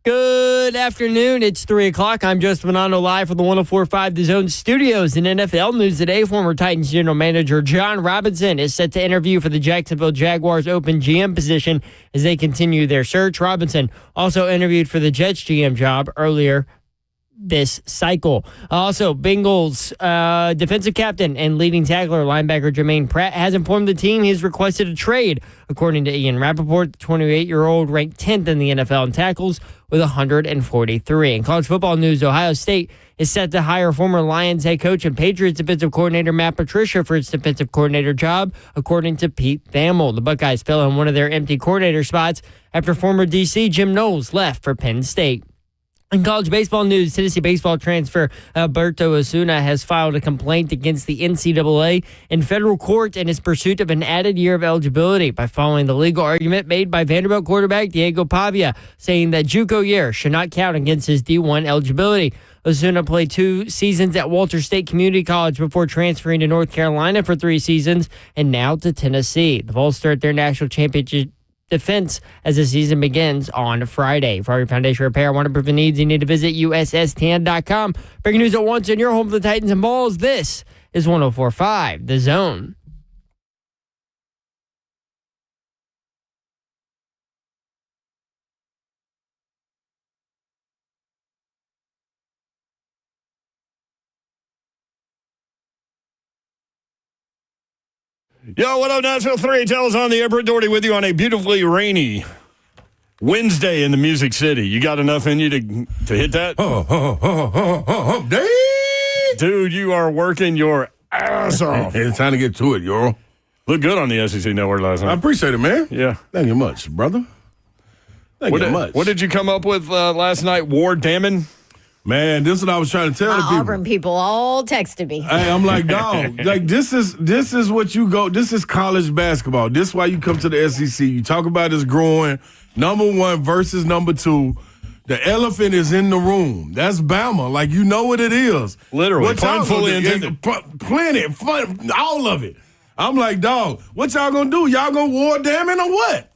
Good afternoon. It's 3 o'clock. I'm Justin Bonanno live from the 104.5 The Zone studios. In NFL news today, former Titans general manager John Robinson is set to interview for the Jacksonville Jaguars open GM position as they continue their search. Robinson also interviewed for the Jets GM job earlier this cycle. Also, Bengals defensive captain and leading tackler linebacker Jermaine Pratt has informed the team he's requested a trade. According to Ian Rappaport, the 28-year-old ranked 10th in the NFL in tackles with 143. In college football news, Ohio State is set to hire former Lions head coach and Patriots defensive coordinator Matt Patricia for its defensive coordinator job, according to Pete Thamel. The Buckeyes fell in one of their empty coordinator spots after former DC Jim Knowles left for Penn State. In college baseball news, Tennessee baseball transfer Alberto Osuna has filed a complaint against the NCAA in federal court in his pursuit of an added year of eligibility by following the legal argument made by Vanderbilt quarterback Diego Pavia, saying that JUCO year should not count against his D1 eligibility. Osuna played 2 seasons at Walter State Community College before transferring to North Carolina for 3 seasons and now to Tennessee. The Vols start their national championship defense as the season begins on Friday. For your foundation repair, waterproofing needs, you need to visit USS10.com. Breaking news at once in your home for the Titans and Balls. This is 104.5 The Zone. Yo, what up, Nashville 3? Tell's on the air. Britt Doherty with you on a beautifully rainy Wednesday in the Music City. You got enough in you to hit that? Dude, you are working your ass off. It's time to get to it, yo. Look good on the SEC Network last night. I appreciate it, man. Yeah. Thank you much, brother. Thank you much. What did you come up with last night, Ward Damon? Man, this is what I was trying to tell the people. Auburn people all texted me. Hey, I'm like, dog, like this is what you go. This is college basketball. This is why you come to the SEC. You talk about this growing number 1 versus number 2. The elephant is in the room. That's Bama. Like, you know what it is. Literally, pun fully intended. Plenty, fun, all of it. I'm like, dog, what y'all gonna do? Y'all gonna Ward Damon or what?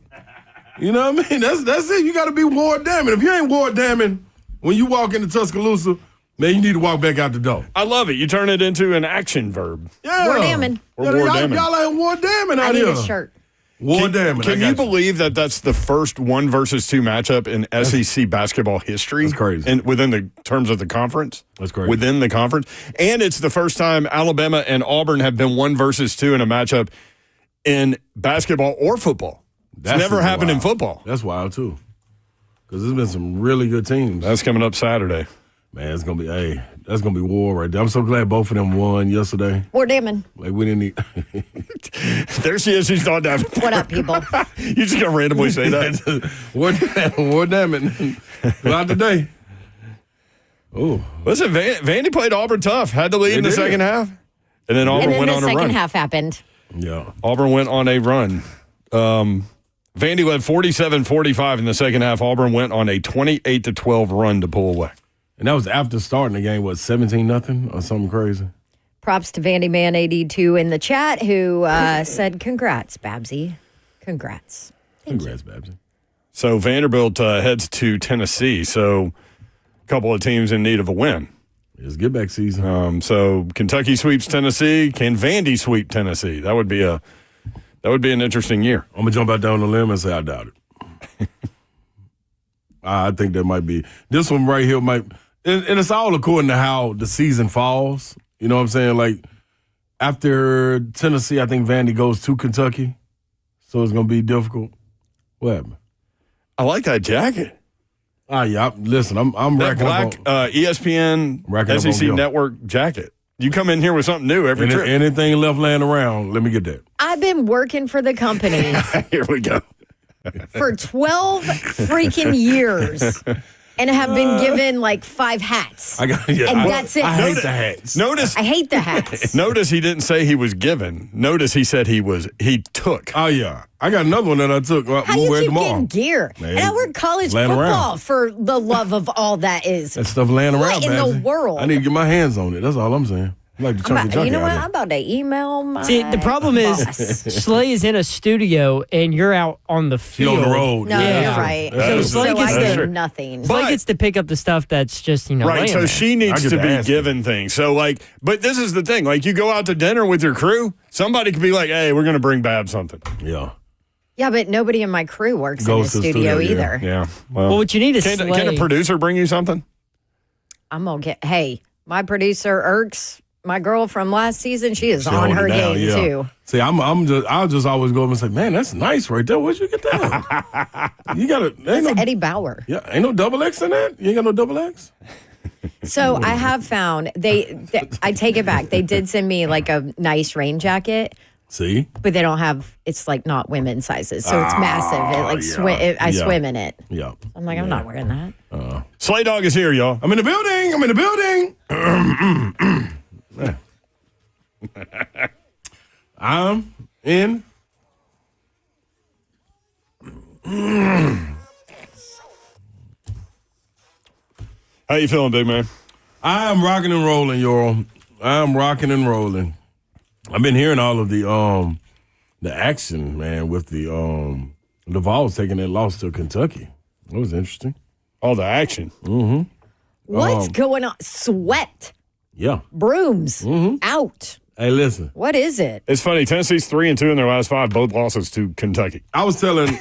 You know what I mean? That's it. You got to be Ward Damon. If you ain't Ward Damon, when you walk into Tuscaloosa, man, you need to walk back out the door. I love it. You turn it into an action verb. Yeah. Ward Damon. Y'all ain't Ward Damon out here. I need a shirt. Ward Damon. Can you believe that that's the first 1 versus 2 matchup in SEC basketball history? That's crazy. And within the terms of the conference? That's crazy. Within the conference. And it's the first time Alabama and Auburn have been 1 versus 2 in a matchup in basketball or football. It's never happened in football. That's wild, too. Because there's been some really good teams. That's coming up Saturday. Man, that's going to be war right there. I'm so glad both of them won yesterday. Ward Damon. Like, we didn't need. There she is. She's thought that. What up, people? You just going to randomly say that. Ward Damon. Throughout the day. Oh. Listen, Vandy played Auburn tough. Had the lead in the second half. And then Auburn went on a run. And then the second half happened. Yeah. Auburn went on a run. Vandy led 47-45 in the second half. Auburn went on a 28-12 run to pull away. And that was after starting the game, 17-0 or something crazy? Props to Vandyman82 in the chat who said, congrats, Babsy. Congrats. Congrats, Babsy. So Vanderbilt heads to Tennessee. So a couple of teams in need of a win. It's get back season. So Kentucky sweeps Tennessee. Can Vandy sweep Tennessee? That would be an interesting year. I'm going to jump out there on the limb and say I doubt it. I think that might be. This one right here might. And it's all according to how the season falls. You know what I'm saying? Like, after Tennessee, I think Vandy goes to Kentucky. So it's going to be difficult. What happened? I like that jacket. Yeah. Listen, I'm that racking black up ESPN SEC Network jacket. You come in here with something new every trip. Anything left laying around, let me get that. I've been working for the company. Here we go. For 12 freaking years. And have been given like 5 hats. That's it. I hate the hats. I hate the hats. Notice he didn't say he was given. Notice he said he took. Oh, yeah. I got another one that I took. How do you keep getting gear? Man, and I work college football around. For the love of all that is. That stuff laying around, what in the world? I need to get my hands on it. That's all I'm saying. Like the chunky junkie. You know out what? here. I'm about to email my See, the problem is Slay is in a studio and you're out on the She field. on the road. No, Yeah. you're right. That is So true. I That's get true. nothing. Slay But- gets to pick up the stuff that's just, Right, laying so there. she I needs get to to be ask given things. So, but this is the thing. Like, you go out to dinner with your crew, somebody could be like, hey, we're going to bring Bab something. Yeah. Yeah, but nobody in my crew works Goes in to the the studio studio, either. Yeah. Well, what you need is can Slay. a producer bring you something? I'm going to get, hey, my producer, Irks, my girl from last season, she is She on hold her it down, game, yeah. too. See, I'll just always go up and say, man, that's nice right there. Where'd you get that? You got That's Eddie Bauer. Yeah, ain't no double X in that? You ain't got no double X? So I have found, I take it back. They did send me like a nice rain jacket. See? But they don't have, it's like not women's sizes. So it's massive. It like yeah. I swim in it. Yeah. I'm like, I'm not wearing that. Slay Dog is here, y'all. I'm in the building. I'm in the building. I'm in. How you feeling, big man? I am rocking and rolling, y'all. I'm rocking and rolling. I've been hearing all of the action, man, with the Vols taking that loss to Kentucky. That was interesting. All the action. What's going on? Sweat, Yeah. brooms, out. Hey, listen. What is it? It's funny. Tennessee's 3-2 in their last 5, both losses to Kentucky. I was telling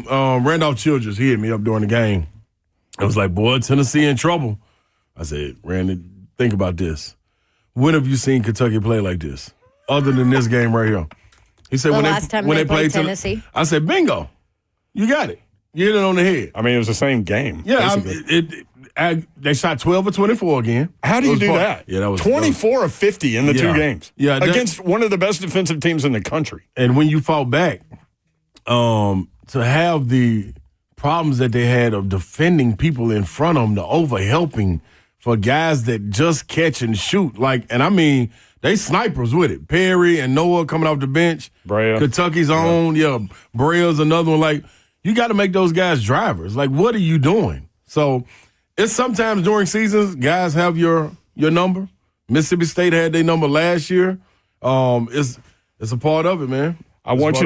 Randolph Childress, he hit me up during the game. I was like, boy, Tennessee in trouble. I said, Randy, think about this. When have you seen Kentucky play like this? Other than this game right here. He said The last time they played Tennessee? I said, bingo. You got it. You hit it on the head. I mean, it was the same game. Yeah, basically. they shot 12 or 24 again. How do It you was do fun. that? Yeah, that was 24 of 50 in the Yeah. two games. Yeah, that- against one of the best defensive teams in the country. And when you fought back, to have the problems that they had of defending people in front of them, the overhelping for guys that just catch and shoot. And I mean, they snipers with it. Perry and Noah coming off the bench. Brea. Kentucky's own. Yeah, Brea's another one. You got to make those guys drivers. What are you doing? So it's sometimes during seasons, guys have your number. Mississippi State had their number last year. It's a part of it, man. I want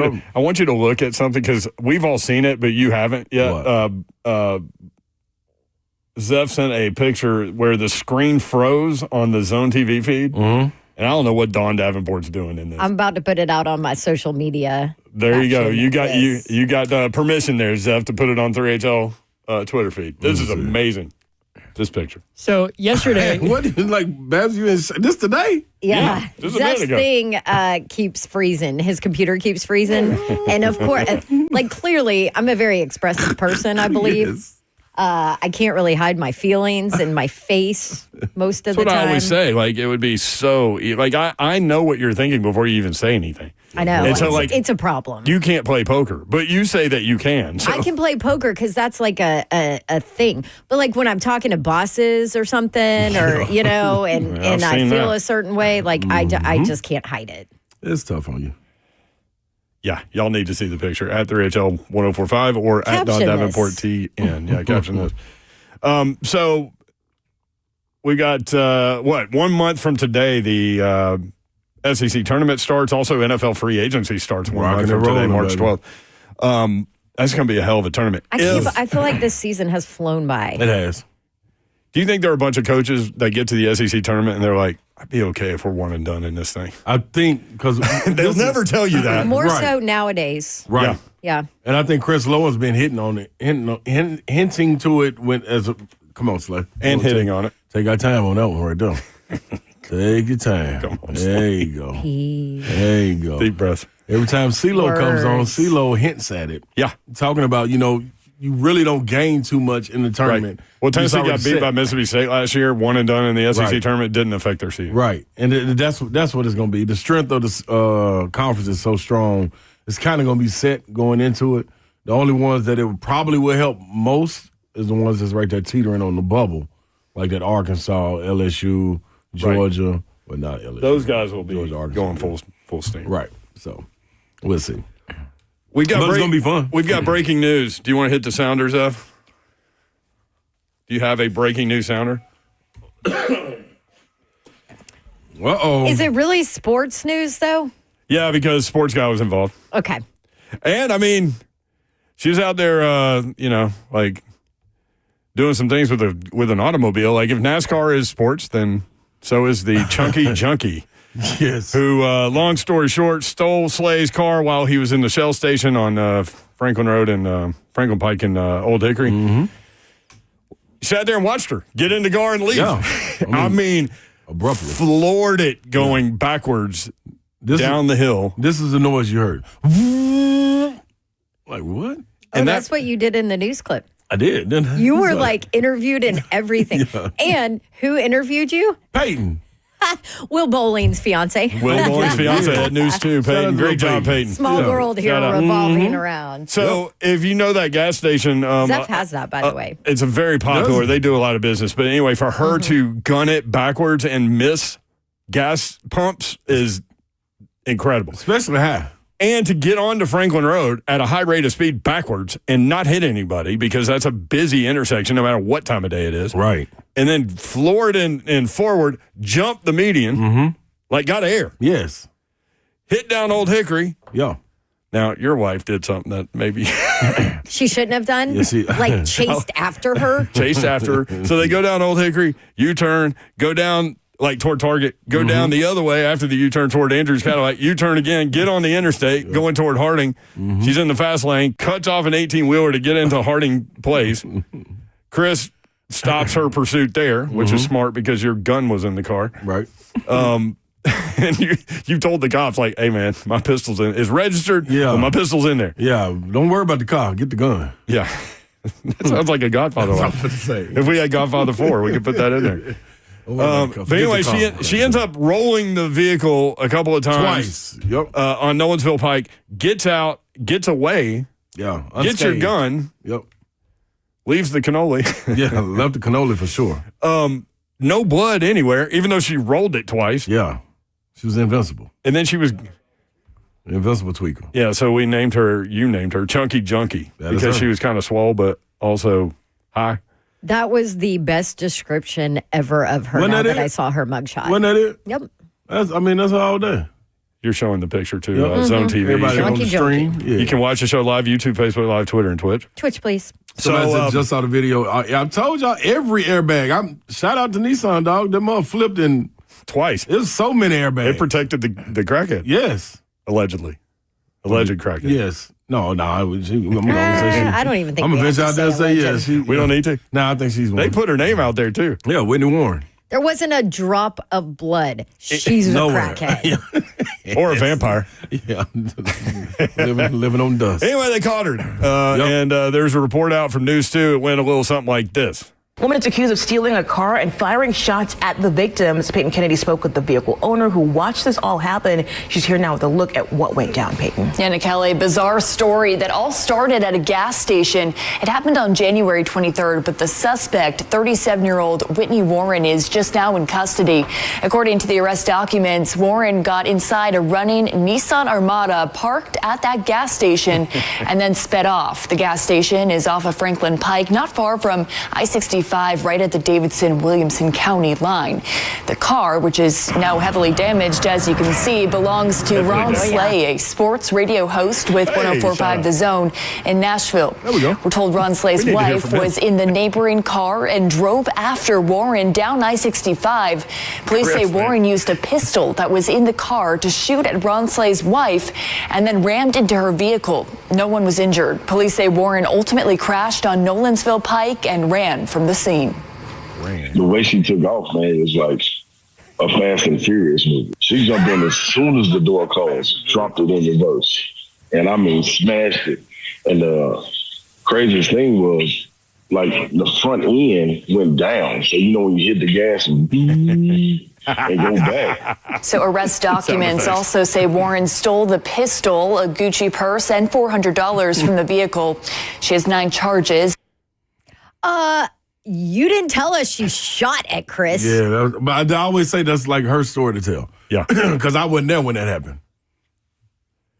you to look at something because we've all seen it, but you haven't yet. Zev sent a picture where the screen froze on the Zone TV feed, and I don't know what Dawn Davenport's doing in this. I'm about to put it out on my social media. There you go. You got Yes. you got permission there, Zev, to put it on 3HL Twitter feed. This is amazing. This picture. So yesterday, What? Babs, you in this today? Yeah. just a minute Zeff's ago. thing keeps freezing. His computer keeps freezing. And of course, clearly, I'm a very expressive person, I believe. Yes. I can't really hide my feelings in my face most of That's the what time. I always say. It would be so I know what you're thinking before you even say anything. I know. And so, It's a problem. You can't play poker, but you say that you can. So. I can play poker because that's a thing. But when I'm talking to bosses or something, or and I seen feel that. a certain way, I just can't hide it. It's tough on you. Yeah, y'all need to see the picture at 3HL 1045 or at Don Caption Davenport this. TN. Yeah, caption this. So we got 1 month from today, the SEC tournament starts. Also, NFL free agency starts 1 month Rocking from and today, rolling, March baby. 12th. That's going to be a hell of a tournament. I feel like this season has flown by. It has. Do you think there are a bunch of coaches that get to the SEC tournament and they're like, I'd be okay if we're one and done in this thing? I think because They'll never tell you that. More Right. so nowadays. right. Yeah. Yeah. And I think Chris Lowen's been hitting on it, hinting to it come on, Slay. And hitting on it. Take our time on that one right there. Take your time. Come on, there you go. There you go. Deep breath. Every time CeeLo comes on, Words. CeeLo hints at it. Yeah. Talking about, you really don't gain too much in the tournament. Right. Well, It's Tennessee got already beat set. by Mississippi State last year, one and done in the SEC Right. tournament. Didn't affect their season. Right. And that's what it's going to be. The strength of the conference is so strong. It's kind of going to be set going into it. The only ones that it probably will help most is the ones that's right there teetering on the bubble, like that Arkansas, LSU, Georgia, but not LSU. Those guys will be Georgia, Arkansas, going full steam. Right. So we'll see. We've got But it's gonna be fun. We've got breaking news. Do you want to hit the sounders, F? Do you have a breaking news sounder? Uh-oh. Is it really sports news, though? Yeah, because sports guy was involved. Okay. And, I mean, she was out there, like doing some things with an automobile. Like if NASCAR is sports, then so is the Junkie. Yes. Who, long story short, stole Slay's car while he was in the Shell station on Franklin Road and Franklin Pike in Old Hickory. Mm-hmm. Sat there and watched her get in the car and leave. Yeah. I mean, abruptly floored it going backwards down the hill. This is the noise you heard. Like what? And that's what you did in the news clip. I did. You were like interviewed and everything. Yeah. And who interviewed you? Peyton. Will Bowling's fiance. Will Bowling's fiance at News 2. Peyton. Great job, Peyton. Small world here revolving around. So if you know that gas station. Zeph has that, by the way. It's a very popular. They do a lot of business. But anyway, for her to gun it backwards and miss gas pumps is incredible. Especially high. And to get onto Franklin Road at a high rate of speed backwards and not hit anybody because that's a busy intersection no matter what time of day it is. Right. And then floored and forward, jumped the median, like got air. Yes. Hit down Old Hickory. Yeah. Now, your wife did something that maybe she shouldn't have done. Yes, like chased after her. Chased after her. So they go down Old Hickory, U-turn, go down like toward Target, go down the other way after the U-turn toward Andrews Cadillac, U-turn again, get on the interstate, going toward Harding. She's in the fast lane, cuts off an 18-wheeler to get into Harding Place. Chris stops her pursuit there, which is smart because your gun was in the car. Right. And you told the cops, like, hey, man, my pistol's in. It's registered, but my pistol's in there. Yeah, don't worry about the car. Get the gun. Yeah. That sounds like a Godfather line. If we had Godfather 4, we could put that in there. But anyway, she ends up rolling the vehicle a couple of times. Twice. Yep. On Nolensville Pike, gets out, gets away, yeah, gets your gun, leaves the cannoli. Yeah, left the cannoli for sure. No blood anywhere, even though she rolled it twice. Yeah, she was invincible. And then she was invincible tweaker. Yeah, so you named her Chunky Junkie because she was kind of swole, but also high. That was the best description ever of her now that I saw her mugshot. Wasn't that it? Yep. That's all day. You're showing the picture too. Zone TV. Everybody on the stream. Yeah. You can watch the show live, YouTube, Facebook Live, Twitter, and Twitch. Twitch, please. So just saw the video. I told y'all every airbag. Shout out to Nissan, dog. That mother flipped in twice. There's so many airbags. It protected the crackhead. Yes. Allegedly. Alleged crackhead. Yes. No. I don't even think I'm going to venture out there and say yes. We don't need to? No, I think she's one. They put her name out there, too. Yeah, Whitney Warren. There wasn't a drop of blood. She's a crackhead. Or a vampire. Yeah. living on dust. Anyway, they caught her. And there's a report out from News 2. It went a little something like this. Woman is accused of stealing a car and firing shots at the victims. Peyton Kennedy spoke with the vehicle owner who watched this all happen. She's here now with a look at what went down, Peyton. Yeah, Nikel, a bizarre story that all started at a gas station. It happened on January 23rd, but the suspect, 37-year-old Whitney Warren, is just now in custody. According to the arrest documents, Warren got inside a running Nissan Armada parked at that gas station and then sped off. The gas station is off of Franklin Pike, not far from I-65. Right at the Davidson-Williamson County line. The car, which is now heavily damaged, as you can see, belongs to Ron Slay, a sports radio host with 104.5 The Zone in Nashville. There we go. We're told Ron Slay's wife was in the neighboring car and drove after Warren down I-65. Police say Warren used a pistol that was in the car to shoot at Ron Slay's wife and then rammed into her vehicle. No one was injured. Police say Warren ultimately crashed on Nolensville Pike and ran from the scene. The way she took off, man, was like a Fast and Furious movie. She jumped in as soon as the door closed, dropped it in reverse, and I mean smashed it. And the craziest thing was, like, the front end went down. So, you know, when you hit the gas and go back. So arrest documents also say Warren stole the pistol, a Gucci purse, and $400 from the vehicle. She has 9 charges. You didn't tell us she shot at Chris. Yeah, but I always say that's like her story to tell. Yeah. Because I wasn't there when that happened.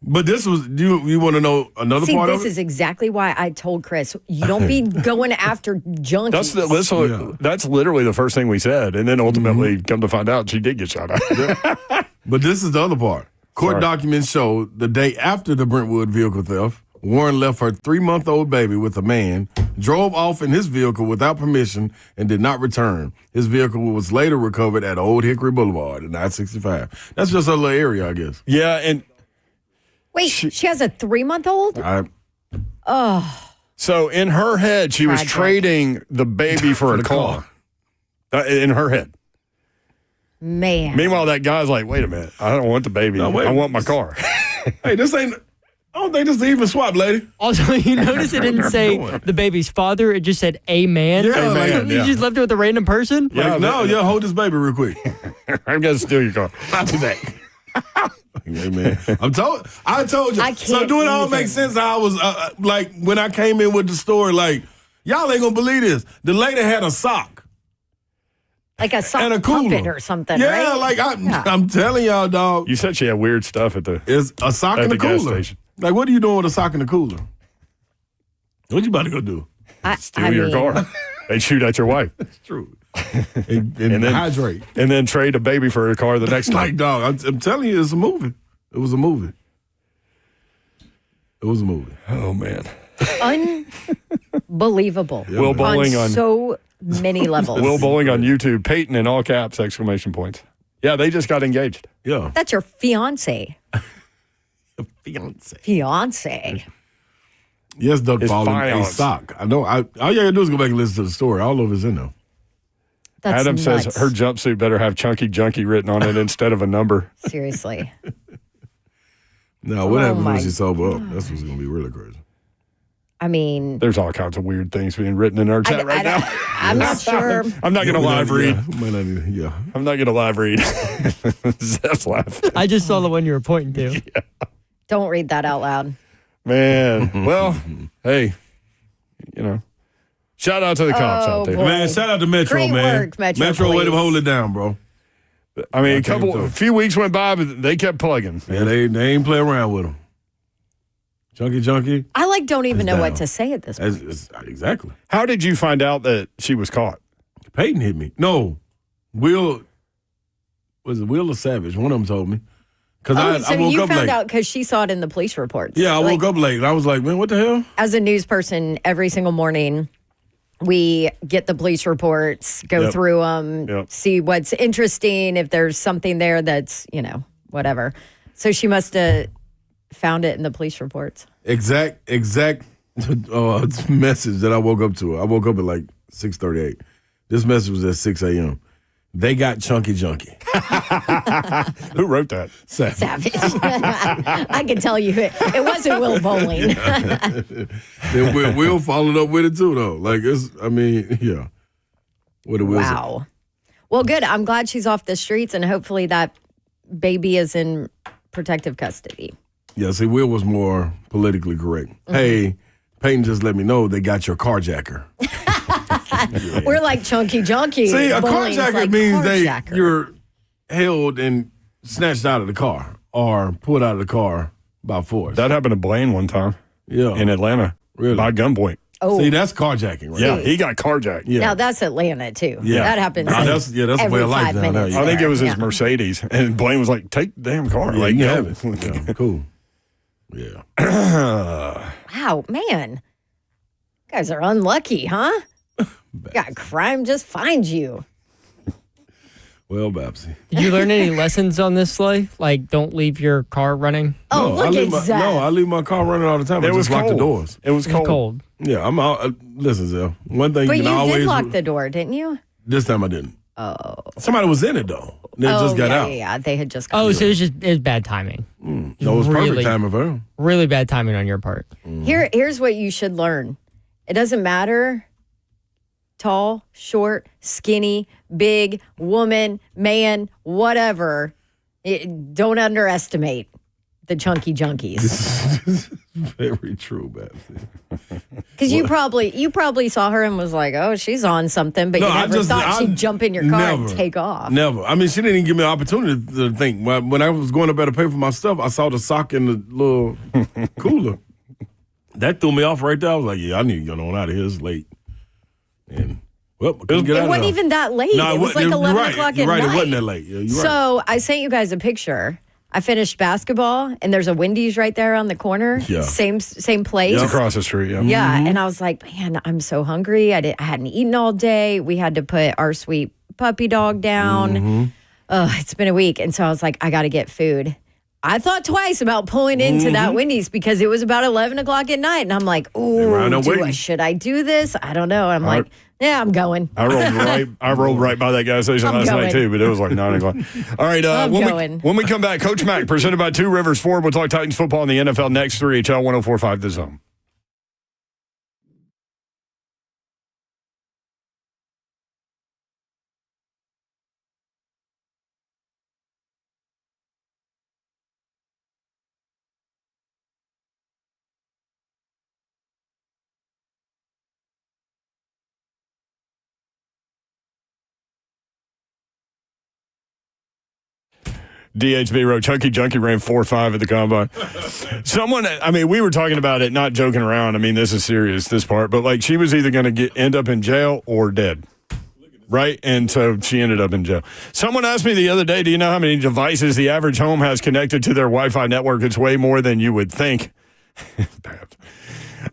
But this was, you want to know another See, part of this it? is exactly why I told Chris, you don't be going after junkies. That's literally the first thing we said. And then ultimately, come to find out, she did get shot at. But this is the other part. Court documents show the day after the Brentwood vehicle theft, Warren left her 3-month-old baby with a man, drove off in his vehicle without permission, and did not return. His vehicle was later recovered at Old Hickory Boulevard in I-65. That's just a little area, I guess. Yeah, and Wait, she has a 3-month-old? so in her head, she was trading the baby for a car. In her head. Man. Meanwhile, that guy's like, wait a minute. I don't want the baby. No, wait. I want my car. Hey, this ain't... I don't think this is even swap, lady. Also, you notice it didn't say the baby's father. It just said a man. Yeah, man, You yeah. just left it with a random person? Yeah, Hold this baby real quick. I'm going to steal your car. I'll be back. Hey, man. I told you. I can't So do it all even. make sense? I was like, when I came in with the story, like, y'all ain't gonna believe this. The lady had a sock Like a sock and a cooler puppet or something, Yeah, right? like I'm telling y'all, dog. You said she had weird stuff at the It's a sock at and the a gas cooler. station. Like, what are you doing with a sock and a cooler? What you about to go do? Steal your car. They shoot at your wife. It's true. and then hydrate. And then trade a baby for a car the next time. Like, dog, I'm telling you, it's a movie. It was a movie. It was a movie. Oh, man. Unbelievable. Will Bowling on so many levels. Will Bowling on YouTube. Peyton in all caps, exclamation points. Yeah, they just got engaged. Yeah. That's your fiance. Fiance. Fiance. Yes, Doug His Ball in a fiance. sock. I know. All you gotta do is go back and listen to the story. All of it's in there. That's Adam nuts. says her jumpsuit better have Chunky Junkie written on it instead of a number. Seriously. No, what happened my when she sober up? That's what's gonna be really crazy. I mean, There's all kinds of weird things being written in our chat right now. I'm not sure. I'm not going to live read. Yeah. I'm not going to live read. Zeph's laughing. I just saw the one you were pointing to. Don't read that out loud. Man, well, hey, shout out to the cops out there. boy. Man, shout out to Metro, Great man. work, Metro way to Police. hold it down, bro. I mean, tell you a so. few weeks went by, but they kept plugging. Yeah, they ain't play around with them. Junkie. I don't even know what down. to say at this point. Exactly. How did you find out that she was caught? Peyton hit me. No, Will or Savage? One of them told me. Because So I woke you up found late. out because she saw it in the police reports. Yeah, I woke up late. And I was like, man, what the hell? As a news person, every single morning, we get the police reports, go Yep. through them, Yep. see what's interesting, if there's something there that's, whatever. So she must have found it in the police reports. Exact message that I woke up to. I woke up at like 6:38. This message was at 6 a.m. They got Chunky Junkie. Who wrote that? Savage. I can tell you it wasn't Will Bowling. Then Will followed up with it too, though. Like, yeah. What it was. Wow. Well, good. I'm glad she's off the streets, and hopefully that baby is in protective custody. Yeah, see, Will was more politically correct. Mm-hmm. Hey, Peyton just let me know they got your carjacker. We're like Chunky Junkie. See, a Bowling's carjacker like means carjacker. you're held and snatched out of the car or pulled out of the car by force. That happened to Blaine one time Yeah. in Atlanta. Really? By gunpoint. Oh, See, that's carjacking, right? Yeah, he got carjacked. Yeah. now that's Atlanta too. Yeah. That happens. Nah, that's the way every of life 5 down there. minutes. I think it was his Yeah. Mercedes. And Blaine was like, take the damn car. Yeah, like, you go. have it. Yeah, cool. Yeah. Wow, man, you guys are unlucky, huh? Got crime just finds you. Well, Babsy. Did you learn any lessons on this sleigh? Like, don't leave your car running? Oh, No, look at that. I leave my car running all the time. I It just was lock cold. the doors. It was cold. Cold. Yeah, I'm out. Listen, Zell. One thing But you you can always did lock the door, didn't you? This time I didn't. Oh. Somebody was in it though. They just got out. Yeah, they had just. Oh, so it was bad timing. No, it was perfect Really? timing for him. Really bad timing on your part. Here's what you should learn. It doesn't matter. Tall, short, skinny, big, woman, man, whatever. Don't underestimate the chunky junkies. Very true, Babsy. Because you probably saw her and was like, oh, she's on something, but you never thought she'd jump in your car and take off. Never. I mean, she didn't even give me an opportunity to think. When I was going up there to pay for my stuff, I saw the sock in the little cooler. That threw me off right there. I was like, yeah, I need to get on out of here. It's late. And, well, it wasn't even that late. No, it was like 11 o'clock at night. It wasn't that late. Yeah, you're so right. I sent you guys a picture. I finished basketball, and there's a Wendy's right there on the corner. Yeah. Same place. It's across the street, yeah. Yeah, and I was like, man, I'm so hungry. I hadn't eaten all day. We had to put our sweet puppy dog down. It's been a week. And so I was like, I got to get food. I thought twice about pulling into that Wendy's because it was about 11 o'clock at night. And I'm like, ooh, should I do this? I don't know. I'm like, yeah, I'm going. I rolled right by that gas station last night too, but it was like 9 o'clock. All right, when we come back, Coach Mack, presented by Two Rivers Ford. We'll talk Titans football in the NFL next. 3HL 104.5 The Zone. DHB Road. Junkie ran 4.5 at the combine. We were talking about it, not joking around. I mean, this is serious, this part. But, like, she was either going to end up in jail or dead. Right? And so she ended up in jail. Someone asked me the other day, do you know how many devices the average home has connected to their Wi-Fi network? It's way more than you would think.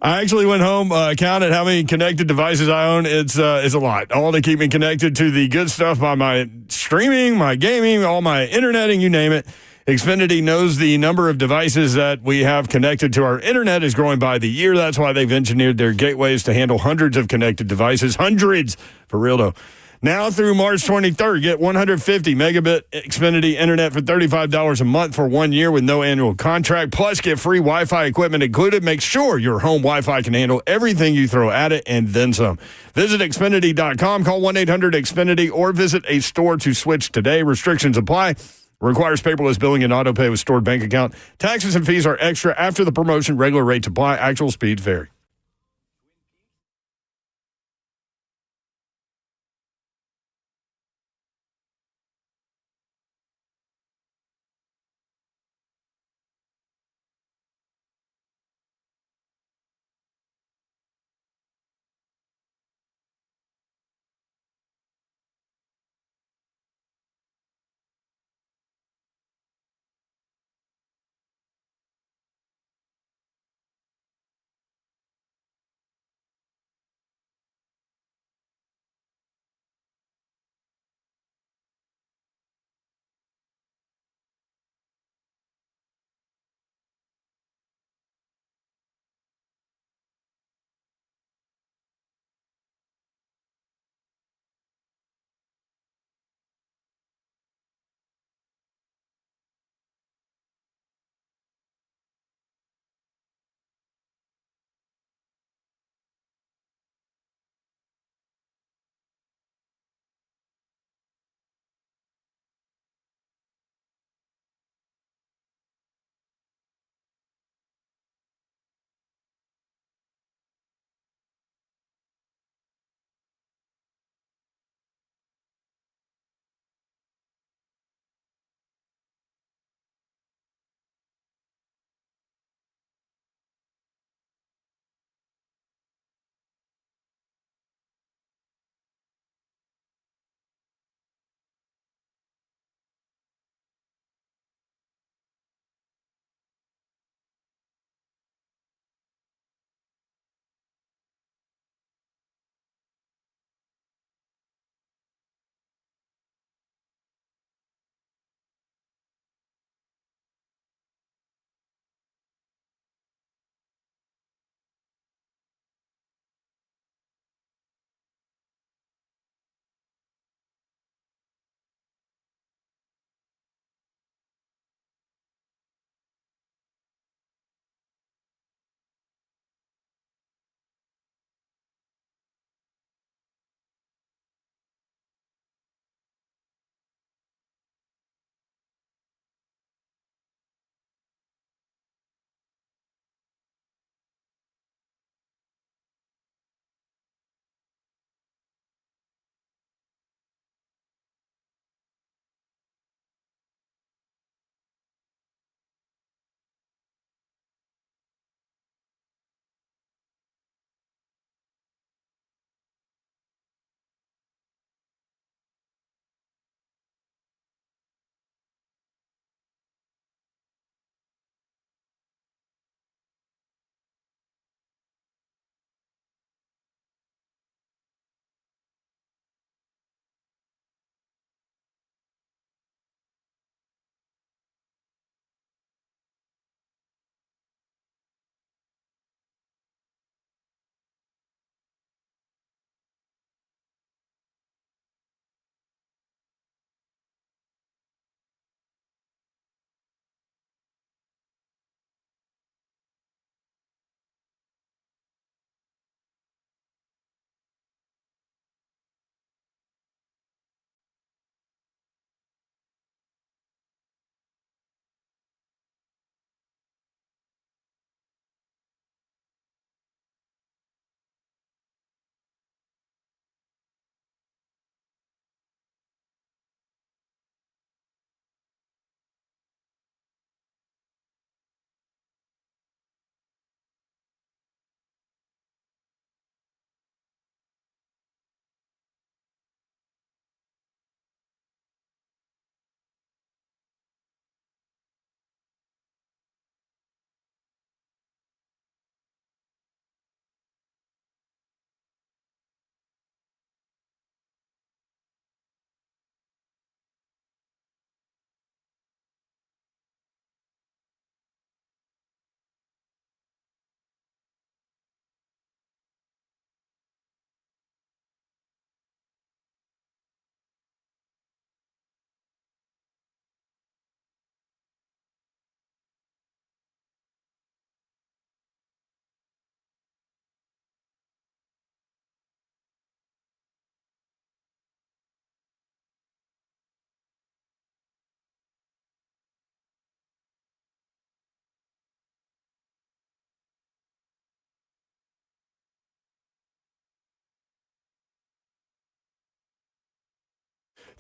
I actually went home, counted how many connected devices I own. It's a lot. All to keep me connected to the good stuff by my streaming, my gaming, all my interneting, you name it. Xfinity knows the number of devices that we have connected to our internet is growing by the year. That's why they've engineered their gateways to handle hundreds of connected devices. Hundreds, for real though. Now through March 23rd, get 150 megabit Xfinity internet for $35 a month for 1 year with no annual contract. Plus, get free Wi-Fi equipment included. Make sure your home Wi-Fi can handle everything you throw at it and then some. Visit Xfinity.com, call 1-800-XFINITY, or visit a store to switch today. Restrictions apply. Requires paperless billing and auto pay with stored bank account. Taxes and fees are extra after the promotion. Regular rates apply. Actual speeds vary.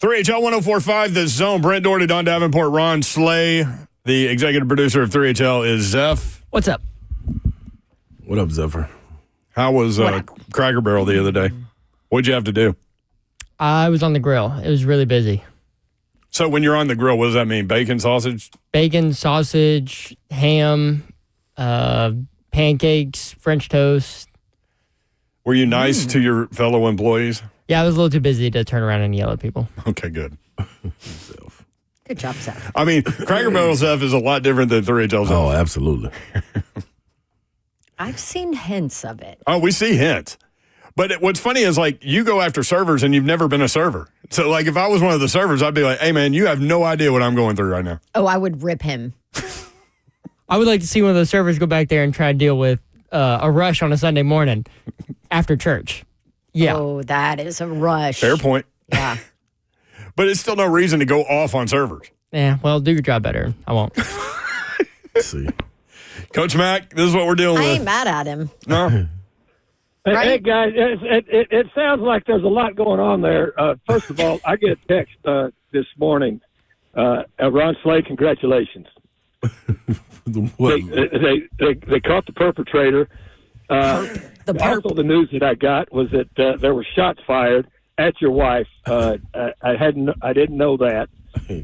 3HL 104.5, The Zone. Brent Doherty, Don Davenport, Ron Slay. The executive producer of 3HL is Zeph. What's up? What up, Zephyr? How was Cracker Barrel the other day? What'd you have to do? I was on the grill. It was really busy. So when you're on the grill, what does that mean? Bacon, sausage? Bacon, sausage, ham, pancakes, French toast. Were you nice to your fellow employees? Yeah, I was a little too busy to turn around and yell at people. Okay, good. Good job, Seth. I mean, Cracker Barrel Zeph is a lot different than 3HL Zeph. Oh, absolutely. I've seen hints of it. Oh, we see hints. But what's funny is, like, you go after servers and you've never been a server. So, like, if I was one of the servers, I'd be like, hey, man, you have no idea what I'm going through right now. Oh, I would rip him. I would like to see one of those servers go back there and try to deal with a rush on a Sunday morning after church. Yeah. Oh, that is a rush. Fair point. Yeah. But it's still no reason to go off on servers. Yeah, well, do your job better. I won't. Let's see. Coach Mack, this is what we're dealing I with. ain't mad at him. No? Hey, guys, it sounds like there's a lot going on there. First of all, I get a text this morning. Ron Slay, congratulations. What? They caught the perpetrator. Also, the news that I got was that there were shots fired at your wife. I didn't know that,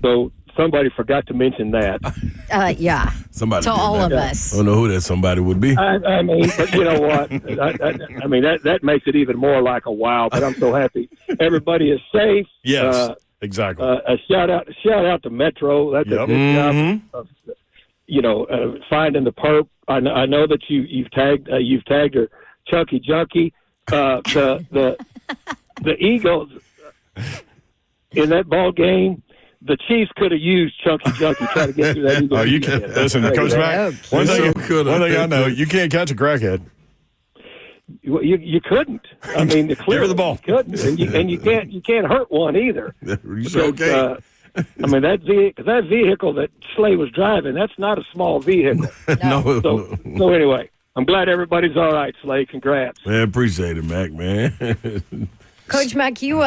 so somebody forgot to mention that. Yeah. Somebody to did all that. of us. I don't know who that somebody would be. I mean, but you know what? I mean, that makes it even more like a wow. But I'm so happy everybody is safe. Yes, exactly. A shout out to Metro. That's a good job of finding the perp. I know that you've tagged her Junkie. The Eagles in that ball game. The Chiefs could have used Junkie trying to get through that. Oh, you can listen, Coach Mack. One thing I know, you can't catch a crackhead. You couldn't. I mean, Give her the ball. You couldn't, and you can't hurt one either. You sure can't. I mean, that vehicle that Slay was driving, that's not a small vehicle. No. So anyway, I'm glad everybody's all right, Slay. Congrats. Man, appreciate it, Mac, man. Coach Mack, you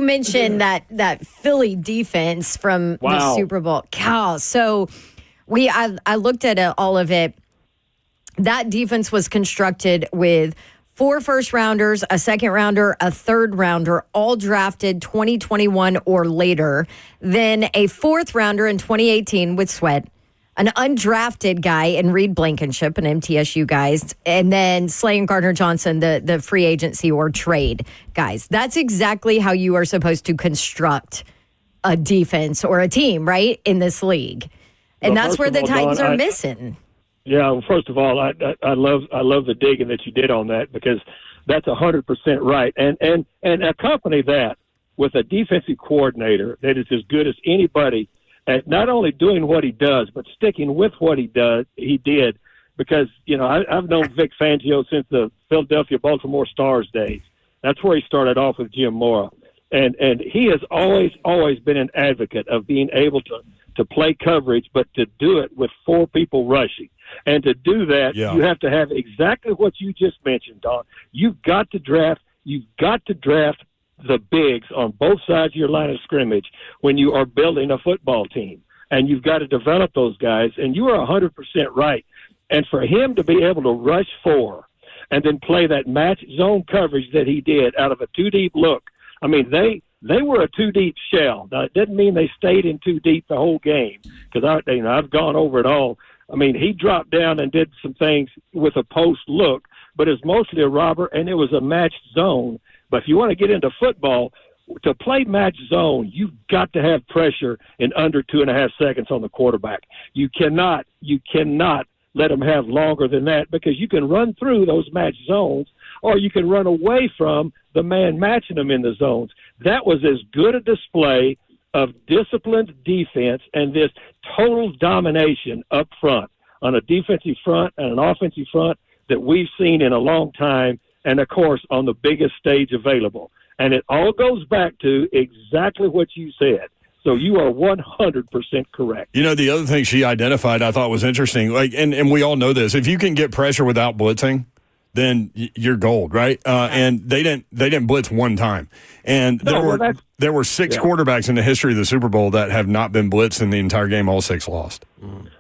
mentioned that Philly defense from the Super Bowl. Cow. So I looked at all of it. That defense was constructed with 4 first-rounders, a second-rounder, a third-rounder, all drafted 2021 or later. Then a 4th-rounder in 2018 with Sweat. An undrafted guy in Reed Blankenship, an MTSU guys, and then Slay and Gardner Johnson, the free agency or trade guys. That's exactly how you are supposed to construct a defense or a team, right, in this league. And that's where the Titans are missing. Yeah, well, first of all, I love the digging that you did on that, because that's 100% right. And accompany that with a defensive coordinator that is as good as anybody at not only doing what he does, but sticking with what he did, because, I've known Vic Fangio since the Philadelphia Baltimore Stars days. That's where he started off with Jim Mora. And he has always been an advocate of being able to play coverage, but to do it with 4 people rushing. And to do that, you have to have exactly what you just mentioned, Don. You've got to draft the bigs on both sides of your line of scrimmage when you are building a football team. And you've got to develop those guys. And you are 100% right. And for him to be able to rush 4 and then play that match zone coverage that he did out of a 2-deep look, I mean, they were a 2-deep shell. Now, it didn't mean they stayed in 2 deep the whole game, because I've gone over it all. I mean, he dropped down and did some things with a post look, but it's mostly a robber, and it was a matched zone. But if you want to get into football, to play match zone, you've got to have pressure in under 2.5 seconds on the quarterback. You cannot let them have longer than that, because you can run through those match zones, or you can run away from the man matching them in the zones. That was as good a display of disciplined defense and this total domination up front on a defensive front and an offensive front that we've seen in a long time, and, of course, on the biggest stage available. And it all goes back to exactly what you said. So you are 100% correct. The other thing she identified I thought was interesting, and we all know this, if you can get pressure without blitzing, then you're gold, right? And they didn't blitz one time. And there were 6 quarterbacks in the history of the Super Bowl that have not been blitzed in the entire game. All 6 lost.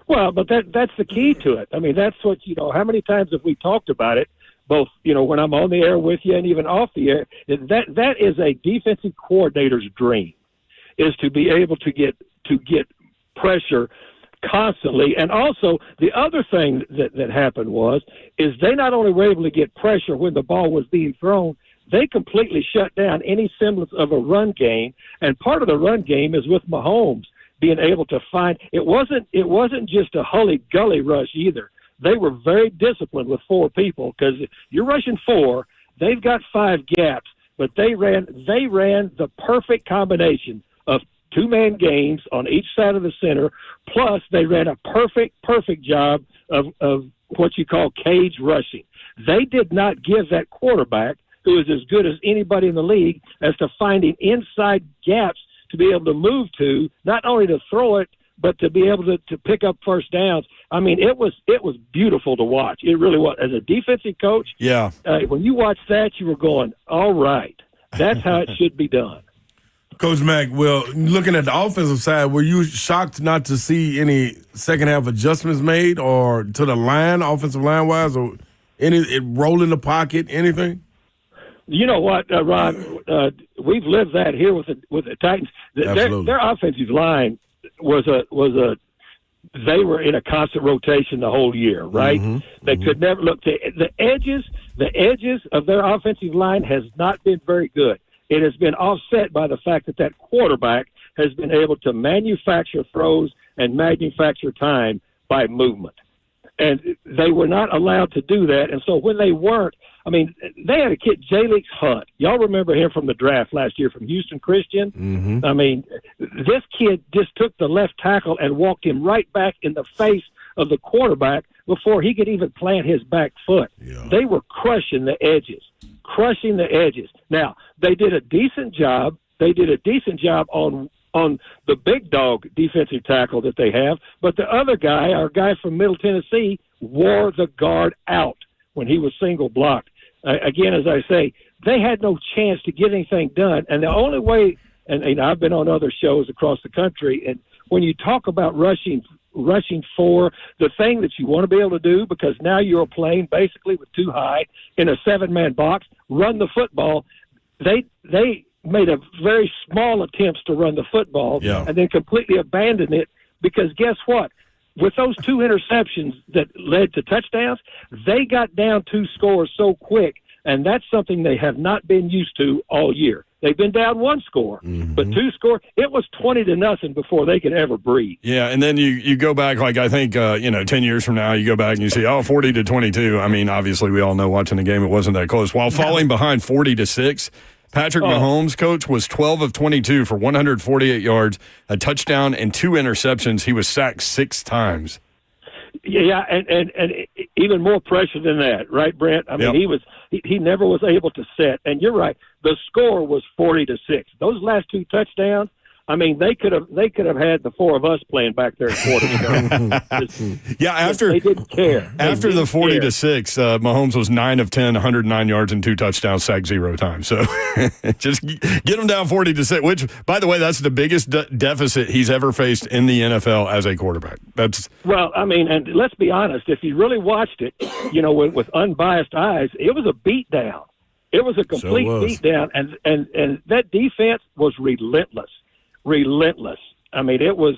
Well, but that's the key to it. I mean, that's what, how many times have we talked about it, both, when I'm on the air with you and even off the air, that is a defensive coordinator's dream, is to be able to get pressure constantly. And also the other thing that happened is they not only were able to get pressure when the ball was being thrown, they completely shut down any semblance of a run game. And part of the run game is with Mahomes being able to find, it wasn't just a hully-gully rush either. They were very disciplined with 4 people, because you're rushing 4, they've got 5 gaps, but they ran the perfect combination of 2-man games on each side of the center, plus they ran a perfect job of what you call cage rushing. They did not give that quarterback, who is as good as anybody in the league, as to finding inside gaps to be able to move to, not only to throw it, but to be able to pick up first downs. I mean, it was beautiful to watch. It really was. As a defensive coach, when you watched that, you were going, all right, that's how it should be done. Coach Mack, well, looking at the offensive side, were you shocked not to see any second-half adjustments made, or to the line, offensive line-wise, or any roll in the pocket, anything? You know what, Ron? We've lived that here with the Titans. Their offensive line they were in a constant rotation the whole year, right? They could never look to the edges of their offensive line has not been very good. It has been offset by the fact that quarterback has been able to manufacture throws and manufacture time by movement. And they were not allowed to do that. And so when they weren't, I mean, they had a kid, Jalix Hunt. Y'all remember him from the draft last year from Houston Christian? I mean, this kid just took the left tackle and walked him right back in the face of the quarterback before he could even plant his back foot. They were crushing the edges. Now, they did a decent job. On the big dog defensive tackle that they have, but the other guy, our guy from Middle Tennessee, wore the guard out when he was single blocked. Again, as I say, they had no chance to get anything done. And the only way, and I've been on other shows across the country, and when you talk about rushing for the thing that you want to be able to do, because now you're playing basically with 2 high in a 7-man box, run the football. They made a very small attempts to run the football and then completely abandoned it, because guess what? With those 2 interceptions that led to touchdowns, they got down 2 scores so quick, and that's something they have not been used to all year. They've been down 1 score, but 2 scores. It was 20-0 before they could ever breathe. Yeah, and then you go back, like I think 10 years from now, you go back and you see 40-22. I mean, obviously we all know watching the game it wasn't that close. While falling behind 40-6. Patrick Mahomes, coach, was 12 of 22 for 148 yards, a touchdown, and 2 interceptions. He was sacked 6 times. Yeah, and even more pressure than that, right, Brent? I mean, he never was able to set. And you're right, the score was 40-6. Those last 2 touchdowns, I mean, they could have had the 4 of us playing back there at quarterback. They didn't care. After the 40-6, Mahomes was 9 of 10, 109 yards and 2 touchdowns, sacked 0 times. So just get him down 40-6. Which, by the way, that's the biggest deficit he's ever faced in the NFL as a quarterback. Well, I mean, and let's be honest. If you really watched it, with unbiased eyes, it was a beatdown. It was a complete beatdown, and that defense was relentless. I mean, it was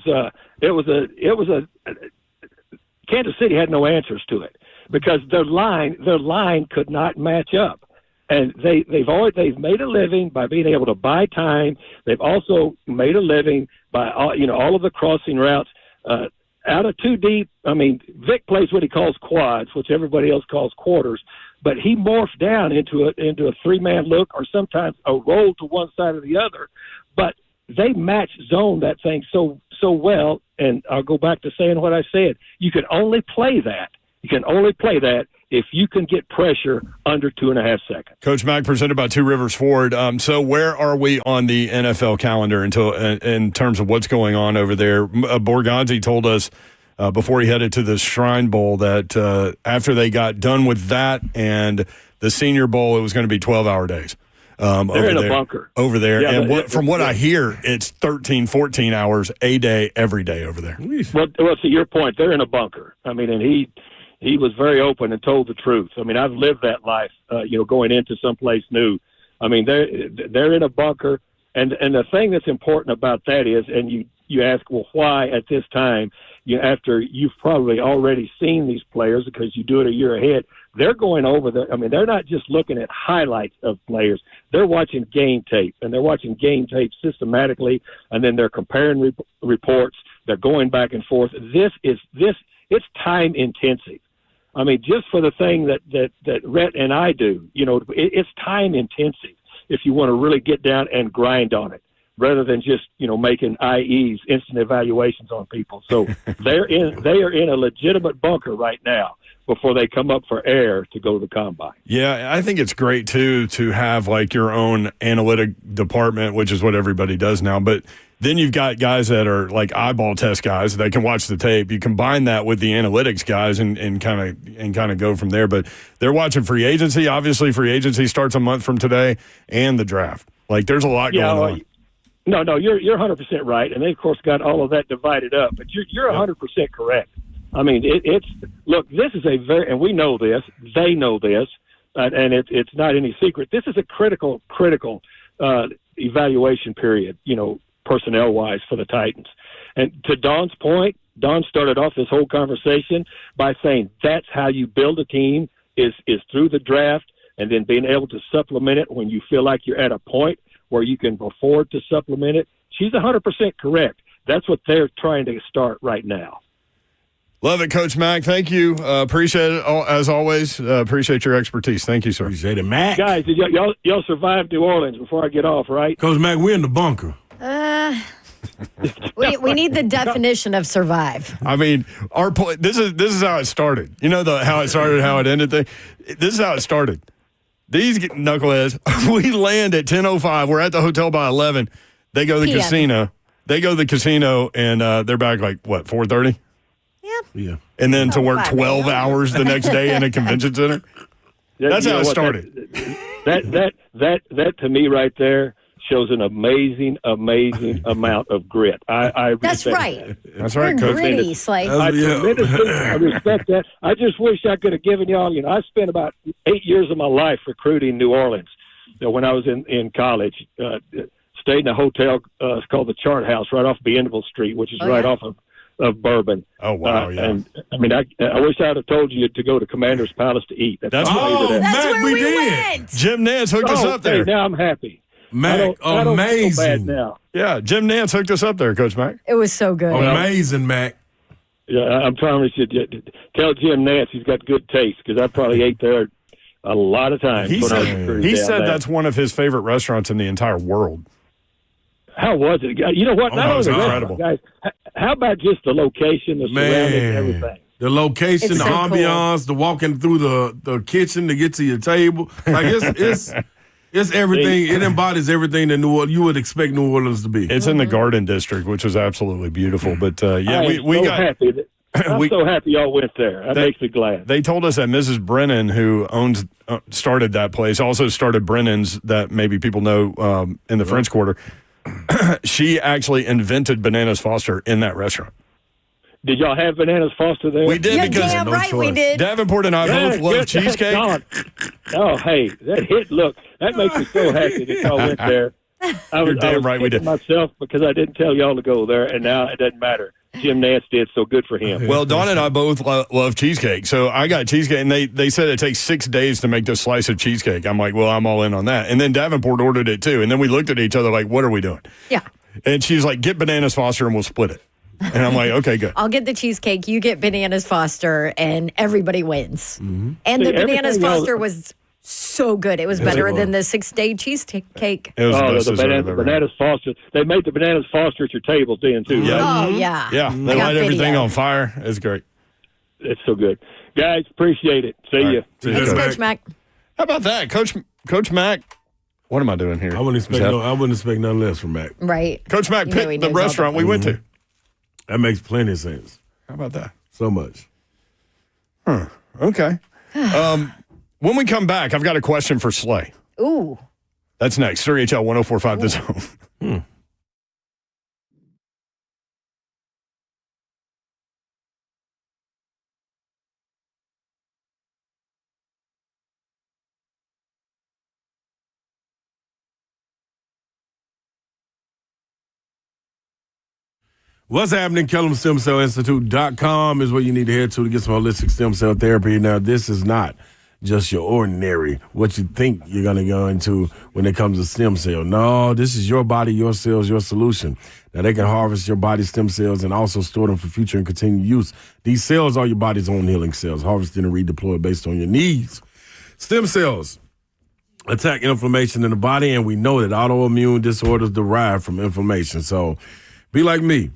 Kansas City had no answers to it, because their line could not match up. And they've made a living by being able to buy time. They've also made a living by all of the crossing routes out of 2 deep. I mean, Vic plays what he calls quads, which everybody else calls quarters, but he morphed down into a 3-man look, or sometimes a roll to one side or the other. But they match zone that thing so well, and I'll go back to saying what I said. You can only play that. If you can get pressure under 2.5 seconds. Coach Mack, presented by Two Rivers Ford. So where are we on the NFL calendar in terms of what's going on over there? Borgonzi told us before he headed to the Shrine Bowl that after they got done with that and the Senior Bowl, it was going to be 12-hour days. They're in a bunker. Over there. Yeah, and from what I hear, it's 13, 14 hours a day, every day over there. Well, to your point, they're in a bunker. I mean, and he was very open and told the truth. I mean, I've lived that life, going into someplace new. I mean, they're in a bunker. And the thing that's important about that is, and you ask, well, why at this time, after you've probably already seen these players because you do it a year ahead, they're going over they're not just looking at highlights of players. They're watching game tape, and they're watching game tape systematically, and then they're comparing reports. They're going back and forth. It's time intensive. I mean, just for the thing that Rhett and I do, it's time intensive if you want to really get down and grind on it, rather than just, making IEs, instant evaluations on people. So they are in a legitimate bunker right now before they come up for air to go to the combine. Yeah, I think it's great, too, to have, your own analytic department, which is what everybody does now. But then you've got guys that are, eyeball test guys that can watch the tape. You combine that with the analytics guys and kind of go from there. But they're watching free agency. Obviously, free agency starts a month from today, and the draft. There's a lot going on. No, you're 100% right, and they of course got all of that divided up. But you're 100% correct. I mean, look. This is and we know this. They know this, and it's not any secret. This is a critical evaluation period. Personnel wise for the Titans. And to Don's point, Don started off this whole conversation by saying that's how you build a team is through the draft, and then being able to supplement it when you feel like you're at a point where you can afford to supplement it. She's 100% correct. That's what they're trying to start right now. Love it, Coach Mack. Thank you. Appreciate it, as always. Appreciate your expertise. Thank you, sir. Appreciate it, Mac. Guys, y'all survived New Orleans before I get off, right? Coach Mack, we're in the bunker. We need the definition of survive. I mean, this is how it started. How it started, how it ended thing. This is how it started. These knuckleheads, we land at 10:05. We're at the hotel by 11. They go to the casino. They go to the casino, and they're back 4:30? Yeah. And then to work 12 hours the next day in a convention center. That's how it started. That to me right there shows an amazing amount of grit. I That's right. That. That's right, We're Coach. gritty, Slade. I respect that. I just wish I could have given y'all. I spent about 8 years of my life recruiting New Orleans. When I was in college, stayed in a hotel. It's called the Chart House, right off Bienville Street, which is right off of Bourbon. Oh, wow, yeah. And I mean, I wish I'd have told you to go to Commander's Palace to eat. That's where we went. Jim Nance hooked us up there. Now I'm happy. Mac, I don't feel bad amazing. now. Yeah, Jim Nance hooked us up there, Coach Mack. It was so good. Amazing, Mac. Yeah, I'm trying to tell Jim Nance he's got good taste because I probably ate there a lot of times. He said that's one of his favorite restaurants in the entire world. How was it? You know what? That was incredible. Guys, how about just the location, the surroundings, everything? The location, It's the so ambiance, the walking through the kitchen to get to your table. It's everything. It embodies everything that you would expect New Orleans to be. It's in the Garden District, which is absolutely beautiful. But happy. I'm so happy y'all went there. That makes me glad. They told us that Mrs. Brennan, who started that place, also started Brennan's that maybe people know in the French Quarter. She actually invented Bananas Foster in that restaurant. Did y'all have Bananas Foster there? We did because damn right we did. Davenport and I both love cheesecake. Oh, hey, that hit! Look, that makes me so happy that y'all went there. I was right we did. Myself because I didn't tell y'all to go there, and now it doesn't matter. Jim Nance did, so good for him. Well, Dawn and I both love cheesecake, so I got cheesecake, and they said it takes 6 days to make this slice of cheesecake. I'm like, well, I'm all in on that. And then Davenport ordered it too, and then we looked at each other like, what are we doing? Yeah. And she's like, get Bananas Foster, and we'll split it. And I'm like, okay, good. I'll get the cheesecake, you get Bananas Foster, and everybody wins. Mm-hmm. And the Bananas everything Foster was so good. It was better than the 6-day cheesecake. It was the best the dessert I've ever had. Bananas Foster. They made the Bananas Foster at your tables then, too. Yeah. Right? Oh, yeah. Yeah, they light everything on fire. It's great. It's so good. Guys, appreciate it. See you. Thanks, Coach Mack. How about that? Coach Mack, what am I doing here? I wouldn't expect nothing less from Mac. Right. Coach Mack You know he picked the knows all restaurant the we went to. That makes plenty of sense. How about that? So much. Okay. When we come back, I've got a question for Slay. Ooh. That's next. 3HL 1045 The Zone. What's happening? KellamStemCellInstitute.com is where you need to head to get some holistic stem cell therapy. Now, this is not just your ordinary, what you think you're going to go into when it comes to stem cell. No, this is your body, your cells, your solution. Now, they can harvest your body's stem cells and also store them for future and continued use. These cells are your body's own healing cells, harvested and redeployed based on your needs. Stem cells attack inflammation in the body, and we know that autoimmune disorders derive from inflammation. So be like me.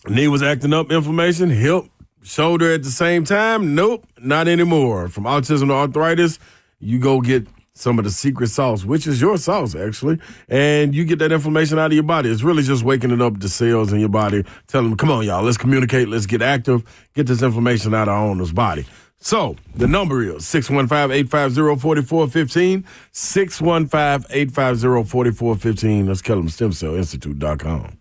Knee was acting up, inflammation, hip, shoulder at the same time. Nope, not anymore. From autism to arthritis, you go get some of the secret sauce, which is your sauce, actually, and you get that inflammation out of your body. It's really just waking it up, the cells in your body, telling them, come on, y'all, let's communicate, let's get active, get this inflammation out of our owner's body. So the number is 615-850-4415, 615-850-4415. Let's kill them, stemcellinstitute.com.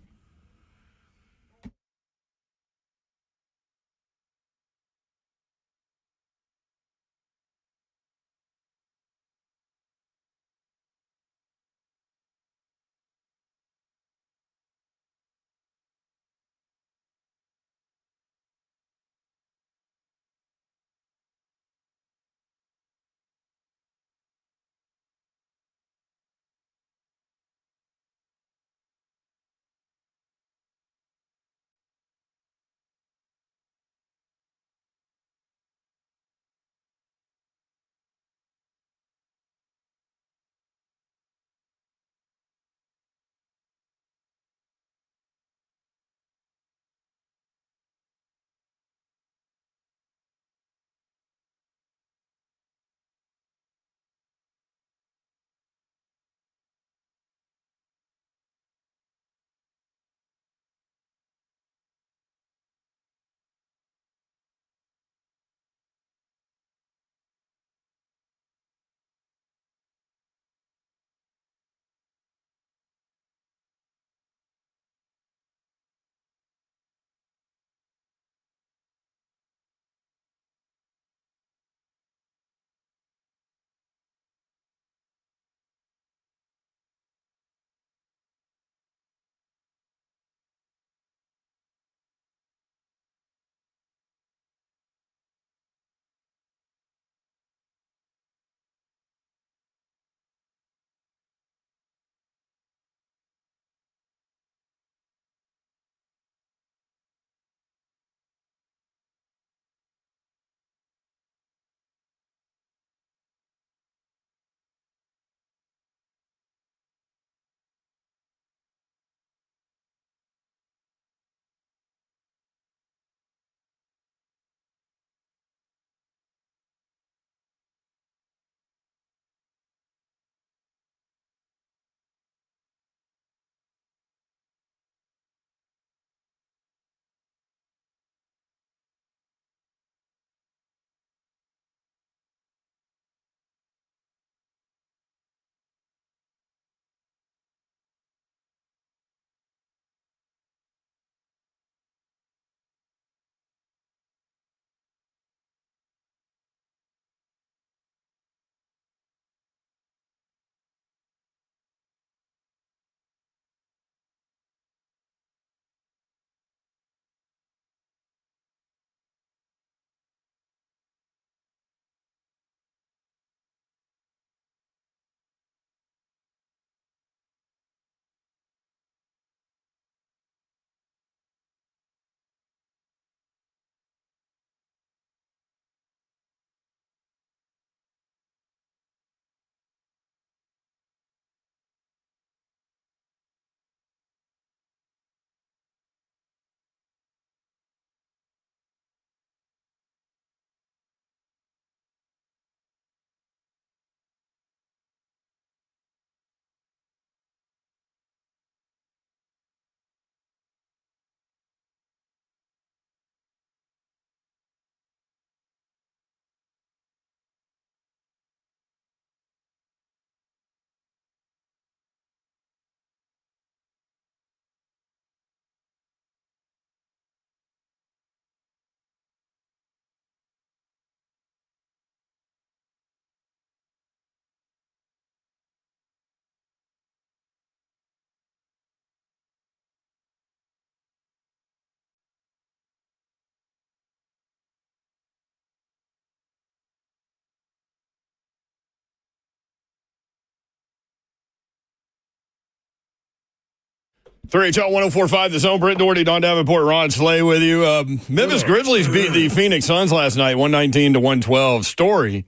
3HL 104.5, The Zone. Britt Doherty, Don Davenport, Ron Slay with you. Memphis Grizzlies beat the Phoenix Suns last night, 119-112. Story,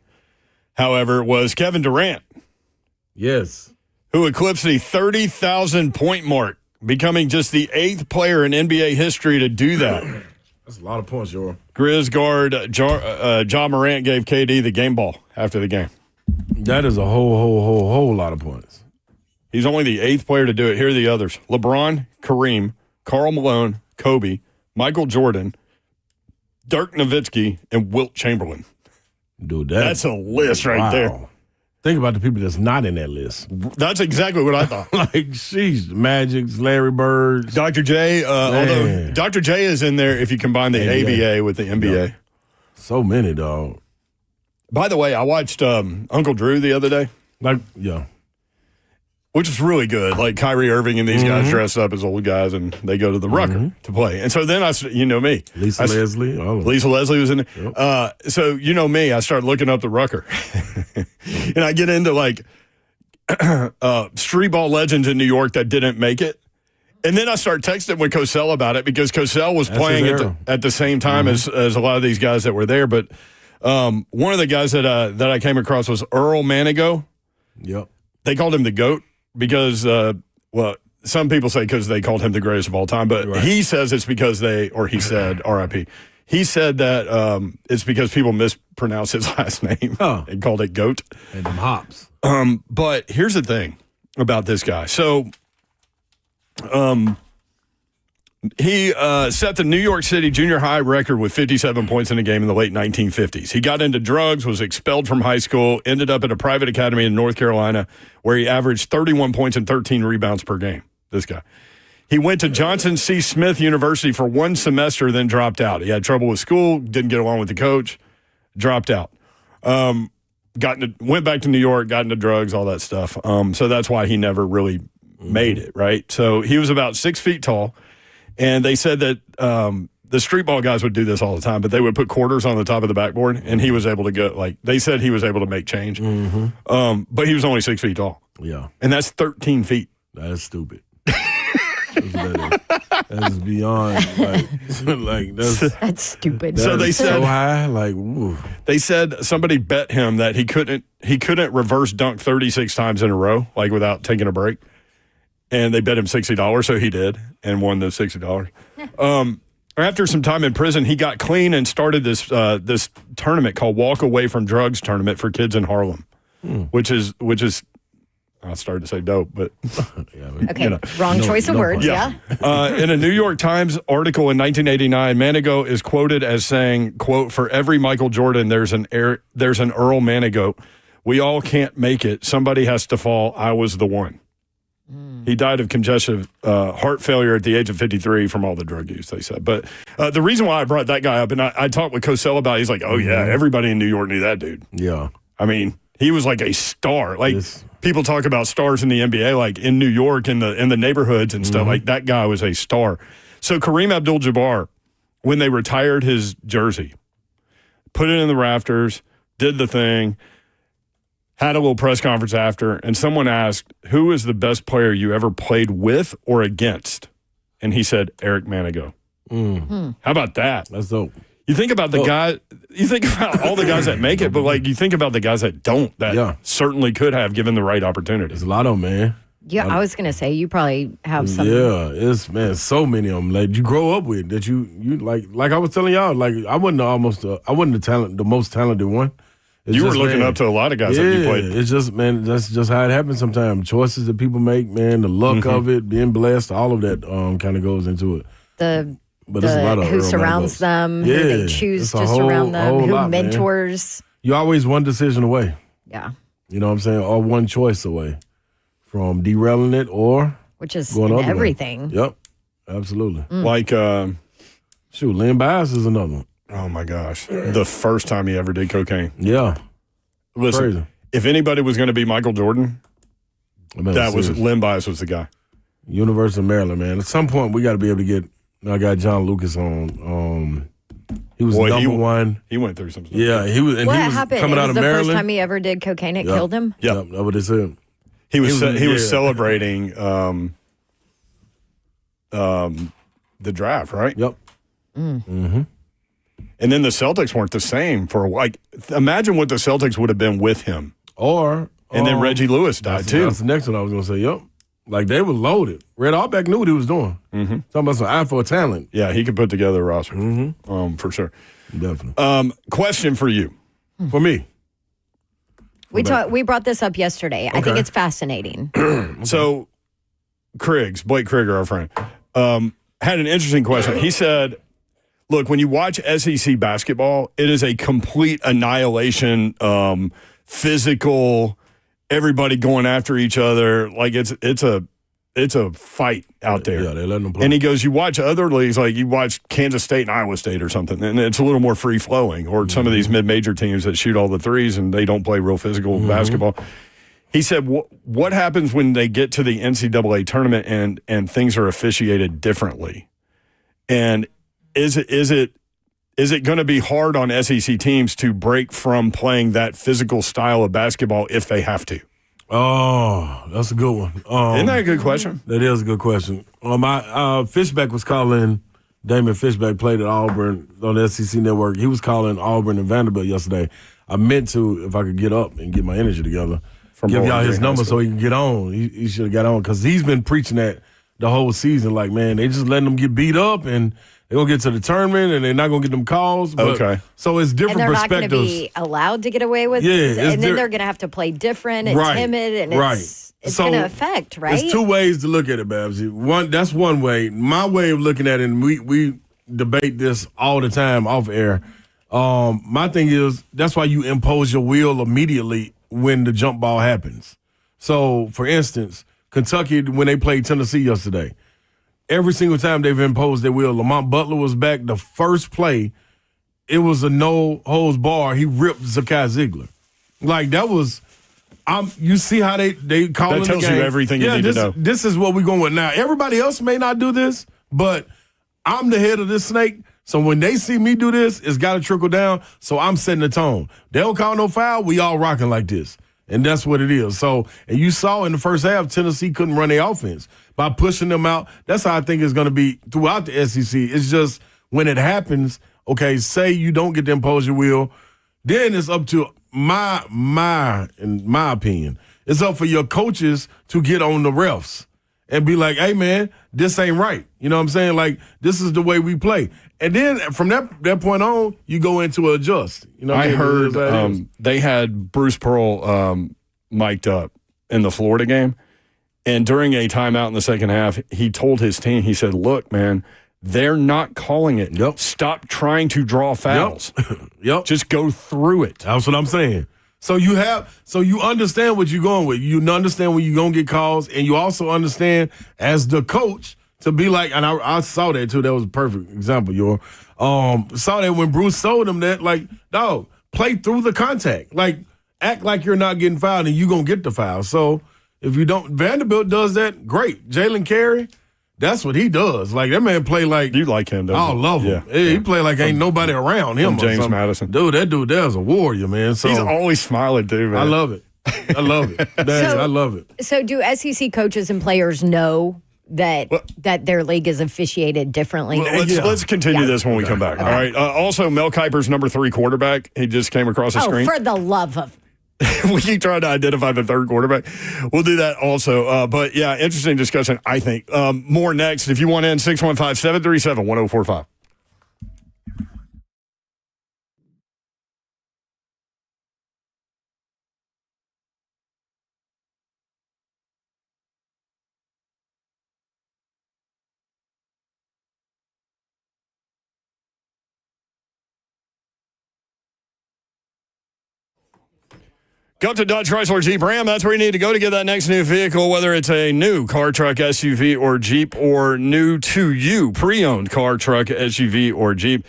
however, was Kevin Durant. Yes. Who eclipsed the 30,000-point mark, becoming just the 8th player in NBA history to do that. That's a lot of points, Joel. Grizz guard Ja Morant gave KD the game ball after the game. That is a whole lot of points. He's only the 8th player to do it. Here are the others. LeBron, Kareem, Karl Malone, Kobe, Michael Jordan, Dirk Nowitzki, and Wilt Chamberlain. Dude, that's a list right there. Think about the people that's not in that list. That's exactly what I thought. Like, she's Magic's, Larry Bird. Dr. J, although Dr. J is in there if you combine the ABA with the NBA. Yeah. So many, dog. By the way, I watched Uncle Drew the other day. Which is really good. Like Kyrie Irving and these guys dress up as old guys and they go to the Rucker to play. And so then you know me. Lisa Leslie was in there. Yep. So you know me, I start looking up the Rucker. And I get into like street ball legends in New York that didn't make it. And then I start texting with Cosell about it because Cosell was playing at the same time as a lot of these guys that were there. But one of the guys that I came across was Earl Manigault. Yep. They called him the GOAT. Because, some people say because they called him the greatest of all time, but he says it's because he said, RIP, he said that it's because people mispronounced his last name and called it GOAT. And them hops. But here's the thing about this guy. So, he set the New York City junior high record with 57 points in a game in the late 1950s. He got into drugs, was expelled from high school, ended up at a private academy in North Carolina where he averaged 31 points and 13 rebounds per game, this guy. He went to Johnson C. Smith University for 1 semester, then dropped out. He had trouble with school, didn't get along with the coach, dropped out. Went back to New York, got into drugs, all that stuff. So that's why he never really made it, right? So he was about 6 feet tall. And they said that the street ball guys would do this all the time, but they would put quarters on the top of the backboard, and he was able to go, they said he was able to make change. But he was only 6 feet tall. Yeah. And that's 13 feet. That's stupid. That's beyond, that's stupid. So they said so high, ooh. They said somebody bet him that he couldn't reverse dunk 36 times in a row, without taking a break. And they bet him $60, so he did, and won the $60. After some time in prison, he got clean and started this tournament called Walk Away from Drugs Tournament for kids in Harlem, which is I started to say dope, but wrong choice of words. Yeah. In a New York Times article in 1989, Manigault is quoted as saying, "quote For every Michael Jordan, there's an Earl Manigault. We all can't make it. Somebody has to fall. I was the one." He died of congestive heart failure at the age of 53 from all the drug use, they said. But the reason why I brought that guy up, and I talked with Cosell about it, he's like, everybody in New York knew that dude. Yeah. I mean, he was like a star. People talk about stars in the NBA, in New York, in the neighborhoods and stuff. That guy was a star. So Kareem Abdul-Jabbar, when they retired his jersey, put it in the rafters, did the thing, had a little press conference after, and someone asked, who is the best player you ever played with or against? And he said, Eric Manigault. How about that? That's dope. You think about you think about all the guys that make it, but you think about the guys that don't, certainly could have given the right opportunity. There's a lot of them, man. Yeah, I was going to say, you probably have some. Yeah, so many of them you grow up with that you like I was telling y'all, I wasn't the most talented one. You were looking up to a lot of guys that you played. It's just, man, that's just how it happens sometimes. Choices that people make, man, the luck of it, being blessed, all of that kind of goes into it. But there's a lot of who surrounds them, who they choose just around them, who mentors. Man. You're always one decision away. Yeah. You know what I'm saying? Or one choice away from derailing it or which is going in everything. Way. Yep, absolutely. Len Bias is another one. Oh, my gosh. The first time he ever did cocaine. Yeah. Listen, crazy. If anybody was going to be Michael Jordan, Len Bias was the guy. University of Maryland, man. At some point, we got to be able to get I got John Lucas on. He was number one. He went through some stuff. Yeah, he was. And what he was happened? Coming out of the Maryland. First time he ever did cocaine, it killed him? Yeah. That's what they said. He was celebrating the draft, right? Yep. And then the Celtics weren't the same for imagine what the Celtics would have been with him. And then Reggie Lewis died too. That's the next one I was going to say. Yep. Like they were loaded. Red Auerbach knew what he was doing. Talking about some eye for talent. Yeah, he could put together a roster. For sure. Definitely. Question for you. For me. We brought this up yesterday. I think it's fascinating. So, Blake Krieger, our friend, had an interesting question. He said, look, when you watch SEC basketball, it is a complete annihilation, physical, everybody going after each other. Like it's a fight out there. Yeah, they letting them play. And he goes, you watch other leagues, like you watch Kansas State and Iowa State or something, and it's a little more free flowing. Or some of these mid-major teams that shoot all the threes and they don't play real physical basketball. He said, what happens when they get to the NCAA tournament and things are officiated differently? And is it going to be hard on SEC teams to break from playing that physical style of basketball if they have to? Oh, that's a good one. Isn't that a good question? That is a good question. Fishback was calling, Damon Fishback played at Auburn on the SEC Network. He was calling Auburn and Vanderbilt yesterday. I meant to, if I could get up and get my energy together, give y'all his number so he can get on. He should have got on because he's been preaching that the whole season. Like, man, they just letting them get beat up and they're going to get to the tournament and they're not going to get them calls. But, okay. So it's different and they're perspectives. not going to be allowed to get away with it. And then they're going to have to play different and timid. And it's going to affect, right? There's two ways to look at it, Babsy. That's one way. My way of looking at it, and we debate this all the time off air. My thing is that's why you impose your will immediately when the jump ball happens. So, for instance, Kentucky, when they played Tennessee yesterday, every single time they've imposed their will, Lamont Butler was back. The first play, it was a no-holds-bar. He ripped Zakai Ziegler. Like, that was you see how they call it the game. That tells you everything you need to know. This is what we're going with now. Everybody else may not do this, but I'm the head of this snake. So when they see me do this, it's got to trickle down. So I'm setting the tone. They don't call no foul. We all rocking like this. And that's what it is. So, and you saw in the first half, Tennessee couldn't run their offense by pushing them out. That's how I think it's going to be throughout the SEC. It's just when it happens, okay, say you don't get to impose your will, then it's up to in my opinion, it's up for your coaches to get on the refs and be like, hey, man, this ain't right. You know what I'm saying? Like, this is the way we play. And then from that point on, you go into adjust. You know what I heard they had Bruce Pearl mic'd up in the Florida game. And during a timeout in the second half, he told his team, he said, look, man, they're not calling it. Yep. Stop trying to draw fouls. Yep. Just go through it. That's what I'm saying. So you understand what you're going with. You understand when you're going to get calls, and you also understand as the coach to be like, and I saw that too. That was a perfect example, saw that when Bruce told him that, like, dog, play through the contact. Like, act like you're not getting fouled and you're going to get the foul. So if you don't, Vanderbilt does that, great. Jalen Carey, that's what he does. Like, that man play like. You like him, don't you? I love him. Yeah. He play like ain't nobody around him. James Madison. Dude, that dude there's a warrior, man. So he's always smiling too, man. I love it. I love it. I love it. So do SEC coaches and players know that their league is officiated differently? Let's continue this when we come back. Okay. All right. Also, Mel Kiper's number 3 quarterback. He just came across the screen. For the love of. We keep trying to identify the third quarterback. We'll do that also. But, yeah, interesting discussion, I think. More next. If you want in, 615-737-1045. Go to Dodge Chrysler Jeep Ram. That's where you need to go to get that next new vehicle, whether it's a new car, truck, SUV, or Jeep, or new to you, pre-owned car, truck, SUV, or Jeep.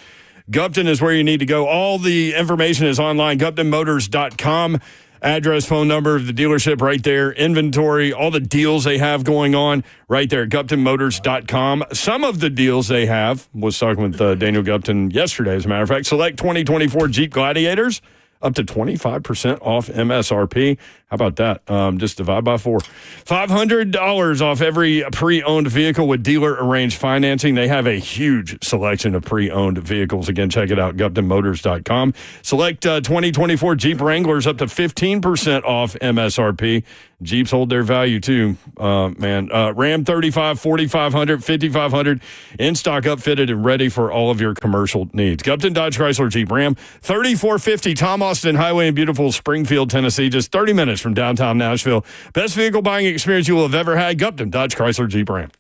Gupton is where you need to go. All the information is online, GuptonMotors.com. Address, phone number of the dealership right there. Inventory, all the deals they have going on right there at GuptonMotors.com. Some of the deals they have, was talking with Daniel Gupton yesterday, as a matter of fact. Select 2024 Jeep Gladiators, up to 25% off MSRP. How about that? Just divide by 4. $500 off every pre-owned vehicle with dealer-arranged financing. They have a huge selection of pre-owned vehicles. Again, check it out, GuptonMotors.com. Select 2024 Jeep Wranglers up to 15% off MSRP. Jeeps hold their value too, man. Ram 35, 4500, 5500 in stock, upfitted, and ready for all of your commercial needs. Gupton Dodge Chrysler Jeep Ram 3450 Tom Austin Highway in beautiful Springfield, Tennessee, just 30 minutes from downtown Nashville. Best vehicle buying experience you will have ever had. Gupton Dodge Chrysler Jeep Ram.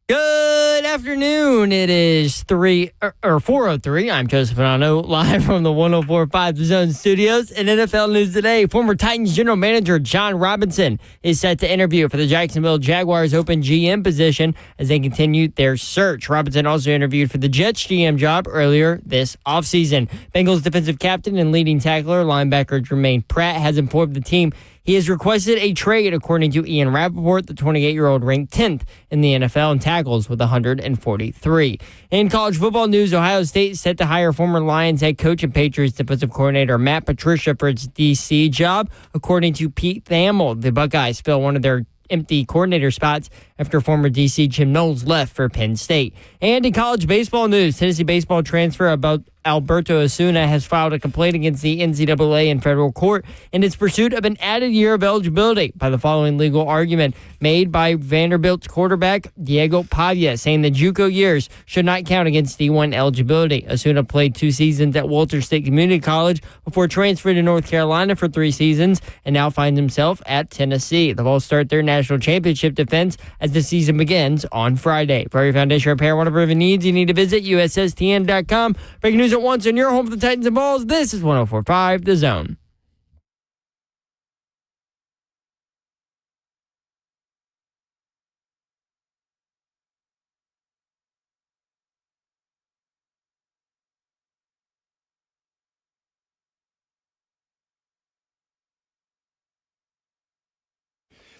Good afternoon. It is 4:03. I'm Joseph Bonanno, live from the 104.5 The Zone studios. In NFL news today, former Titans general manager John Robinson is set to interview for the Jacksonville Jaguars open GM position as they continue their search. Robinson also interviewed for the Jets GM job earlier this offseason. Bengals defensive captain and leading tackler linebacker Jermaine Pratt has informed the team he has requested a trade, according to Ian Rappaport. The 28-year-old ranked 10th in the NFL in tackles with 143. In college football news, Ohio State is set to hire former Lions head coach and Patriots defensive coordinator Matt Patricia for its D.C. job, according to Pete Thamel. The Buckeyes fill one of their empty coordinator spots after former D.C. Jim Knowles left for Penn State. And in college baseball news, Tennessee baseball transfer about Alberto Osuna has filed a complaint against the NCAA in federal court in its pursuit of an added year of eligibility by the following legal argument made by Vanderbilt's quarterback Diego Pavia, saying the JUCO years should not count against D1 eligibility. Osuna played 2 seasons at Walter State Community College before transferring to North Carolina for 3 seasons and now finds himself at Tennessee. The Vols start their national championship defense as the season begins on Friday. For your foundation repair, whatever it needs, you need to visit USSTN.com. Breaking news at once on your home for the Titans and Balls. This is 104.5 The Zone.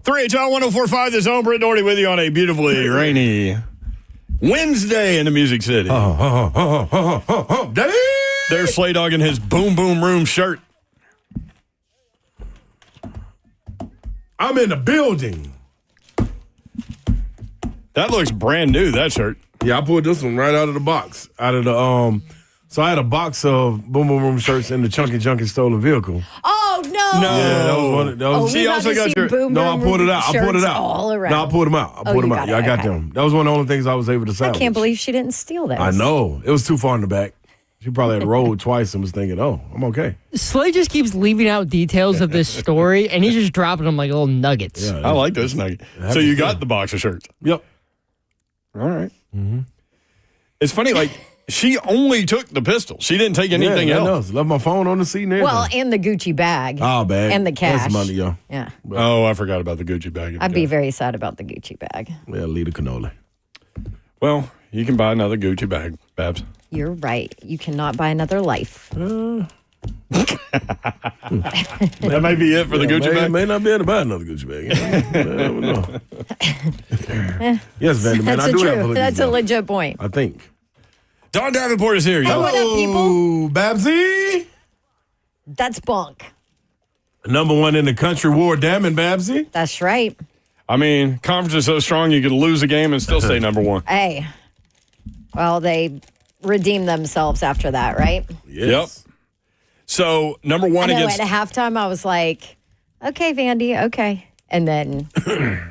HL 104.5 The Zone. Britt Doherty with you on a beautifully rainy Wednesday in the Music City. There's Slay Dog in his Boom Boom Room shirt. I'm in the building. That looks brand new, that shirt. Yeah, I pulled this one right out of the box. So I had a box of Boom Boom Room shirts in the Junkie stolen vehicle. Oh, no. Yeah, that was one. That was, She also got your. Boom No, I pulled it out. I pulled it out. All around. No, I pulled them out. I pulled them out. Yeah, I got them. That was one of the only things I was able to salvage. I can't believe she didn't steal that. I know. It was too far in the back. She probably had rolled twice and was thinking, oh, I'm okay. Slay just keeps leaving out details of this story, and he's just dropping them like little nuggets. Yeah, I like this nugget. So you got the box of shirts. Yep. All right. Mm-hmm. It's funny, like, she only took the pistol. She didn't take anything else. Left my phone on the seat and everything. Well, and the Gucci bag. Oh, bag. And the cash. That's money, yo. Yeah. Oh, I forgot about the Gucci bag. I'd be very sad about the Gucci bag. Yeah, leave the cannoli. Well, you can buy another Gucci bag, Babs. You're right. You cannot buy another life. That may be it for the Gucci bag. May not be able to buy another Gucci bag. Yes, Vanderman. That's a legit point. I think. Don Davenport is here. Hey, what up, people? Babsy. That's bunk. Number 1 in the country, War Damn Babsy. That's right. I mean, conference is so strong you could lose a game and still stay number 1. Hey. Well, they redeemed themselves after that, right? Yes. Yep. So, number 1 against... At halftime, I was like, okay, Vandy, okay. And then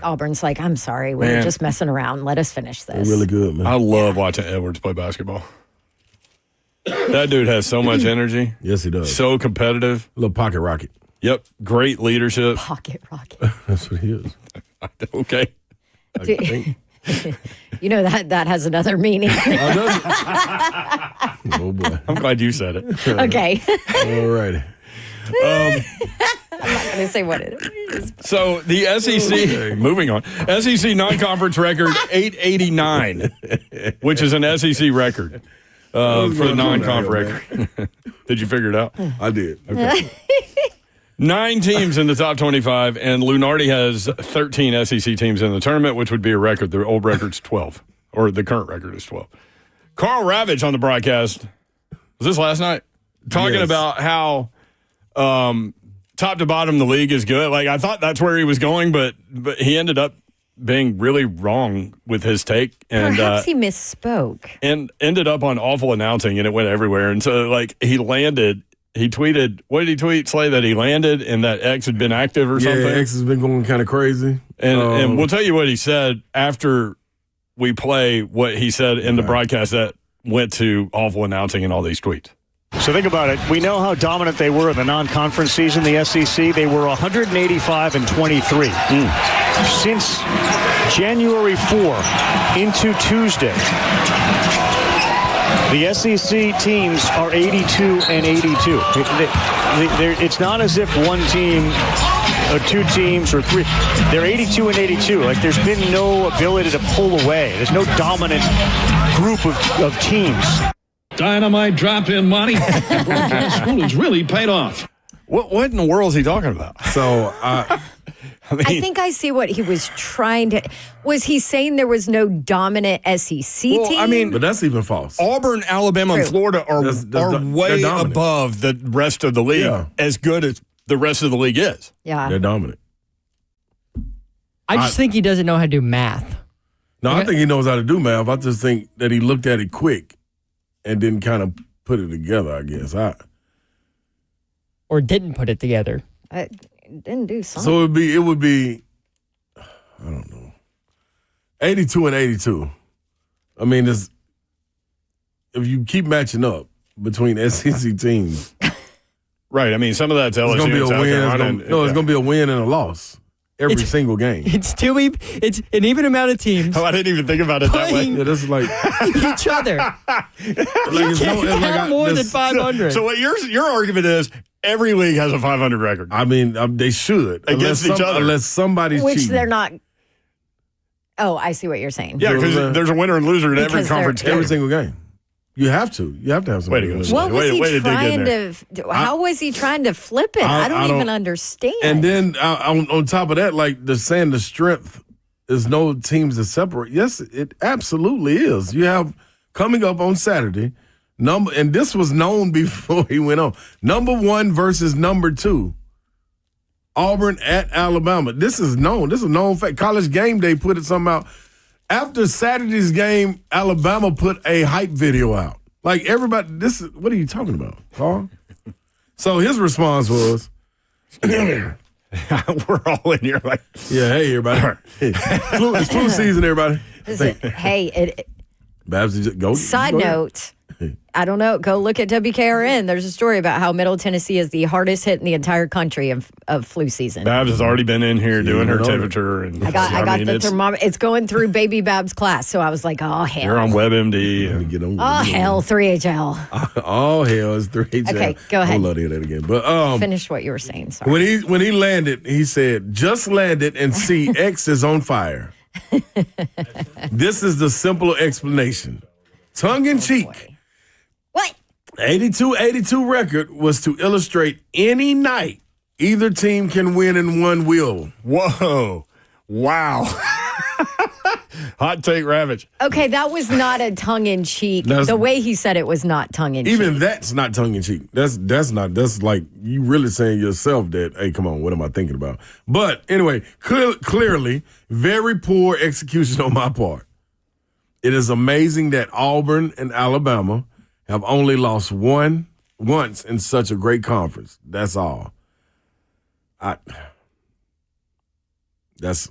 Auburn's like, I'm sorry, we were just messing around. Let us finish this. They're really good, man. I love watching Edwards play basketball. That dude has so much energy. Yes, he does. So competitive. A little pocket rocket. Yep. Great leadership. Pocket rocket. That's what he is. Okay. You know that has another meaning. Oh, boy. I'm glad you said it. Okay. All righty. I'm not going to say what it is. So the SEC, moving on, SEC non-conference record 889, which is an SEC record for the non-conf record. Did you figure it out? I did. Okay. 9 teams in the top 25, and Lunardi has 13 SEC teams in the tournament, which would be a record. The old record's 12, or the current record is 12. Carl Ravitch on the broadcast, was this last night? Talking about how top to bottom the league is good. Like, I thought that's where he was going, but he ended up being really wrong with his take. And perhaps he misspoke. And ended up on awful announcing, and it went everywhere. And so, like, he tweeted, what did he tweet, Slay, that he landed and that X had been active or something? Yeah, X has been going kind of crazy. And we'll tell you what he said after we play what he said in the broadcast that went to awful announcing and all these tweets. So think about it. We know how dominant they were in the non-conference season, the SEC. They were 185-23. Since January 4 into Tuesday, the SEC teams are 82-82. It's not as if one team or two teams or three. They're 82-82. Like, there's been no ability to pull away. There's no dominant group of teams. Dynamite drop-in money. School has really paid off. What in the world is he talking about? So, I think I see what he was trying to. Was he saying there was no dominant SEC team? I mean, but that's even false. Auburn, Alabama, and Florida are way above the rest of the league, as good as the rest of the league is. Yeah. They're dominant. I just think he doesn't know how to do math. No, I think he knows how to do math. I just think that he looked at it quick and didn't kind of put it together, I guess. Or didn't put it together. I didn't do something. So it would be, I don't know, 82-82. I mean, if you keep matching up between SEC teams. Right. I mean, some of that's LSU. It's going to be a win. It's going to be a win and a loss every single game. It's an even amount of teams. Oh, I didn't even think about it that way. Yeah, this is like each other. More than 500. So what your argument is? Every league has a 500 record. I mean, they should against each other, unless somebody's which cheating. They're not. Oh, I see what you're saying. Yeah, because there's a winner and loser in every conference game. Every single game. You have to have some. Way to go. What was he trying to? How was he trying to flip it? I don't even understand. And then on top of that, like saying the strength is no teams to separate. Yes, it absolutely is. You have coming up on Saturday. And this was known before he went on. Number 1 versus number 2. Auburn at Alabama. This is known. This is a known fact. College Game Day put it something out. After Saturday's game, Alabama put a hype video out. Like everybody, what are you talking about, Carl? So his response was, we're all in here like, yeah, hey, everybody. It's flu season, everybody. Babs, go. Side note, I don't know. Go look at WKRN. There's a story about how Middle Tennessee is the hardest hit in the entire country of flu season. Babs has already been in here doing her temperature. And I got the thermometer. It's going through baby Babs' class, so I was like, oh, hell. You're on WebMD. Hell, 3HL. Oh, hell, it's 3HL. Okay, go ahead. I'd love to hear that again. But finish what you were saying. Sorry. When he landed, he said, just landed and see X is on fire. This is the simple explanation. Tongue in cheek. What? 82-82 record was to illustrate any night either team can win and one will. Whoa. Wow. Hot take Ravage. Okay, that was not a tongue-in-cheek. The way he said it was not tongue-in-cheek. Even that's not tongue-in-cheek. That's like you really saying yourself that, hey, come on, what am I thinking about? But anyway, clearly, very poor execution on my part. It is amazing that Auburn and Alabama have only lost once in such a great conference. That's all. That's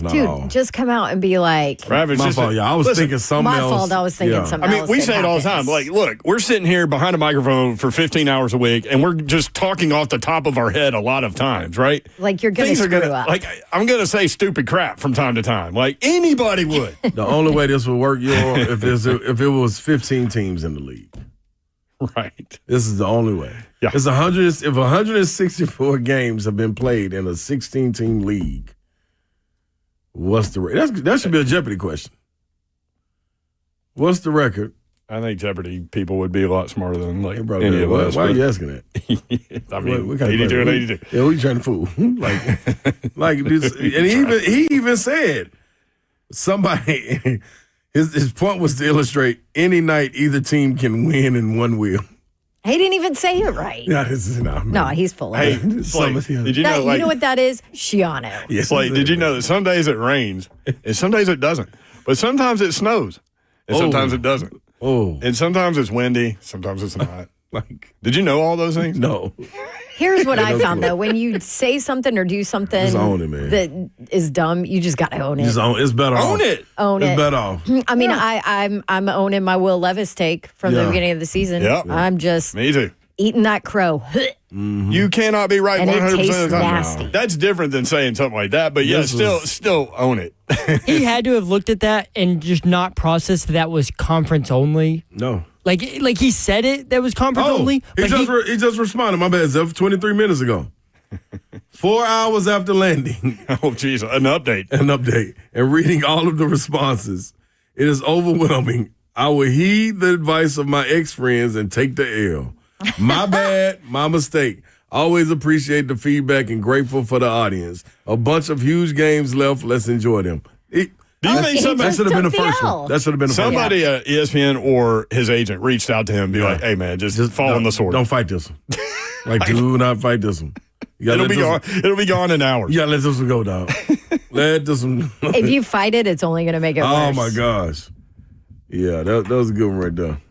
not all. Dude, just come out and be like, Ravage, my fault, I was thinking something else. My fault, I was thinking something else. I mean, we say it all the time. Like, look, we're sitting here behind a microphone for 15 hours a week, and we're just talking off the top of our head a lot of times, right? Like, you're going to screw up. Like, I'm going to say stupid crap from time to time. Like, anybody would. The only way this would work, if it was 15 teams in the league. Right. This is the only way. Yeah. If 164 games have been played in a 16-team league, what's the record? That should be a Jeopardy question. What's the record? I think Jeopardy people would be a lot smarter than any of us. Why are you asking that? I mean, 82 and 82. Yeah, we trying to fool. like this, and he even said somebody. His point was to illustrate any night either team can win and one will. He didn't even say it right. No, he's full of it. Did you know? You know what that is? Shiano. Yes, did you know that some days it rains and some days it doesn't? But sometimes it snows and sometimes it doesn't. Oh. And sometimes it's windy, sometimes it's not. Like, Did you know all those things? no. Here's what I no found clue. though: when you say something or do something Just own it, man. that is dumb, you just gotta own it. Just it's better off. Own it. Own It's it. better off. I mean, I'm owning my Will Levis take from the Yeah. beginning of the season. Yeah. I'm just Me too. eating that crow. You cannot be right And it 100% of tastes the time. nasty. That's different than saying something like that, but yeah, This still own it. He had to have looked at that and just not processed that was conference only. No. Like he said it that was conference only. he But he just responded. My bad, Zeph. 23 minutes ago. 4 hours after landing. Oh, jeez, an update. An update. And reading all of the responses. It is overwhelming. I will heed the advice of my ex-friends and take the L. My bad, my mistake. Always appreciate the feedback and grateful for the audience. A bunch of huge games left. Let's enjoy them. Do you think somebody That should have been the took the first L. one. That should have been the first one. Somebody at ESPN or his agent reached out to him and be like, hey, man, just fall on the sword. Don't fight this one. Like, do not fight this one. You gotta It'll be let gone. It'll be gone in hours. You gotta let this one go, dog. Let this one. If you fight it, it's only going to make it worse. Oh, my gosh. Yeah, that was a good one right there.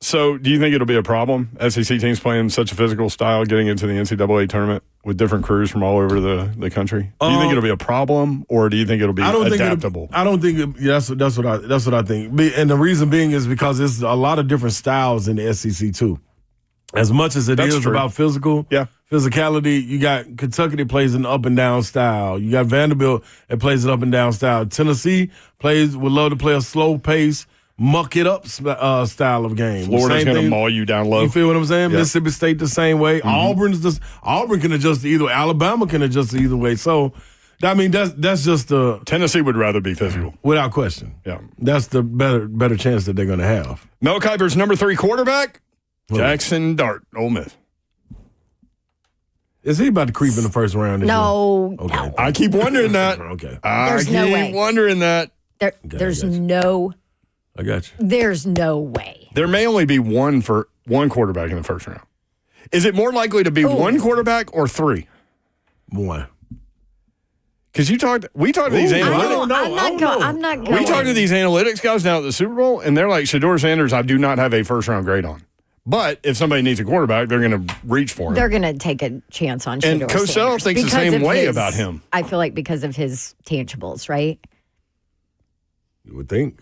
So, do you think it'll be a problem? SEC teams playing such a physical style, getting into the NCAA tournament with different crews from all over the country. Do you think it'll be a problem, or do you think it'll be adaptable? I don't think that's what I think. And the reason being is because there's a lot of different styles in the SEC too. As much as it That's is true. about physicality, you got Kentucky that plays an up and down style. You got Vanderbilt that plays an up and down style. Tennessee would love to play a slow pace, muck it up style of game. Florida's going to maul you down low. You feel what I'm saying? Yeah. Mississippi State the same way. Auburn can adjust either way. Alabama can adjust either way. So, I mean, that's just Tennessee would rather be physical. Without question. Yeah. That's the better chance that they're going to have. Mel Kiper's number 3 quarterback, Jackson Dart, Ole Miss. Is he about to creep in the first round? No. Okay. I keep wondering that. Okay. There's no way. Wondering that. There's no. I got you. There's no way. There may only be one quarterback in the first round. Is it more likely to be one quarterback or 3? One. Because we talked to these analytics. I'm not going. We talked to these analytics guys down at the Super Bowl, and they're like, Shedeur Sanders, I do not have a first-round grade on. But if somebody needs a quarterback, they're going to reach for him. They're going to take a chance on Shedeur And Coach Sanders thinks the same way about him. I feel like because of his tangibles, right? You would think.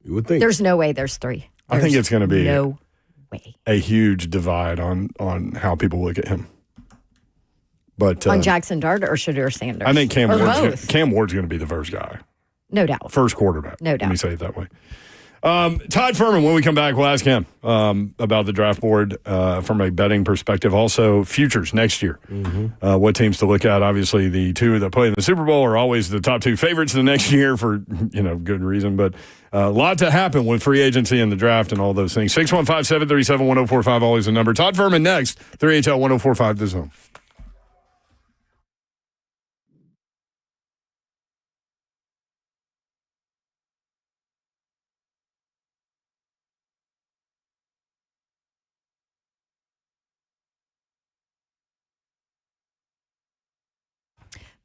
There's no way there's 3. I think it's going to be no way. a huge divide on how people look at him. But On Jackson Dart or Shedeur Sanders? I think Cam Or Ward's both. going to be the first guy. No doubt. First quarterback. No doubt. Let me say it that way. Todd Ferman, when we come back, we'll ask him about the draft board from a betting perspective. Also, futures next year. What teams to look at. Obviously, the 2 that play in the Super Bowl are always the top 2 favorites the next year for good reason. But a lot to happen with free agency and the draft and all those things. 615-737-1045, always the number. Todd Ferman next, 3HL 1045 The Zone.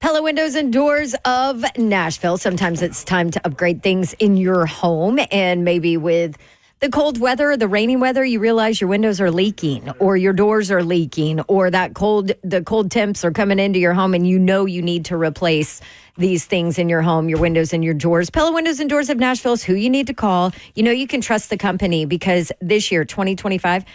Pella Windows and Doors of Nashville. Sometimes it's time to upgrade things in your home, and maybe with the cold weather, the rainy weather, you realize your windows are leaking or your doors are leaking or the cold temps are coming into your home and you know you need to replace these things in your home, your windows and your doors. Pella Windows and Doors of Nashville is who you need to call. You know you can trust the company because this year, 2025,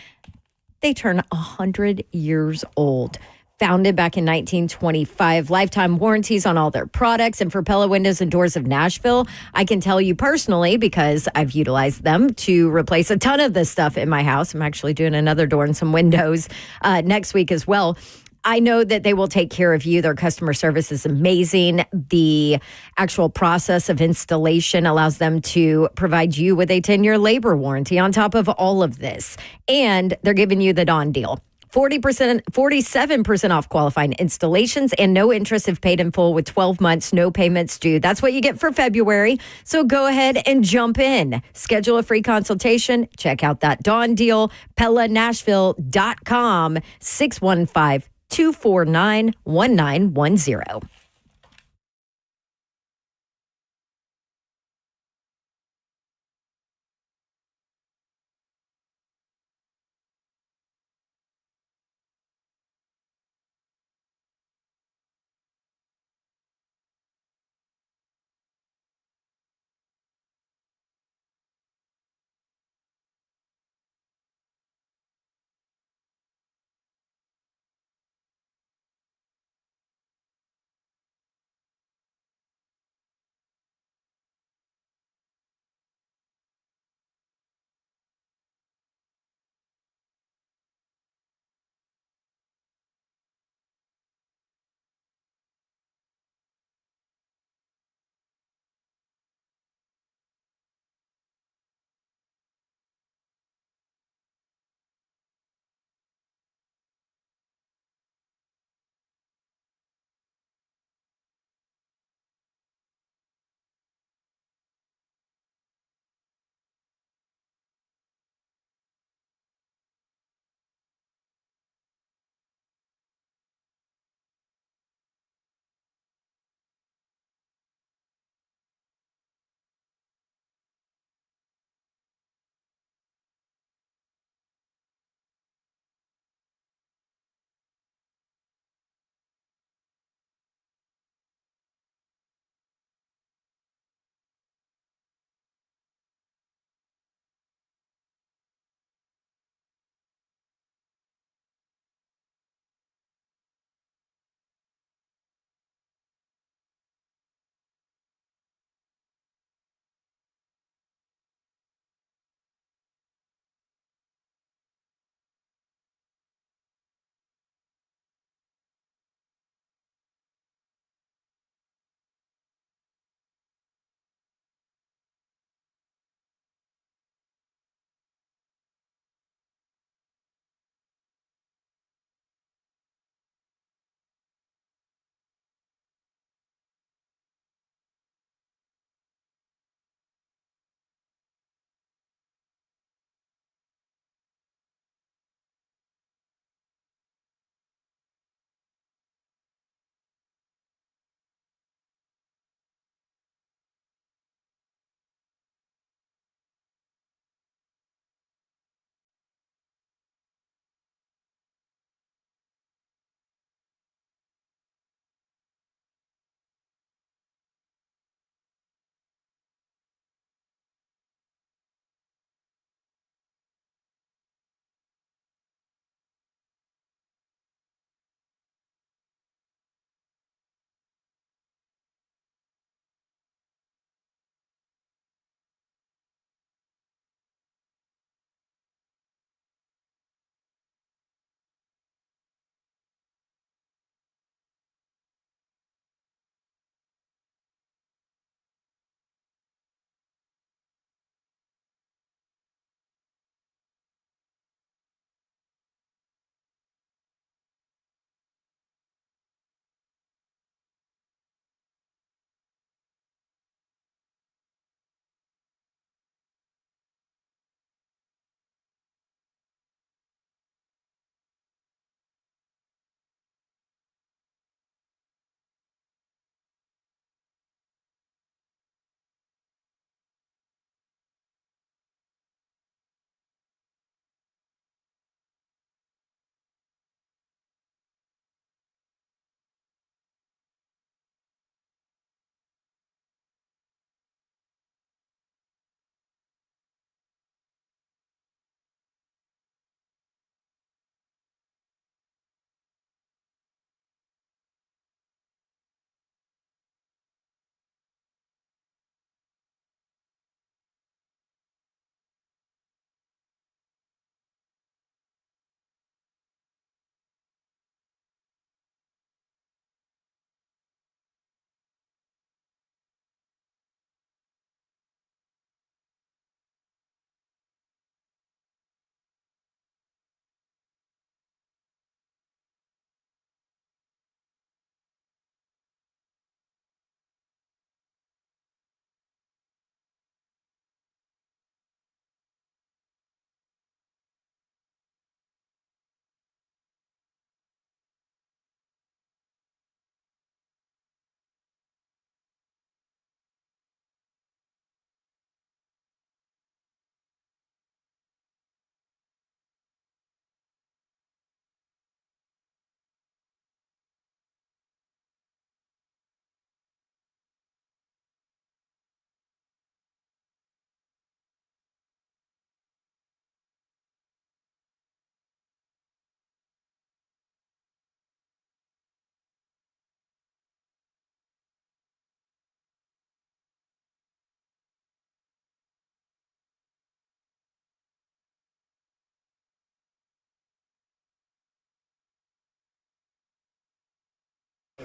they turn 100 years old. Founded back in 1925, lifetime warranties on all their products. And for Pella Windows and Doors of Nashville, I can tell you personally, because I've utilized them to replace a ton of this stuff in my house. I'm actually doing another door and some windows next week as well. I know that they will take care of you. Their customer service is amazing. The actual process of installation allows them to provide you with a 10-year labor warranty on top of all of this. And they're giving you the Dawn deal. 47% off qualifying installations and no interest if paid in full with 12 months, no payments due. That's what you get for February. So go ahead and jump in. Schedule a free consultation. Check out that Dawn deal. PellaNashville.com 615-249-1910.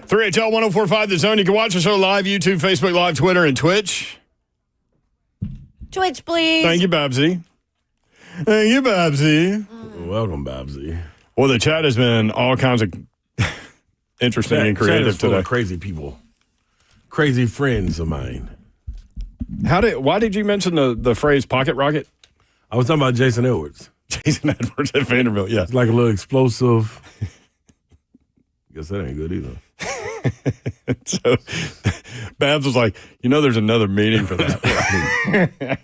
3HL 1045 The Zone. You can watch the show live, YouTube, Facebook Live, Twitter, and Twitch. Twitch, please. Thank you, Babsy. Thank you, Babsy. Welcome, Babsy. Well, the chat has been all kinds of interesting and creative today. Crazy people. Crazy friends of mine. Why did you mention the phrase pocket rocket? I was talking about Jason Edwards. Jason Edwards at Vanderbilt, yeah. It's like a little explosive. Guess that ain't good either. So Babs was like, there's another meeting for that.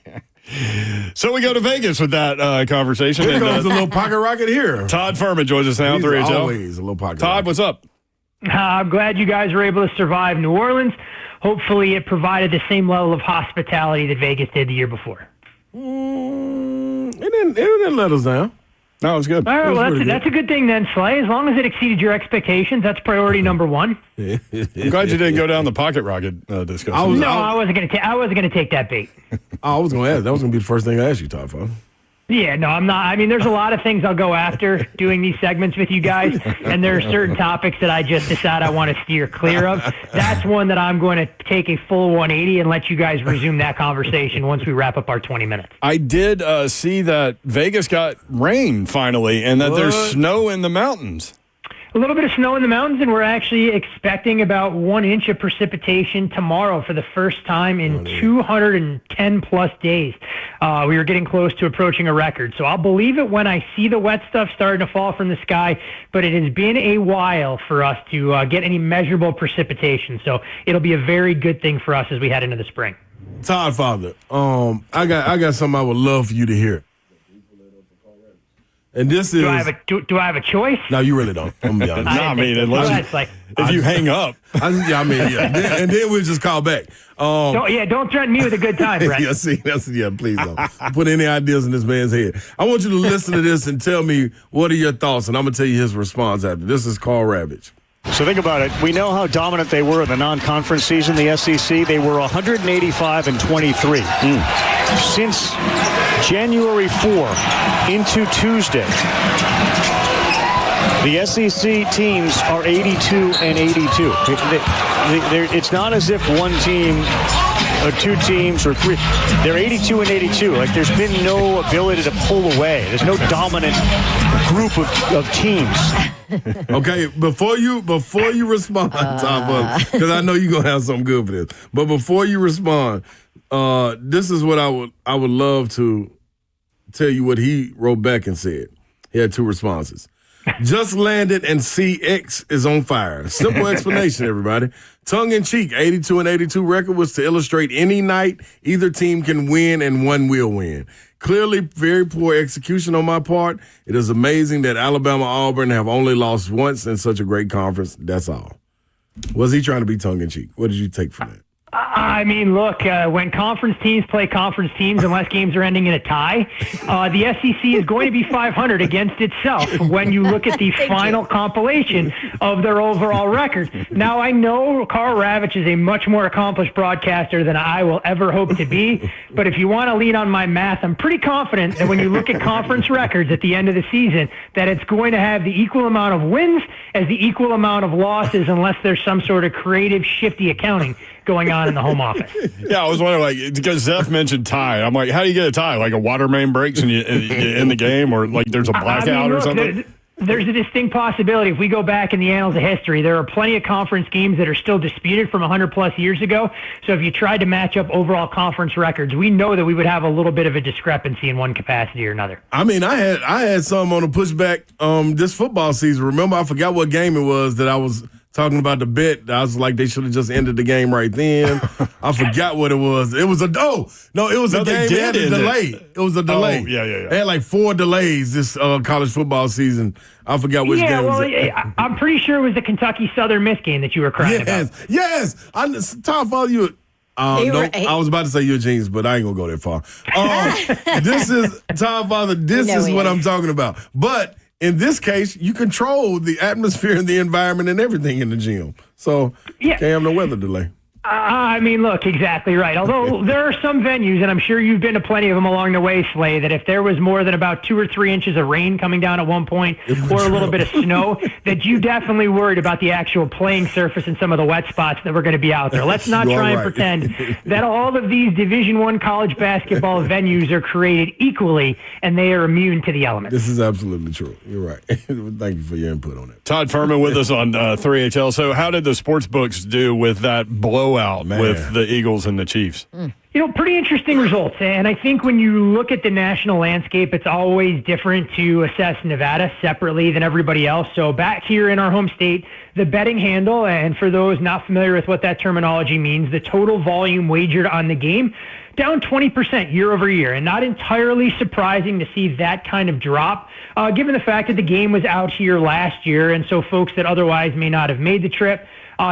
So we go to Vegas with that conversation. Here comes a little pocket rocket here. Todd Ferman joins us now. 3HL. Always a little pocket Todd, rocket. what's up? I'm glad you guys were able to survive New Orleans. Hopefully it provided the same level of hospitality that Vegas did the year before. It didn't let us down. No, it was good. All right, well, that's a good thing then, Slay. As long as it exceeded your expectations, that's priority number one. I'm glad you didn't go down the pocket rocket discussion. I wasn't going to take that bait. I was going to ask. That was going to be the first thing I asked you, Todd. Yeah, no, I'm not. I mean, there's a lot of things I'll go after doing these segments with you guys, and there are certain topics that I just decide I want to steer clear of. That's one that I'm going to take a full 180 and let you guys resume that conversation once we wrap up our 20 minutes. I did see that Vegas got rain finally, and that there's snow in the mountains. A little bit of snow in the mountains, and we're actually expecting about 1 inch of precipitation tomorrow for the first time in 210-plus days. We were getting close to approaching a record. So I'll believe it when I see the wet stuff starting to fall from the sky, but it has been a while for us to get any measurable precipitation. So it'll be a very good thing for us as we head into the spring. Todd, Father, I got something I would love for you to hear. And this is. Do I have a choice? No, you really don't. I'm gonna be honest. No, I mean, unless if you hang up. Yeah. And then we'll just call back. Don't threaten me with a good time, Brett. Please don't put any ideas in this man's head. I want you to listen to this and tell me what are your thoughts, and I'm gonna tell you his response after. This is Carl Ravage. So think about it. We know how dominant they were in the non-conference season, the SEC. They were 185-23. Since January 4 into Tuesday, the SEC teams are 82-82. It's not as if one team or two teams or three. They're 82-82. Like, there's been no ability to pull away. There's no dominant group of teams. Okay, before you respond, Tom, because I know you're gonna have something good for this. But before you respond, this is what I would love to tell you what he wrote back and said. He had two responses. Just landed and CX is on fire. Simple explanation, everybody. Tongue in cheek, 82-82 record was to illustrate any night either team can win and one will win. Clearly, very poor execution on my part. It is amazing that Alabama, Auburn have only lost once in such a great conference. That's all. Was he trying to be tongue in cheek? What did you take from that? I mean, look, when conference teams play conference teams, unless games are ending in a tie, the SEC is going to be 500 against itself when you look at the final compilation of their overall record. Now, I know Carl Ravitch is a much more accomplished broadcaster than I will ever hope to be, but if you want to lean on my math, I'm pretty confident that when you look at conference records at the end of the season, that it's going to have the equal amount of wins as the equal amount of losses, unless there's some sort of creative, shifty accounting going on in the home office. Yeah, I was wondering, because Zeph mentioned tie. I'm like, how do you get a tie? Like a water main breaks and you in the game, or like there's a blackout or something? There's a distinct possibility. If we go back in the annals of history, there are plenty of conference games that are still disputed from 100-plus years ago. So if you tried to match up overall conference records, we know that we would have a little bit of a discrepancy in one capacity or another. I mean, I had some on the pushback this football season. Remember, I forgot what game it was that I was talking about the bet. I was like, they should have just ended the game right then. I forgot what it was. It was a game that had a delay. It was a delay. Oh, yeah. They had like 4 delays this college football season. I forgot which game it was. I'm pretty sure it was the Kentucky Southern Miss game that you were crying about. Yes. Tom, follow you. I was about to say you're a genius, but I ain't gonna go that far. This is Tom, Father. This is what I'm talking about. But in this case, you control the atmosphere and the environment and everything in the gym. So can't have no weather delay. I mean, look, exactly right. Although there are some venues, and I'm sure you've been to plenty of them along the way, Slay, that if there was more than about 2 or 3 inches of rain coming down at one point or a little bit of snow, that you definitely worried about the actual playing surface and some of the wet spots that were going to be out there. Let's not try and pretend that all of these Division I college basketball venues are created equally and they are immune to the elements. This is absolutely true. You're right. Thank you for your input on it. Todd Ferman with us on 3HL. So how did the sports books do with that blowout with the Eagles and the Chiefs? Pretty interesting results. And I think when you look at the national landscape, it's always different to assess Nevada separately than everybody else. So back here in our home state, the betting handle, and for those not familiar with what that terminology means, the total volume wagered on the game, down 20% year over year. And not entirely surprising to see that kind of drop, given the fact that the game was out here last year. And so folks that otherwise may not have made the trip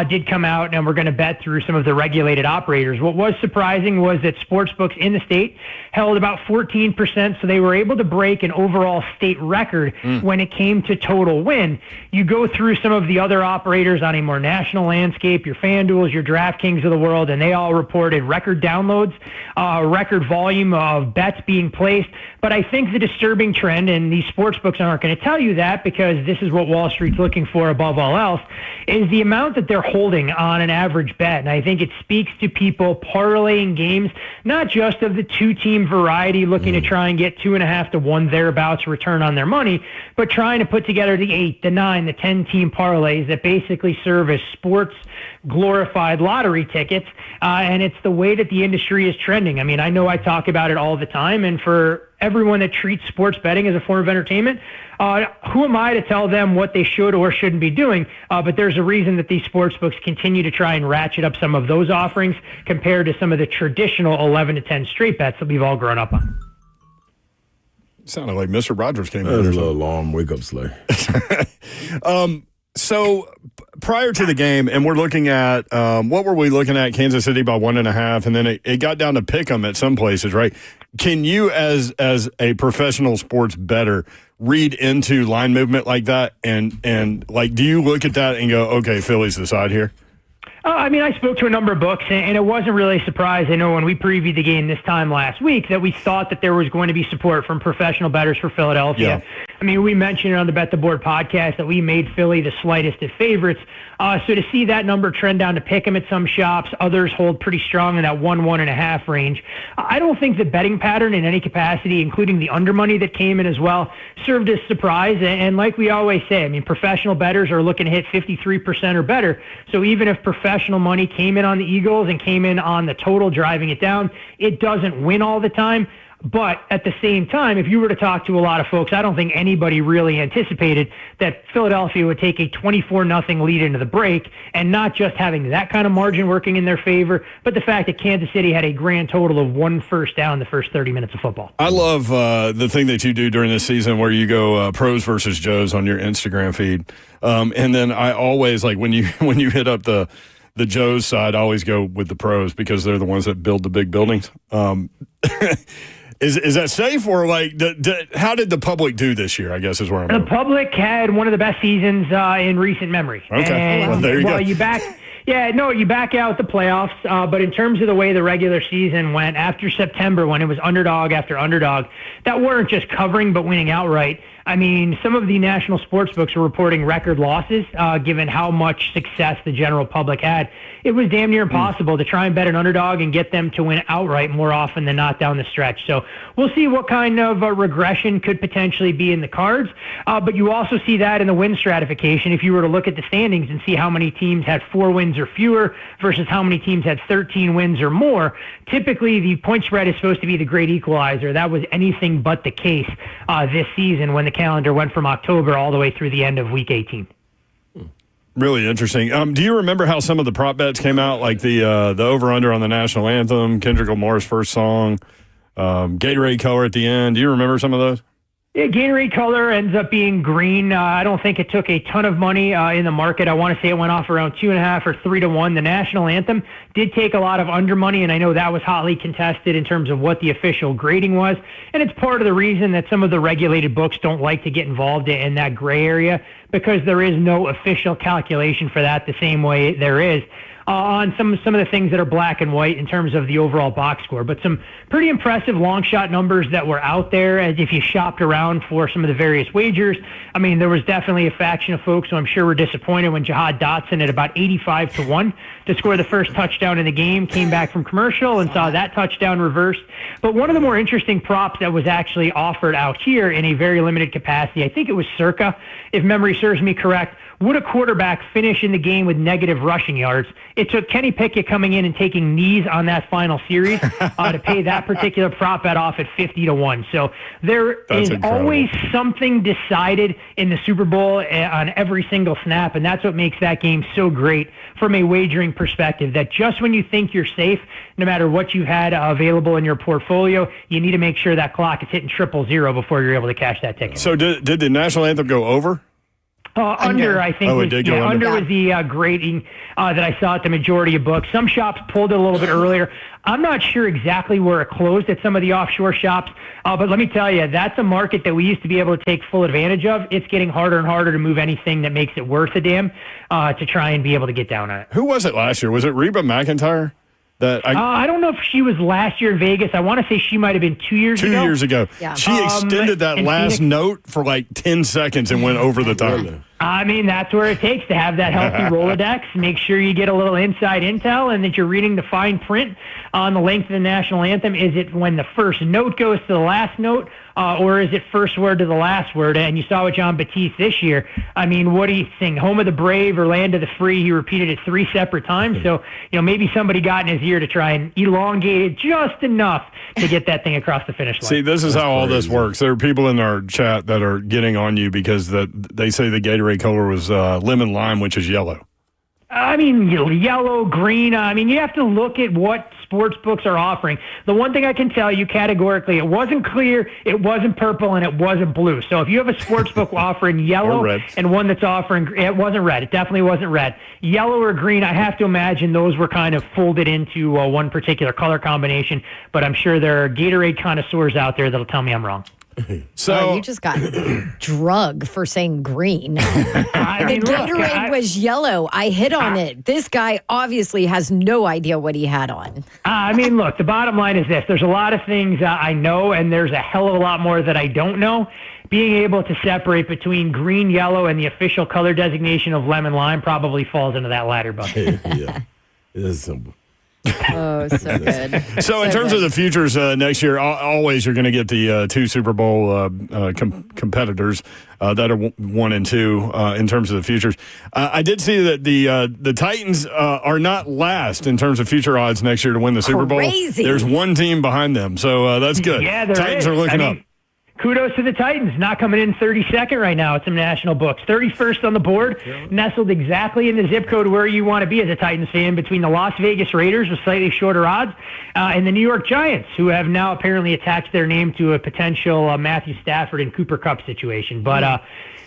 did come out, and we're going to bet through some of the regulated operators. What was surprising was that sportsbooks in the state held about 14%, so they were able to break an overall state record when it came to total win. You go through some of the other operators on a more national landscape, your FanDuels, your DraftKings of the world, and they all reported record downloads, record volume of bets being placed. But I think the disturbing trend, and these sportsbooks aren't going to tell you that because this is what Wall Street's looking for above all else, is the amount that they're holding on an average bet. And I think it speaks to people parlaying games, not just of the two-team variety looking to try and get 2.5 to 1 thereabouts return on their money, but trying to put together the 8, the 9, the 10-team parlays that basically serve as sports glorified lottery tickets. And it's the way that the industry is trending. I mean, I know I talk about it all the time, and for everyone that treats sports betting as a form of entertainment, who am I to tell them what they should or shouldn't be doing? But there's a reason that these sports books continue to try and ratchet up some of those offerings compared to some of the traditional 11 to 10 straight bets that we've all grown up on. Sounded like Mr. Rogers came in. in. A little alarm wake-up sleigh. So prior to the game, and we're looking at, what were we looking at? Kansas City by 1.5, and then it got down to pick 'em at some places, right? Can you, as a professional sports bettor, read into line movement like that? And like, do you look at that and go, okay, Philly's the side here? I mean, I spoke to a number of books, and it wasn't really a surprise. I know when we previewed the game this time last week that we thought that there was going to be support from professional bettors for Philadelphia. Yeah. I mean, we mentioned it on the Bet the Board podcast that we made Philly the slightest of favorites. So to see that number trend down to pick 'em at some shops, others hold pretty strong in that 1.5 range. I don't think the betting pattern in any capacity, including the under money that came in as well, served as surprise. And like we always say, I mean, professional bettors are looking to hit 53% or better. So even if professional money came in on the Eagles and came in on the total driving it down, it doesn't win all the time. But at the same time, if you were to talk to a lot of folks, I don't think anybody really anticipated that Philadelphia would take a 24-0 lead into the break, and not just having that kind of margin working in their favor, but the fact that Kansas City had a grand total of 1 first down the first 30 minutes of football. I love the thing that you do during this season where you go pros versus Joes on your Instagram feed. And then I always, like, when you hit up the Joes side, I always go with the pros because they're the ones that build the big buildings. Is that safe, or like how did the public do this year? I guess is where I'm. The public had one of the best seasons in recent memory. Okay, and, well, there you go. You back out the playoffs, but in terms of the way the regular season went after September, when it was underdog after underdog, that weren't just covering but winning outright. I mean, some of the national sports books were reporting record losses, given how much success the general public had. It was damn near impossible to try and bet an underdog and get them to win outright more often than not down the stretch. So we'll see what kind of regression could potentially be in the cards. But you also see that in the win stratification. If you were to look at the standings and see how many teams had 4 wins or fewer versus how many teams had 13 wins or more, typically the point spread is supposed to be the great equalizer. That was anything but the case this season when the calendar went from October all the way through the end of Week 18. Really interesting. Do you remember how some of the prop bets came out, like the over-under on the national anthem, Kendrick Lamar's first song, Gatorade color at the end? Do you remember some of those? Yeah, Gatorade color ends up being green. I don't think it took a ton of money in the market. I want to say it went off around 2.5 or 3 to 1. The national anthem did take a lot of under money, and I know that was hotly contested in terms of what the official grading was. And it's part of the reason that some of the regulated books don't like to get involved in that gray area, because there is no official calculation for that the same way there is on some of the things that are black and white in terms of the overall box score. But some pretty impressive long shot numbers that were out there as if you shopped around for some of the various wagers. I mean, there was definitely a faction of folks who I'm sure were disappointed when Jihad Dotson at about 85-1 to score the first touchdown in the game came back from commercial and saw that touchdown reversed. But one of the more interesting props that was actually offered out here in a very limited capacity, I think it was circa, if memory serves me correct, would a quarterback finish in the game with negative rushing yards? It took Kenny Pickett coming in and taking knees on that final series to pay that particular prop bet off at 50-1. So that's always something decided in the Super Bowl on every single snap, and that's what makes that game so great from a wagering perspective, that just when you think you're safe, no matter what you've had available in your portfolio, you need to make sure that clock is hitting 000 before you're able to cash that ticket. So did the national anthem go over? Under, I think. Under was the grading that I saw at the majority of books. Some shops pulled it a little bit earlier. I'm not sure exactly where it closed at some of the offshore shops, but let me tell you, that's a market that we used to be able to take full advantage of. It's getting harder and harder to move anything that makes it worth a damn to try and be able to get down on it. Who was it last year? Was it Reba McEntire? I don't know if she was last year in Vegas. I want to say she might have been 2 years ago. 2 years ago. Yeah. She extended that last note for like 10 seconds and went over the top. I mean, that's where it takes to have that healthy Rolodex. Make sure you get a little inside intel and that you're reading the fine print on the length of the national anthem. Is it when the first note goes to the last note, or is it first word to the last word? And you saw with John Batiste this year. I mean, what do you sing? Home of the brave or land of the free? He repeated it 3 separate times. So, maybe somebody got in his ear to try and elongate it just enough to get that thing across the finish line. See, this is how all this works. There are people in our chat that are getting on you because they say the Gatorade color was lemon lime, which is yellow. I mean, yellow, green. I mean, you have to look at what sports books are offering. The one thing I can tell you categorically, it wasn't clear, it wasn't purple, and it wasn't blue. So if you have a sports book offering yellow and one that's offering, it wasn't red. It definitely wasn't red. Yellow or green, I have to imagine those were kind of folded into one particular color combination. But I'm sure there are Gatorade connoisseurs out there that'll tell me I'm wrong. So you just got drug for saying green. The Gatorade was yellow. I hit on it. This guy obviously has no idea what he had on. I mean, look, the bottom line is this. There's a lot of things I know, and there's a hell of a lot more that I don't know. Being able to separate between green, yellow, and the official color designation of lemon lime probably falls into that latter bucket. Yeah, it is simple. Oh, so good. So in terms of the futures next year, always you're going to get the 2 Super Bowl competitors that are 1 and 2 in terms of the futures. I did see that the Titans are not last in terms of future odds next year to win the Super Bowl. Crazy. There's one team behind them, so that's good. Yeah, there Titans is. are looking up. Kudos to the Titans, not coming in 32nd right now at some national books. 31st on the board, nestled exactly in the zip code where you want to be as a Titans fan, between the Las Vegas Raiders with slightly shorter odds and the New York Giants, who have now apparently attached their name to a potential Matthew Stafford and Cooper Kupp situation. But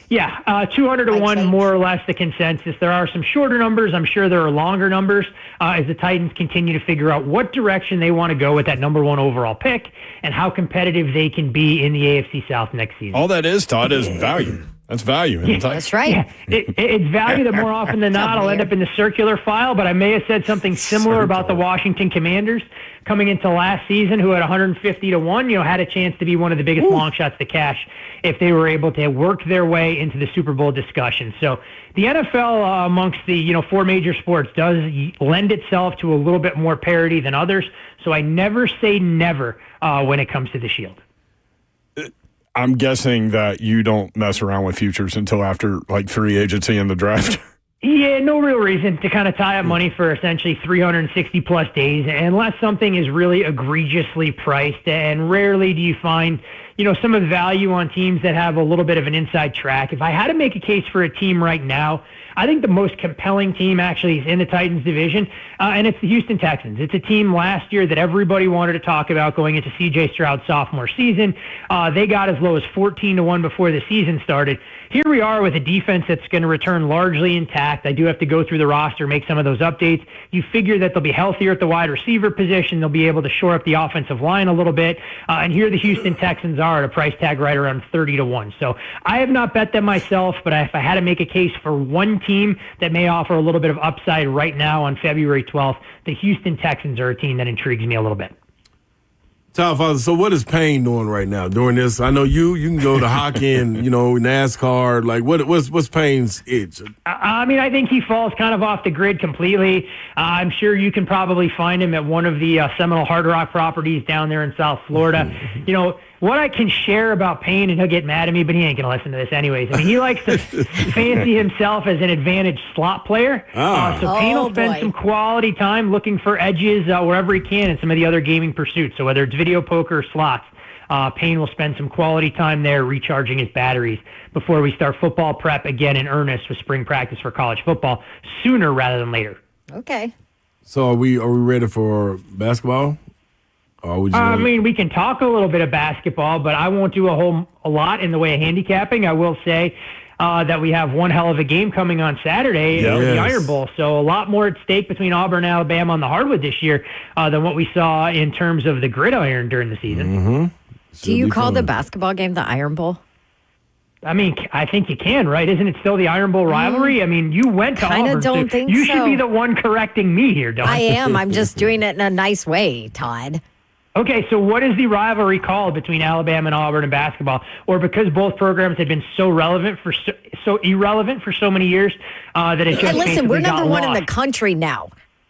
200-1, more or less the consensus. There are some shorter numbers. I'm sure there are longer numbers as the Titans continue to figure out what direction they want to go with that number 1 overall pick and how competitive they can be in the AFC South next season. All that is, Todd, is value. That's value. In the Titans. That's right. Yeah, it's value that more often than not will end up in the circular file, but I may have said something similar about the Washington Commanders coming into last season, who at 150-1, had a chance to be one of the biggest long shots to cash if they were able to work their way into the Super Bowl discussion. So the NFL amongst the 4 major sports does lend itself to a little bit more parity than others. So I never say never when it comes to the Shield. I'm guessing that you don't mess around with futures until after like free agency and the draft. Yeah, no real reason to kind of tie up money for essentially 360 plus days unless something is really egregiously priced. And rarely do you find, some of the value on teams that have a little bit of an inside track. If I had to make a case for a team right now, I think the most compelling team actually is in the Titans division, and it's the Houston Texans. It's a team last year that everybody wanted to talk about going into C.J. Stroud's sophomore season. They got as low as 14-1 before the season started. Here we are with a defense that's going to return largely intact. I do have to go through the roster, make some of those updates. You figure that they'll be healthier at the wide receiver position. They'll be able to shore up the offensive line a little bit. And here the Houston Texans are at a price tag right around 30-1. So I have not bet them myself, but if I had to make a case for one team that may offer a little bit of upside right now on February 12th, the Houston Texans are a team that intrigues me a little bit. Todd Father, so what is Payne doing right now during this? I know you can go to hockey and, NASCAR. Like, what's Payne's itch? I think he falls kind of off the grid completely. I'm sure you can probably find him at one of the Seminole Hard Rock properties down there in South Florida. What I can share about Payne, and he'll get mad at me, but he ain't going to listen to this anyways. He likes to fancy himself as an advantaged slot player. So Payne will spend some quality time looking for edges wherever he can in some of the other gaming pursuits. So whether it's video poker or slots, Payne will spend some quality time there recharging his batteries before we start football prep again in earnest with spring practice for college football sooner rather than later. Okay. So are we ready for basketball? We can talk a little bit of basketball, but I won't do a lot in the way of handicapping. I will say that we have one hell of a game coming on Saturday, the Iron Bowl. So a lot more at stake between Auburn and Alabama on the hardwood this year than what we saw in terms of the gridiron during the season. Mm-hmm. Do you call the basketball game the Iron Bowl? I think you can, right? Isn't it still the Iron Bowl rivalry? You went to Auburn. Don't think you so. should be the one correcting me here, Dawn. I am. I'm just doing it in a nice way, Todd. Okay, so what is the rivalry called between Alabama and Auburn in basketball? Or because both programs have been so irrelevant for so many years that it just listen, we're number one lost. in the country now.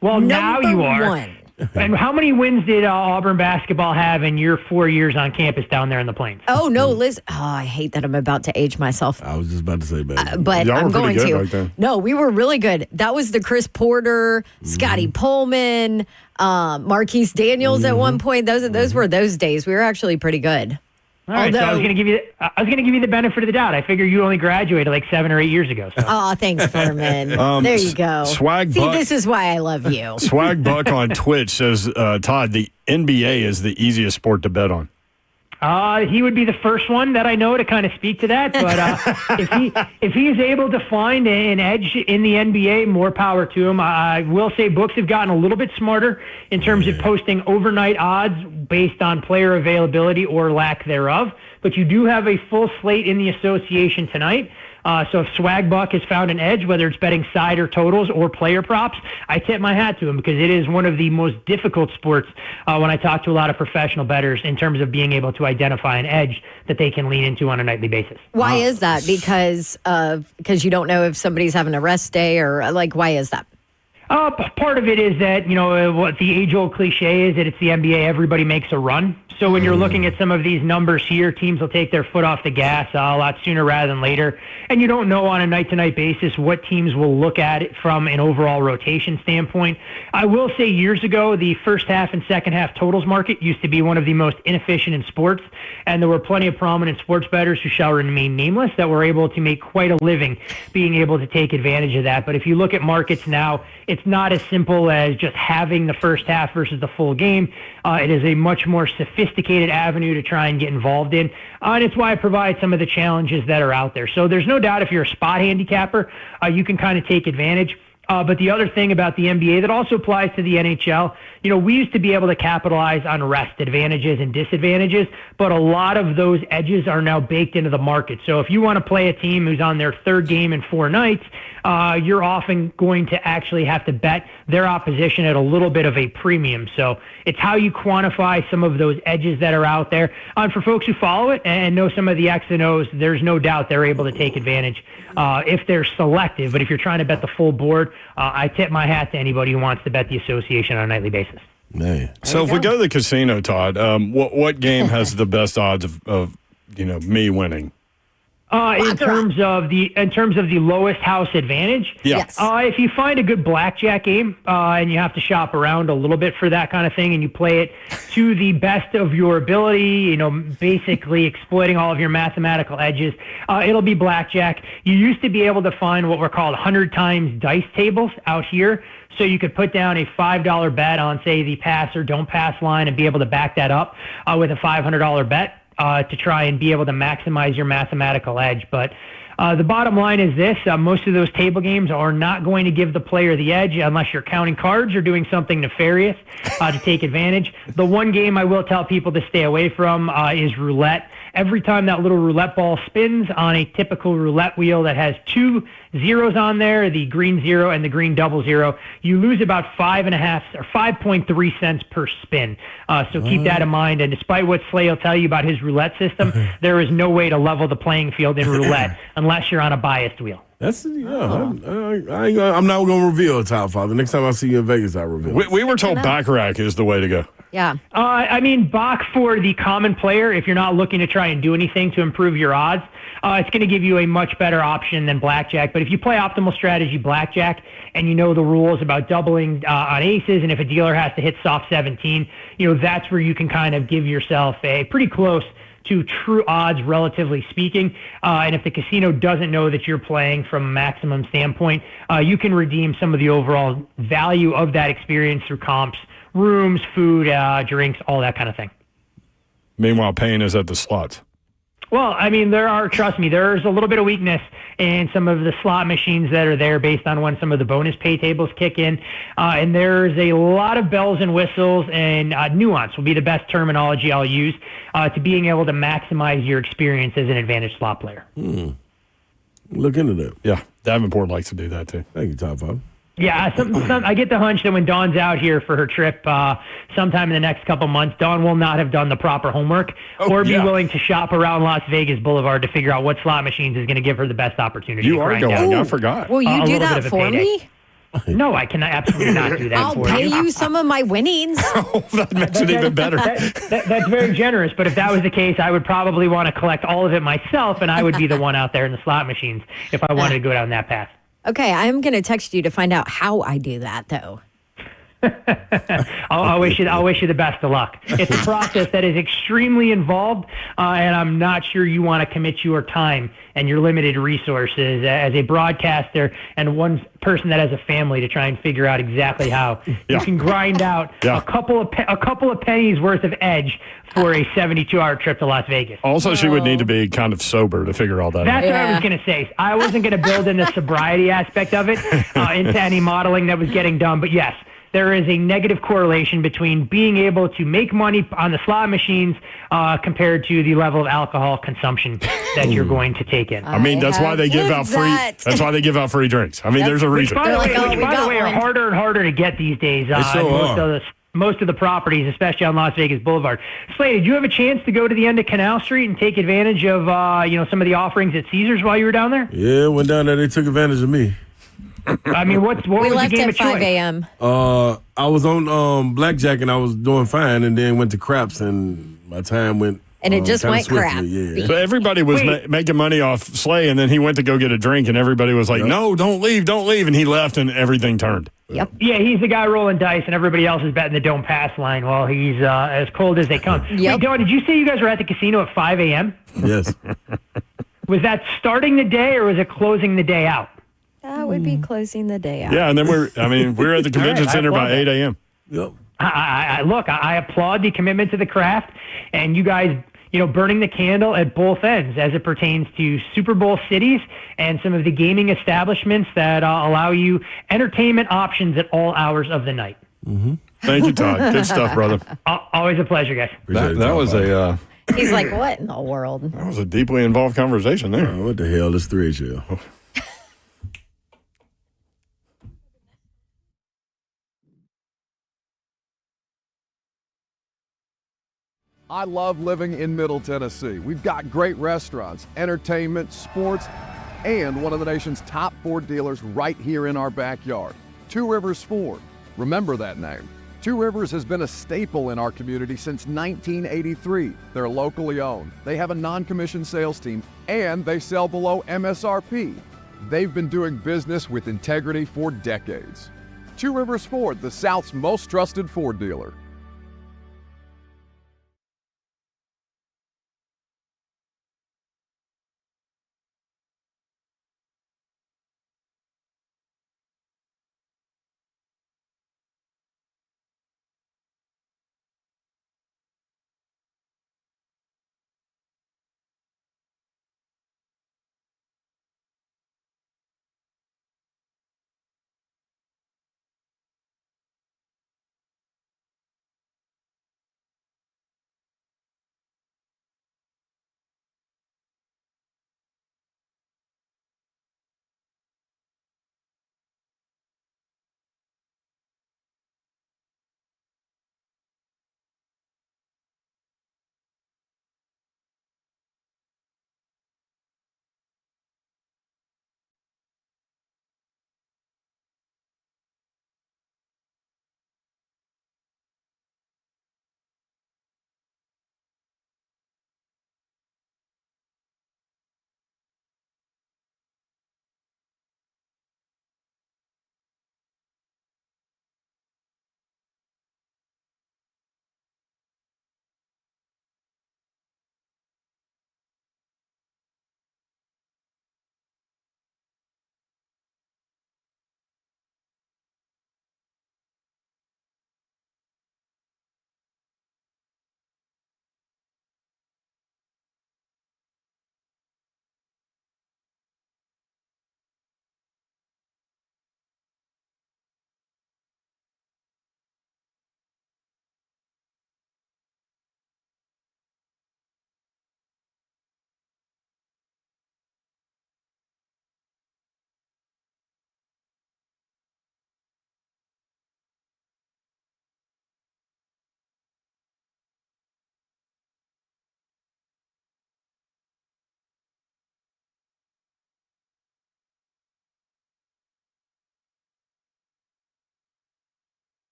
Well, now you are. One. And how many wins did Auburn basketball have in your 4 years on campus down there in the Plains? Oh, no, Liz. Oh, I hate that I'm about to age myself. I was just about to say, baby. But Y'all I'm were going pretty good to. back then. No, we were really good. That was the Chris Porter, Scotty Pullman, Marquise Daniels at one point. Those were those days. We were actually pretty good. All right, so I was going to give you the benefit of the doubt. I figure you only graduated like 7 or 8 years ago. So. Oh, thanks, Ferman. There you go. Swag See, Buck, this is why I love you. Swag Buck on Twitch says, Todd, the NBA is the easiest sport to bet on. He would be the first one that I know to kind of speak to that. But if he's able to find an edge in the NBA, more power to him. I will say books have gotten a little bit smarter in terms of posting overnight odds based on player availability or lack thereof. But you do have a full slate in the association tonight. So if Swag Buck has found an edge, whether it's betting side or totals or player props, I tip my hat to him because it is one of the most difficult sports when I talk to a lot of professional bettors in terms of being able to identify an edge that they can lean into on a nightly basis. Why is that? Because you don't know if somebody's having a rest day or why is that? Part of it is that, what the age-old cliche is that it's the NBA, everybody makes a run. So when you're looking at some of these numbers here, teams will take their foot off the gas a lot sooner rather than later. And you don't know on a night-to-night basis what teams will look at it from an overall rotation standpoint. I will say years ago, the first half and second half totals market used to be one of the most inefficient in sports. And there were plenty of prominent sports bettors who shall remain nameless that were able to make quite a living being able to take advantage of that. But if you look at markets now, it's not as simple as just having the first half versus the full game. It is a much more sophisticated avenue to try and get involved in. And it's why I provide some of the challenges that are out there. So there's no doubt if you're a spot handicapper, you can kind of take advantage. But the other thing about the NBA that also applies to the NHL, we used to be able to capitalize on rest advantages and disadvantages, but a lot of those edges are now baked into the market. So if you want to play a team who's on their third game in 4 nights, you're often going to actually have to bet their opposition at a little bit of a premium. So it's how you quantify some of those edges that are out there. And for folks who follow it and know some of the X and O's, there's no doubt they're able to take advantage if they're selective. But if you're trying to bet the full board, I tip my hat to anybody who wants to bet the association on a nightly basis. Man. So if we go to the casino, Todd, what game has the best odds of me winning? In terms of the lowest house advantage, yes. If you find a good blackjack game and you have to shop around a little bit for that kind of thing, and you play it to the best of your ability, basically exploiting all of your mathematical edges, it'll be blackjack. You used to be able to find what were called 100 times dice tables out here. So you could put down a $5 bet on, say, the pass or don't pass line and be able to back that up with a $500 bet. to try and be able to maximize your mathematical edge. But the bottom line is this. Most of those table games are not going to give the player the edge unless you're counting cards or doing something nefarious to take advantage. The one game I will tell people to stay away from is roulette. Every time that little roulette ball spins on a typical roulette wheel that has 2 zeros on there, the green 0 and the green double 0, you lose about 5.5 or 5.3 cents per spin. So keep that in mind. And despite what Slay will tell you about his roulette system, there is no way to level the playing field in roulette unless you're on a biased wheel. That's I'm not going to reveal it, Top Father. Next time I see you in Vegas, I'll reveal it. We were told Baccarat is the way to go. Yeah. I mean, Bach for the common player, if you're not looking to try and do anything to improve your odds, it's going to give you a much better option than blackjack. But if you play optimal strategy blackjack and you know the rules about doubling on aces, and if a dealer has to hit soft 17, that's where you can kind of give yourself a pretty close to true odds, relatively speaking. And if the casino doesn't know that you're playing from a maximum standpoint, you can redeem some of the overall value of that experience through comps, rooms, food, drinks, all that kind of thing. Meanwhile, Payne is at the slots. Well, I mean, trust me, there's a little bit of weakness in some of the slot machines that are there based on when some of the bonus pay tables kick in. And there's a lot of bells and whistles, and nuance will be the best terminology I'll use to being able to maximize your experience as an advantage slot player. Look into that. Yeah, Davenport likes to do that too. Thank you, Top Father. Yeah, I get the hunch that when Dawn's out here for her trip sometime in the next couple months, Dawn will not have done the proper homework or be willing to shop around Las Vegas Boulevard to figure out what slot machines is going to give her the best opportunity. You are going. I forgot. Will you do that for me? No, I cannot absolutely not do that I'll for pay you some of my winnings. That makes it even better. That's very generous, but if that was the case, I would probably want to collect all of it myself, and I would be the one out there in the slot machines if I wanted to go down that path. Okay, I'm going to text you to find out how I do that, though. I'll wish you the best of luck. It's a process that is extremely involved, and I'm not sure you want to commit your time and your limited resources as a broadcaster and one person that has a family to try and figure out exactly how you can grind out a couple of pennies worth of edge for a 72-hour trip to Las Vegas. Also, she would need to be kind of sober to figure all that out. That's what I was going to say. I wasn't going to build in the sobriety aspect of it into any modeling that was getting done, but yes, there is a negative correlation between being able to make money on the slot machines compared to the level of alcohol consumption that you're going to take in. I mean, that's why they give out free. That's why they give out free drinks. I mean, there's a reason. By the way, are harder and harder to get these days. Most of the properties, especially on Las Vegas Boulevard. Slay, did you have a chance to go to the end of Canal Street and take advantage of some of the offerings at Caesars while you were down there? Yeah, went down there. They took advantage of me. I mean, what was the game of choice? We left at 5 a.m. I was on blackjack and I was doing fine, and then went to craps, and my time went. And it just went swiftly, crap. Yeah. So everybody was making money off Slay, and then he went to go get a drink, and everybody was like, "No, don't leave," and he left, and everything turned. Yep. Yeah, he's the guy rolling dice, and everybody else is betting the don't pass line while he's as cold as they come. Yep. Wait, Dawn, did you say you guys were at the casino at 5 a.m.? Yes. Was that starting the day, or was it closing the day out? That would be closing the day out. Yeah, and then we were at the convention center by 8 a.m. Yep. I applaud the commitment to the craft, and you guys, burning the candle at both ends as it pertains to Super Bowl cities and some of the gaming establishments that allow you entertainment options at all hours of the night. Mm-hmm. Thank you, Todd. Good stuff, brother. Always a pleasure, guys. That was a. He's like, what in the world? That was a deeply involved conversation there. What the hell? It's 3HL. I love living in Middle Tennessee. We've got great restaurants, entertainment, sports, and one of the nation's top Ford dealers right here in our backyard. Two Rivers Ford. Remember that name. Two Rivers has been a staple in our community since 1983. They're locally owned. They have a non-commissioned sales team, and they sell below MSRP. They've been doing business with integrity for decades. Two Rivers Ford, the South's most trusted Ford dealer.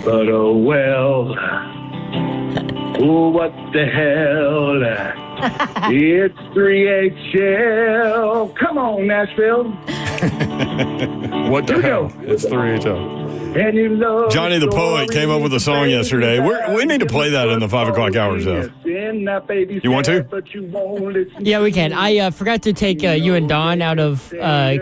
But oh well, oh what the hell, it's 3HL. Come on, Nashville. What the hell? It's 3HL. And you love Johnny the Poet came up with a song yesterday. We need to play that in the 5 o'clock hours, though. You want to? Yeah, we can. I forgot to take you and Don out of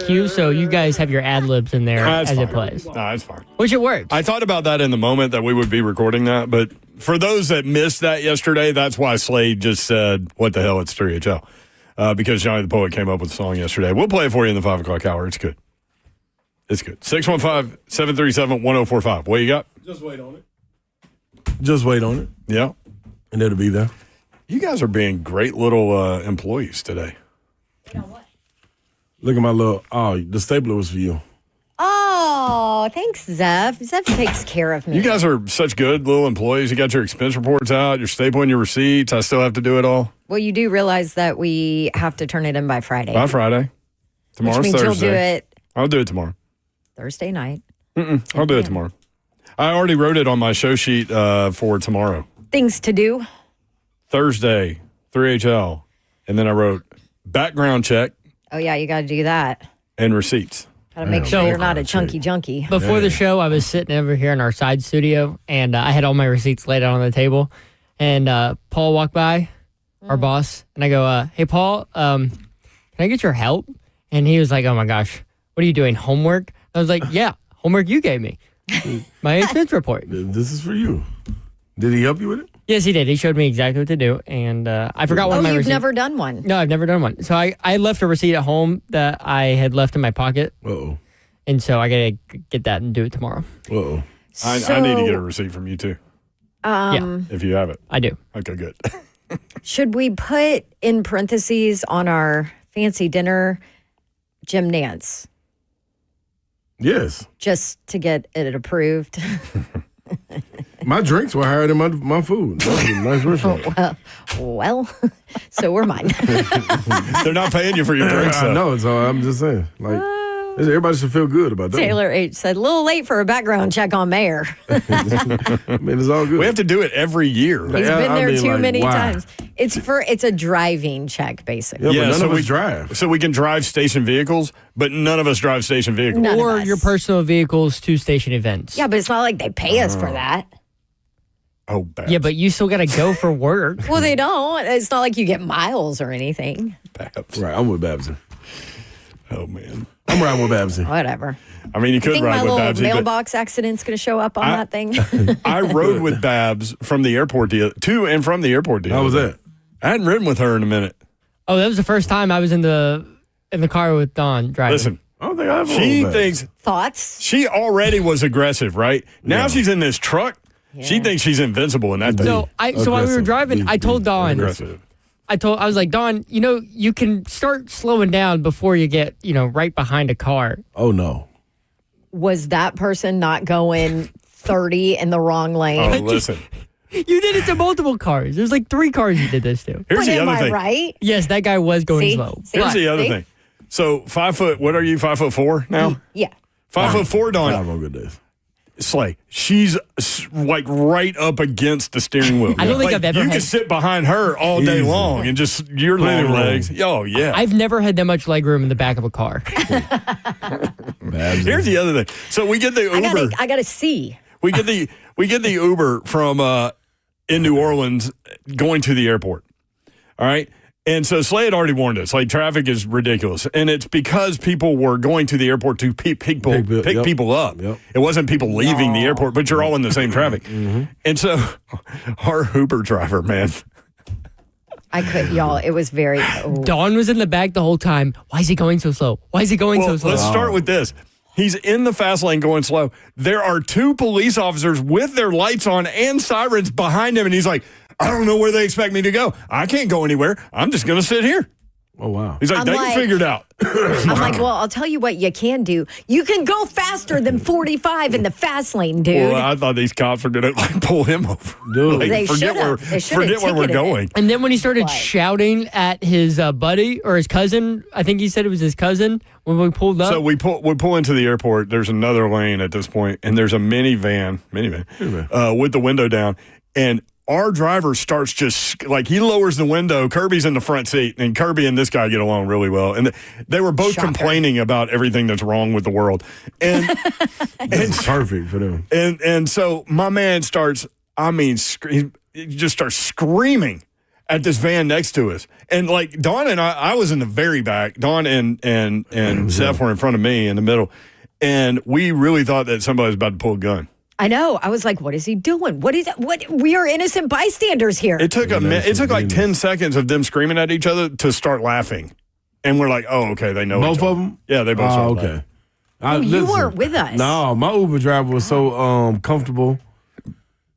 queue, so you guys have your ad-libs in there as it plays. No, that's fine. Which it works. I thought about that in the moment that we would be recording that, but for those that missed that yesterday, that's why Slade just said, what the hell, it's 3HL. Because Johnny the Poet came up with a song yesterday. We'll play it for you in the 5 o'clock hour. It's good. It's good. 615-737-1045. What you got? Just wait on it. Just wait on it. Yeah. And it'll be there. You guys are being great little employees today. Look at my little, the stapler was for you. Oh, thanks, Zeph. Zeph takes care of me. You guys are such good little employees. You got your expense reports out. You're stapling your receipts. I still have to do it all. Well, you do realize that we have to turn it in by Friday. By Friday. Tomorrow's Which means Thursday. You'll do it I'll do it tomorrow. Thursday night. I'll do it tomorrow. I already wrote it on my show sheet for tomorrow. Things to do. Thursday, 3HL. And then I wrote background check Oh, yeah, you got to do that. and receipts. Got to make sure you're not a chunky junkie. Before the show, I was sitting over here in our side studio, and I had all my receipts laid out on the table. And Paul walked by, our boss, and I go, hey, Paul, can I get your help? And he was like, oh, my gosh, what are you doing, homework? I was like, yeah, homework you gave me. My expense report. This is for you. Did he help you with it? Yes, he did. He showed me exactly what to do, and I forgot one of my you've receipts. never done one? No, I've never done one. So I left a receipt at home that I had left in my pocket. Uh-oh. And so I got to get that and do it tomorrow. Uh-oh. I need to get a receipt from you, too. Yeah. If you have it. I do. Okay, good. Should we put in parentheses on our fancy dinner, Jim Nance? Yes. Just to get it approved. My drinks were higher than my food. That was a nice restaurant. well, so were mine. They're not paying you for your drinks, though. I know, so I'm just saying. Like, everybody should feel good about that. Taylor H. said, a little late for a background check on Mayor. I mean, it's all good. We have to do it every year. He's been there too many times. It's a driving check, basically. Yeah, but none of us drive. So we can drive station vehicles, but none of us drive station vehicles. Or your personal vehicles to station events. Yeah, but it's not like they pay us for that. Oh, Babs. Yeah, but you still got to go for work. Well, they don't. It's not like you get miles or anything. Babs. Right, I'm with Babsy. Oh, man. I'm riding with Babsy. Whatever. I mean, you could think ride my with little Babsy. mailbox accident's going to show up on that thing? I rode with Babs from the airport to and from the airport. How was that? I hadn't ridden with her in a minute. Oh, that was the first time I was in the car with Dawn driving. Listen, I don't think I have she thinks thoughts. She already was aggressive, right? Now she's in this truck. Yeah. She thinks she's invincible in that thing. So while we were driving, I told Dawn. Aggressive. I was like, Dawn, you can start slowing down before you get, right behind a car. Oh, no. Was that person not going 30 in the wrong lane? Oh, listen. You did it to multiple cars. There's like 3 cars you did this to. Here's the other thing. Right? Yes, that guy was going slow. Here's the other thing. So 5 foot, what are you, 5'4" now? Yeah. 5'4", Dawn. 5 on good days. Slay. She's like right up against the steering wheel. I don't think I've ever You had... can sit behind her all day long and just your long legs. Oh, yeah. I've never had that much leg room in the back of a car. Here's the other thing. So we get the Uber. I got to see. We get the Uber from in New Orleans going to the airport. All right. And so Slay had already warned us, like, traffic is ridiculous. And it's because people were going to the airport to pick people up. Yep. It wasn't people leaving the airport, but you're all in the same traffic. And so our Uber driver, man. I could, y'all. It was very... Dawn was in the back the whole time. Why is he going so slow? Why is he going so slow? Let's start with this. He's in the fast lane going slow. There are 2 police officers with their lights on and sirens behind him. And he's like, I don't know where they expect me to go. I can't go anywhere. I'm just going to sit here. Oh, wow. He's like, they can figure it out. I'm like, well, I'll tell you what you can do. You can go faster than 45 in the fast lane, dude. Well, I thought these cops were going to pull him over. Dude. Like, They forget where we're going. And then when he started shouting at his buddy or his cousin, I think he said it was his cousin when we pulled up. So we pull into the airport. There's another lane at this point, and there's a minivan with the window down, and our driver starts just like he lowers the window. Kirby's in the front seat, and Kirby and this guy get along really well. And they were both complaining about everything that's wrong with the world. And it's perfect for them. And so my man starts, he just starts screaming at this van next to us. And like Dawn and I was in the very back. Dawn and Seth were in front of me in the middle. And we really thought that somebody was about to pull a gun. I know. I was like, what is he doing? What? We are innocent bystanders here. It took like 10 seconds of them screaming at each other to start laughing. And we're like, oh, okay, they know both of them? Yeah, they both started laughing. Okay. You weren't with us. No, my Uber driver was so comfortable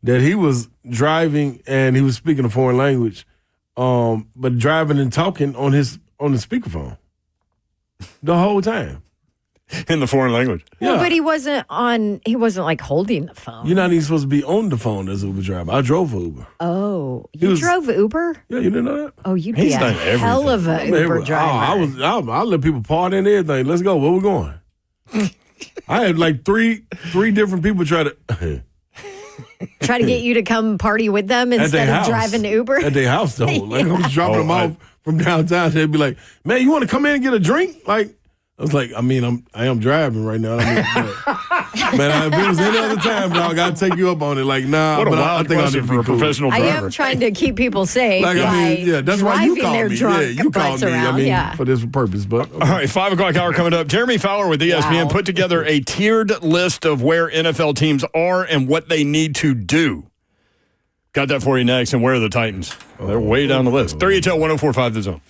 that he was driving and he was speaking a foreign language, but driving and talking on the speakerphone the whole time. In the foreign language. Well, but he wasn't like holding the phone. You're not even supposed to be on the phone as an Uber driver. I drove for Uber. Oh, you drove Uber? Yeah, you didn't know that? Oh, you'd be a hell of a Uber driver. I let people party and everything. Let's go. Where we going? I had like three different people try to get you to come party with them instead of driving Uber? At their house, though. Like, I was dropping them off from downtown. They'd be like, man, you want to come in and get a drink? Like, I was like, I am driving right now. But if it was any other time, dog, I'd take you up on it. Like, nah, what a but wild I think question for a professional driver. I am trying to keep people safe. Like, that's why you called me. Yeah, you called me. For this purpose. But okay. All right, 5 o'clock hour coming up. Jeremy Fowler with ESPN put together a tiered list of where NFL teams are and what they need to do. Got that for you next. And where are the Titans? They're way down the list. 3HL 1045 The Zone.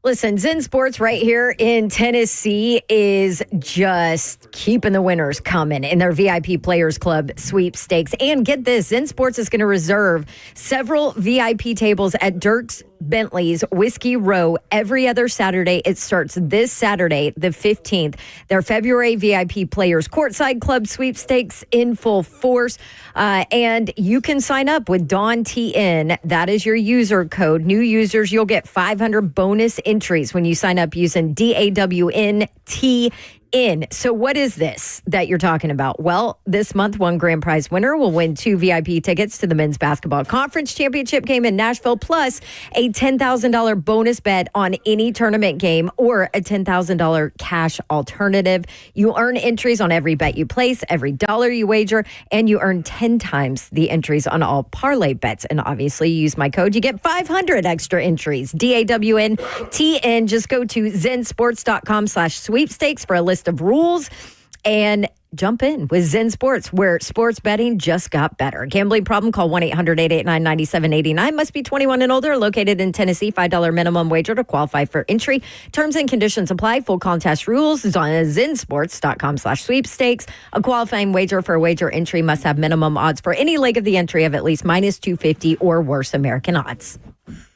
Listen, Zen Sports right here in Tennessee is just keeping the winners coming in their VIP Players Club sweepstakes. And get this, Zen Sports is going to reserve several VIP tables at Dirk's Bentley's Whiskey Row every other Saturday. It starts this Saturday, the 15th. Their February VIP Players Courtside Club sweepstakes in full force. And you can sign up with Dawn TN. That is your user code. New users, you'll get 500 bonus entries when you sign up using DAWNTN. So what is this that you're talking about? Well, this month, one grand prize winner will win 2 VIP tickets to the men's basketball conference championship game in Nashville, plus a $10,000 bonus bet on any tournament game or a $10,000 cash alternative. You earn entries on every bet you place, every dollar you wager, and you earn 10 times the entries on all parlay bets. And obviously, you use my code, you get 500 extra entries. DAWNTN. Just go to zensports.com/sweepstakes for a list of rules and jump in with Zen Sports, where sports betting just got better. Gambling problem? Call 1-800-889-9789. Must be 21 and older. Located in Tennessee. $5 minimum wager to qualify for entry. Terms and conditions apply. Full contest rules is on zensports.com/sweepstakes. A qualifying wager for a wager entry must have minimum odds for any leg of the entry of at least -250 or worse American odds.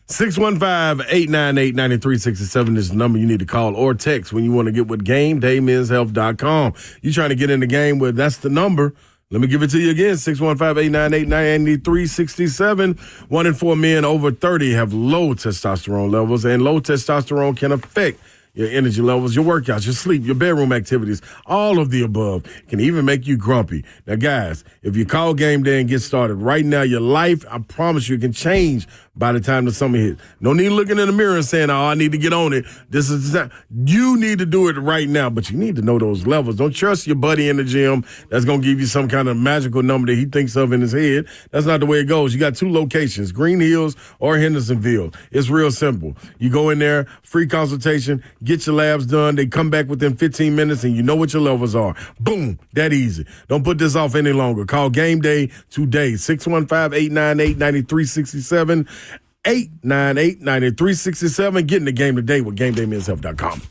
615-898-9367 is the number you need to call or text when you want to get with GameDayMen'sHealth.com. You trying to get in the game with, that's the number. Let me give it to you again, 615-898-9367. 1 in 4 men over 30 have low testosterone levels, and low testosterone can affect your energy levels, your workouts, your sleep, your bedroom activities, all of the above. It can even make you grumpy. Now, guys, if you call Game Day and get started right now, your life, I promise you, can change by the time the summer hits. No need looking in the mirror and saying, oh, I need to get on it. This is that. You need to do it right now, but you need to know those levels. Don't trust your buddy in the gym that's going to give you some kind of magical number that he thinks of in his head. That's not the way it goes. You got 2 locations, Green Hills or Hendersonville. It's real simple. You go in there, free consultation, get your labs done. They come back within 15 minutes, and you know what your levels are. Boom, that easy. Don't put this off any longer. Call Game Day today, 615-898-9367, 898-9367. Get in the game today with GameDayMen'sHealth.com.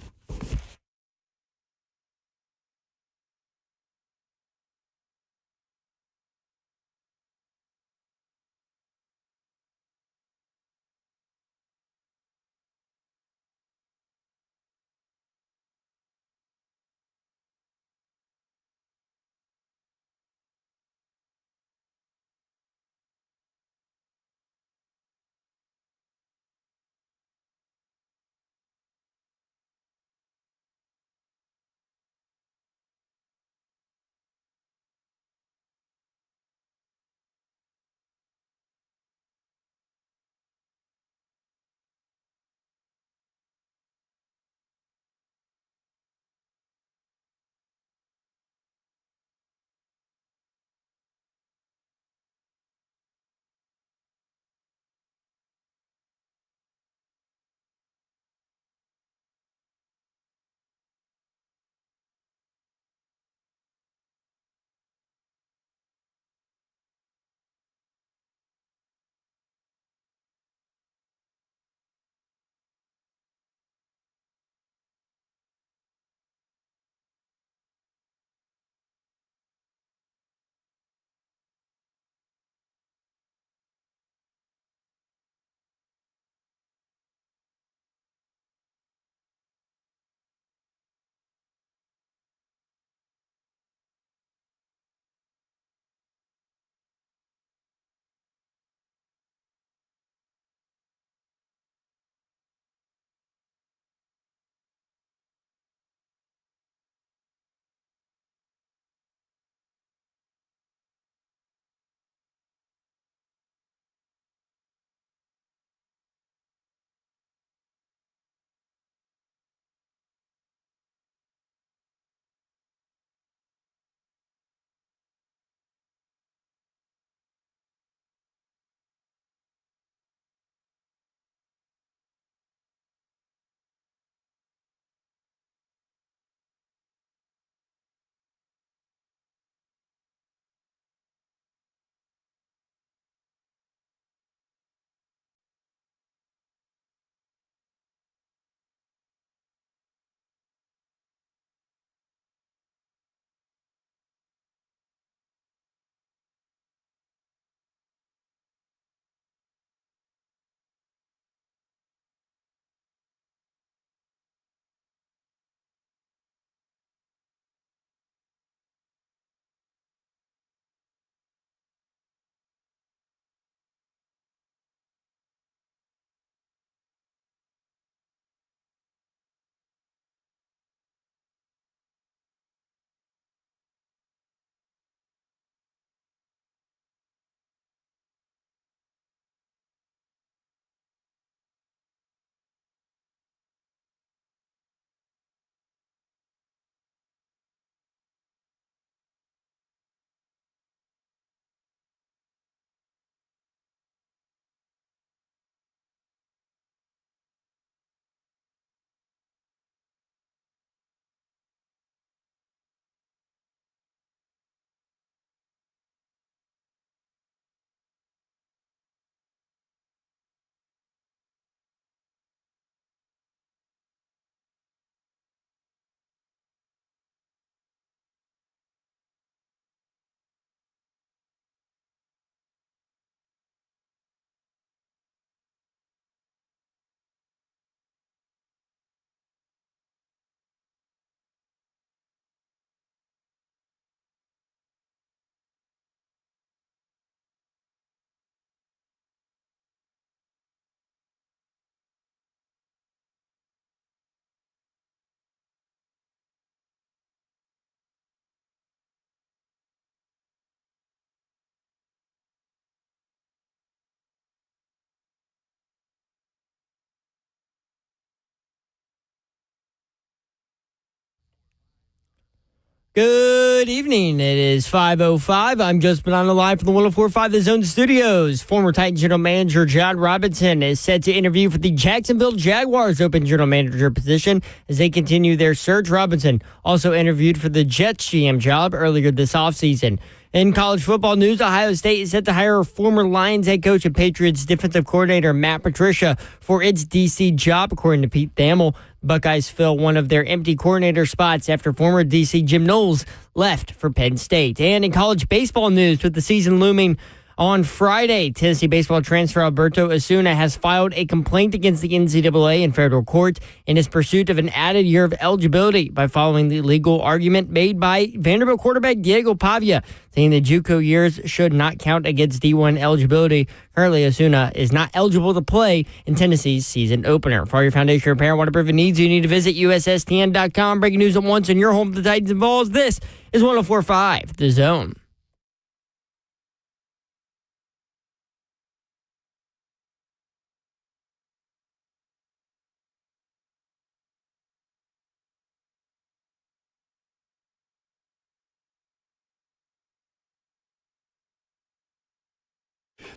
Good evening. It is 5:05. I'm just been on the live from the 104.5 The Zone Studios. Former Titans general manager John Robinson is set to interview for the Jacksonville Jaguars open general manager position as they continue their search. Robinson also interviewed for the Jets GM job earlier this offseason. In college football news, Ohio State is set to hire former Lions head coach and Patriots defensive coordinator Matt Patricia for its D.C. job, according to Pete Thamel. Buckeyes fill one of their empty coordinator spots after former D.C. Jim Knowles left for Penn State. And in college baseball news, with the season looming on Friday, Tennessee baseball transfer Alberto Osuna has filed a complaint against the NCAA in federal court in his pursuit of an added year of eligibility by following the legal argument made by Vanderbilt quarterback Diego Pavia, saying the JUCO years should not count against D1 eligibility. Currently, Osuna is not eligible to play in Tennessee's season opener. For all your foundation repair and waterproofing needs, you need to visit USSTN.com. Breaking news at once in your home for the Titans and Vols. This is 104.5 The Zone.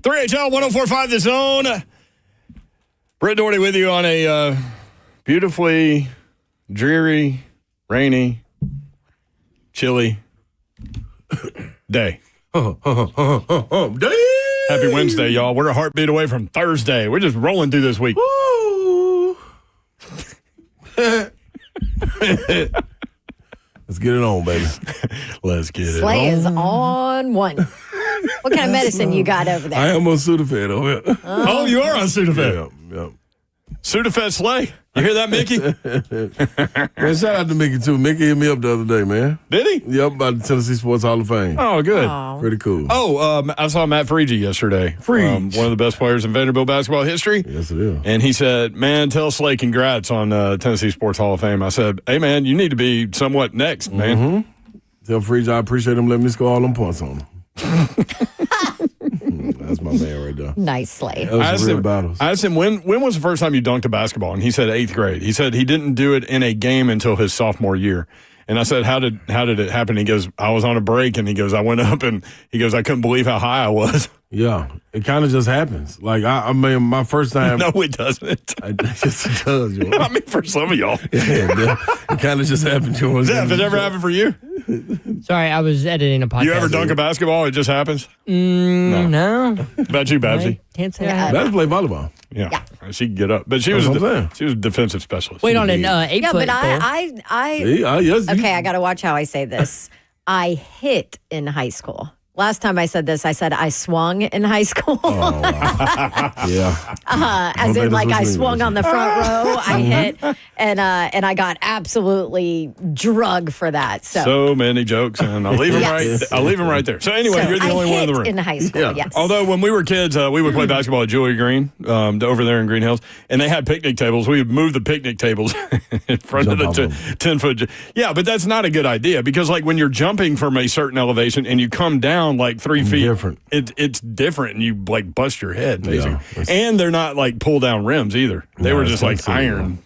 HL 104.5 The Zone. Brett Doherty with you on a beautifully dreary, rainy, chilly day. Day. Happy Wednesday, y'all. We're a heartbeat away from Thursday. We're just rolling through this week. Woo. Let's get it on, baby. Let's get Slay it on. is on one. What kind of medicine you got over there? I am on Sudafed over here. Oh, you are on Sudafed. Yeah. Sudafed Slay. You hear that, Mickey? Man, shout out to Mickey, too. Mickey hit me up the other day, man. Did he? Yep, about the Tennessee Sports Hall of Fame. Oh, good. Aw. Pretty cool. Oh, I saw Matt Freege yesterday. Freege. One of the best players in Vanderbilt basketball history. Yes, it is. And he said, man, tell Slay congrats on Tennessee Sports Hall of Fame. I said, hey, man, you need to be somewhat next, man. Mm-hmm. Tell Freege I appreciate him letting me score all them points on him. That's my man right there. Nice Slay. That was some real battles. I asked him, when was the first time you dunked a basketball? And he said 8th grade. He said he didn't do it in a game until his sophomore year. And I said, how did it happen? He goes, I was on a break, and he goes, I went up, and he goes, I couldn't believe how high I was. Yeah, it kind of just happens. Like, I mean, my first time. No, it doesn't. Yes, it does. Yo. I mean, for some of y'all. Yeah, it kind of just happened to us. Zeph, has it ever happened for you? Sorry, I was editing a podcast. You ever dunk a basketball? It just happens? No. About you, Babsy? Can't say Yeah. that. Let's play volleyball. Yeah. She could get up. But she was That's what I'm saying. she was a defensive specialist. Wait on an 8-foot Yeah, but pole. I Yes, okay, I got to watch how I say this. I hit in high school. Last time I said this, I said I swung in high school. Oh, wow. Yeah. As in, like, I swung on the front row. I Mm-hmm. hit, and I got absolutely drugged for that. So many jokes, and I'll leave them Yes. right. I'll leave them right there. So anyway, So you're the I only one in the hit room. in high school. Yeah. Yes. Although when we were kids, we would play basketball at Jewelry Green over there in Green Hills, and they had picnic tables. We would move the picnic tables in front Jump of off the them. 10-foot. Yeah, but that's not a good idea because, like, when you're jumping from a certain elevation and you come down like 3 feet, Different. It's different, and you like bust your head, basically. Yeah. And they're not like pull down rims either. They No, were it's just like kinda silly, iron.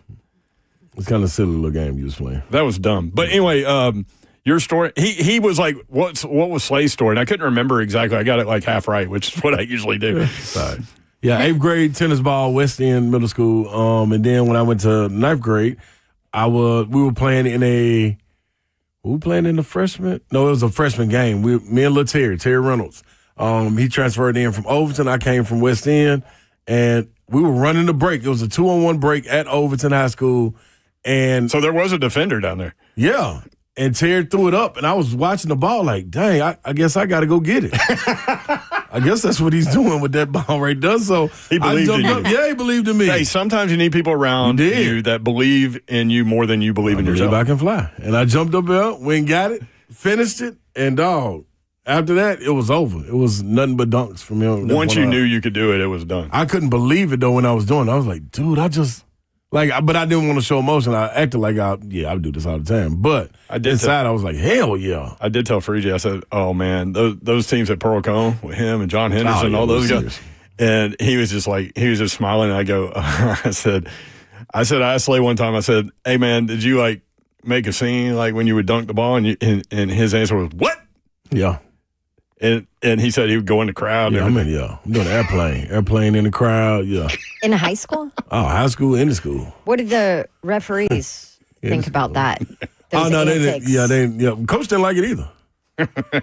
It's kind of silly little game you was playing. That was dumb. But anyway, your story. He was like, what was Slay's story? And I couldn't remember exactly. I got it like half right, which is what I usually do. Sorry. Yeah, 8th grade tennis ball, West End Middle School. And then when I went to 9th grade, we were playing in a. Were we playing in the freshman? No, it was a freshman game. Me and Terry Reynolds. He transferred in from Overton. I came from West End, and we were running the break. It was a 2-on-1 break at Overton High School, and So there was a defender down there. yeah, and Terry threw it up, and I was watching the ball like, dang, I guess I got to go get it. I guess that's what he's doing with that ball right there. So He believed I jumped in up. you. Yeah, he believed in me. Hey, sometimes you need people around You did. you that believe in you more than you believe in I yourself. believe I can fly, and I jumped up there, went and got it, finished it, and dog. After that, it was over. It was nothing but dunks from him. Once you knew you could do it, it was done. I couldn't believe it though when I was doing it. I was like, dude, but I didn't want to show emotion. I acted like I would do this all the time. But inside, I was like, hell yeah. I did tell Freege, I said, oh man, those teams at Pearl Cone with him and John Henderson, all those guys. serious. And he was just smiling. And I go, I said, I asked Slay one time, I said, hey man, did you like make a scene, like when you would dunk the ball, and his answer was, "What?" Yeah. And he said he would go in the crowd. Yeah, I'm doing airplane in the crowd. Yeah. In high school? Oh, high school, in the school. What did the referees think about that? Those antics? Coach didn't like it either.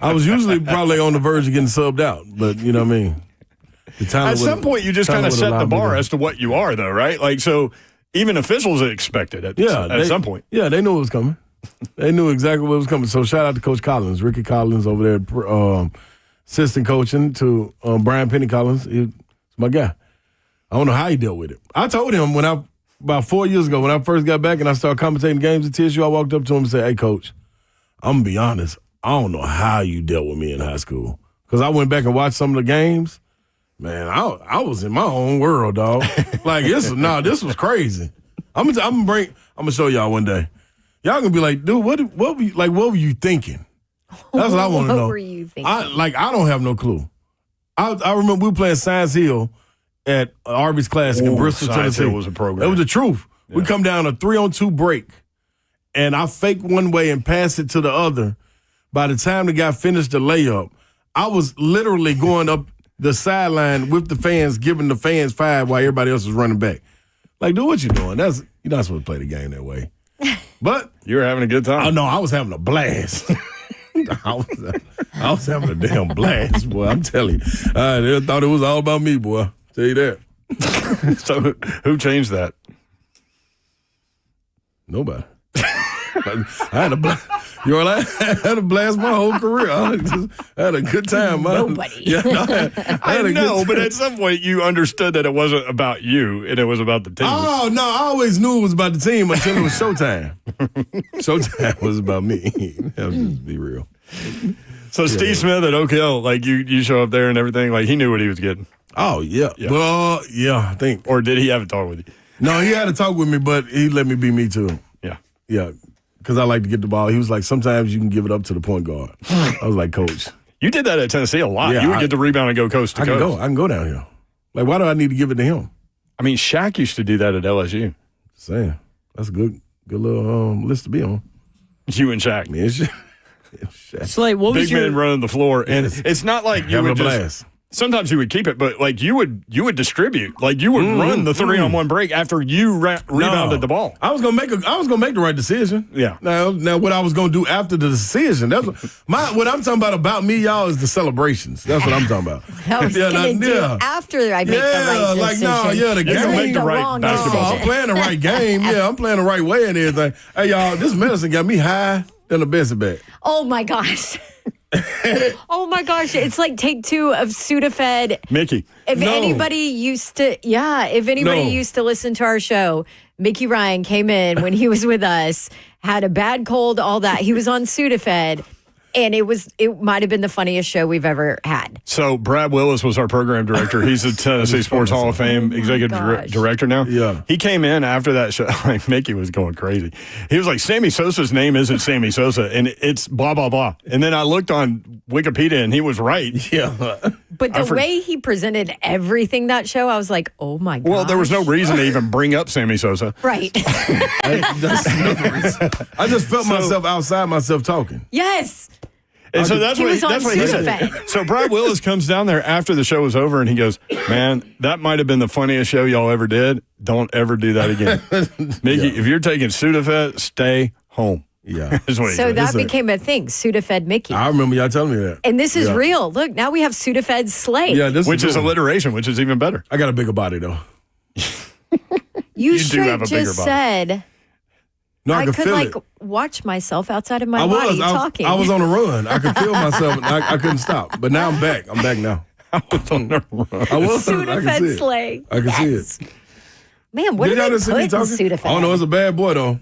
I was usually probably on the verge of getting subbed out, but you know what I mean. At some point, you just kind of set the bar as to what you are, though, right? Like, so even officials expected it at some point. Yeah, they knew it was coming. They knew exactly what was coming. So shout out to Coach Collins, Ricky Collins over there, assistant coaching to Brian Penny Collins. He's my guy. I don't know how he dealt with it. I told him about 4 years ago when I first got back and I started commentating games at TSU, I walked up to him and said, "Hey, Coach, I'm going to be honest. I don't know how you dealt with me in high school." Because I went back and watched some of the games. Man, I was in my own world, dog. Like, this was crazy. I'm gonna show y'all one day. Y'all gonna be like, dude, what were you thinking? That's what I want to know. What were you thinking? I don't have no clue. I remember we were playing Science Hill at Arby's Classic in Bristol, Science Tennessee. Hill was a program. That was the truth. Yeah. We come down a 3-on-2 break, and I fake one way and pass it to the other. By the time the guy finished the layup, I was literally going up the sideline with the fans, giving the fans 5 while everybody else was running back. Like, dude, what you doing? You're not supposed to play the game that way. But you were having a good time. Oh no, I was having a blast. I was having a damn blast, boy. I'm telling you. They thought it was all about me, boy. Tell you that. So who changed that? Nobody. I had a blast. I had a blast my whole career. I had a good time. Nobody. Yeah, I know, but at some point you understood that it wasn't about you and it was about the team. Oh, no, I always knew it was about the team until it was showtime. Showtime was about me. That was just be real. So Steve Smith at Oak Hill, like you show up there and everything, like he knew what he was getting. Oh, yeah. Well, yeah, I think. Or did he have a talk with you? No, he had a talk with me, but he let me be me too. Yeah. Yeah. Because I like to get the ball. He was like, sometimes you can give it up to the point guard. I was like, Coach. You did that at Tennessee a lot. Yeah, you would get the rebound and go coast to coast. I can go down here. Like, why do I need to give it to him? I mean, Shaq used to do that at LSU. Saying. That's a good little list to be on. You and Shaq. Man, it's like, what was big man running the floor. And it's not like you would blast. Sometimes you would keep it, but like you would distribute, like you would run the 3-on-1 break after you rebounded the ball. I was gonna make the right decision. Yeah. Now what I was gonna do after the decision? That's what I'm talking about me, y'all, is the celebrations. That's what I'm talking about. I was gonna do after I make the right decision. The game. Make the right basketball. I'm playing the right game. Yeah, I'm playing the right way and everything. Hey, y'all, this medicine got me high than a Bessie bag. Oh my gosh. Oh my gosh, it's like take 2 of Sudafed. Mickey. If anybody used to used to listen to our show, Mickey Ryan came in when he was with us, had a bad cold, all that. He was on Sudafed. And it might have been the funniest show we've ever had. So Brad Willis was our program director. He's the Tennessee Sports Hall of Fame executive director now. Yeah. He came in after that show. Like, Mickey was going crazy. He was like, Sammy Sosa's name isn't Sammy Sosa, and it's blah, blah, blah. And then I looked on Wikipedia, and he was right. Yeah. But the way he presented everything that show, I was like, oh, my God. Well, there was no reason to even bring up Sammy Sosa. Right. That's another reason. I just felt myself outside myself talking. Yes. And so that's what he said. So Brad Willis comes down there after the show was over, and he goes, "Man, that might have been the funniest show y'all ever did. Don't ever do that again, Mickey. If you're taking Sudafed, stay home." Yeah. So that became a thing, Sudafed Mickey. I remember y'all telling me that. And this is real. Look, now we have Sudafed Slay. Yeah, which is alliteration, which is even better. I got a bigger body though. You should just said. No, I could feel like it. Watch myself outside of my body talking. I was on a run. I could feel myself. I couldn't stop. But now I'm back. I'm back now. I was on a run. I was. Sudafed Slay. I can see it. Man, what did they put in Sudafed? Oh no, it's a bad boy though.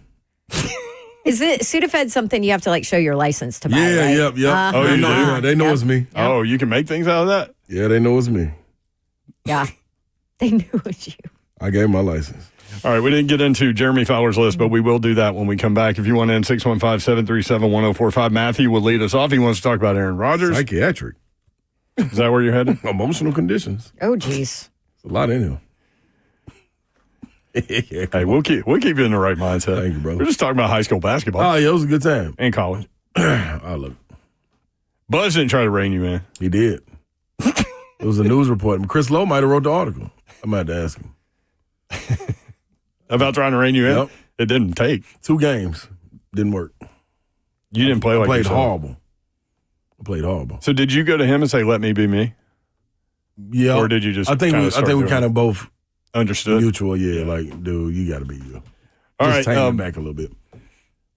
Is it Sudafed something you have to like show your license to buy? Yeah, right? yep. Oh, you do? They know it's me. Oh, you can make things out of that? Yeah, they know it's me. Yeah, they knew it was you. I gave my license. All right, we didn't get into Jeremy Fowler's list, but we will do that when we come back. If you want in, 615-737-1045. Matthew will lead us off. He wants to talk about Aaron Rodgers. Psychiatric. Is that where you're headed? Emotional conditions. Oh, geez. There's a lot in here. Hey, we'll keep you in the right mindset. Thank you, brother. We're just talking about high school basketball. Oh, yeah, it was a good time. And college. I love it. Buzz didn't try to rein you in. He did. It was a news report. Chris Lowe might have wrote the article. I might have to ask him. About trying to rein you in? Yep. It didn't take. 2 games. Didn't work. You didn't play like I played yourself. horrible. I played horrible. So did you go to him and say, let me be me? Yeah. Or did you just I think we kind of both understood? Mutual, yeah. Like, dude, you got to be you. All just right. tame it back a little bit.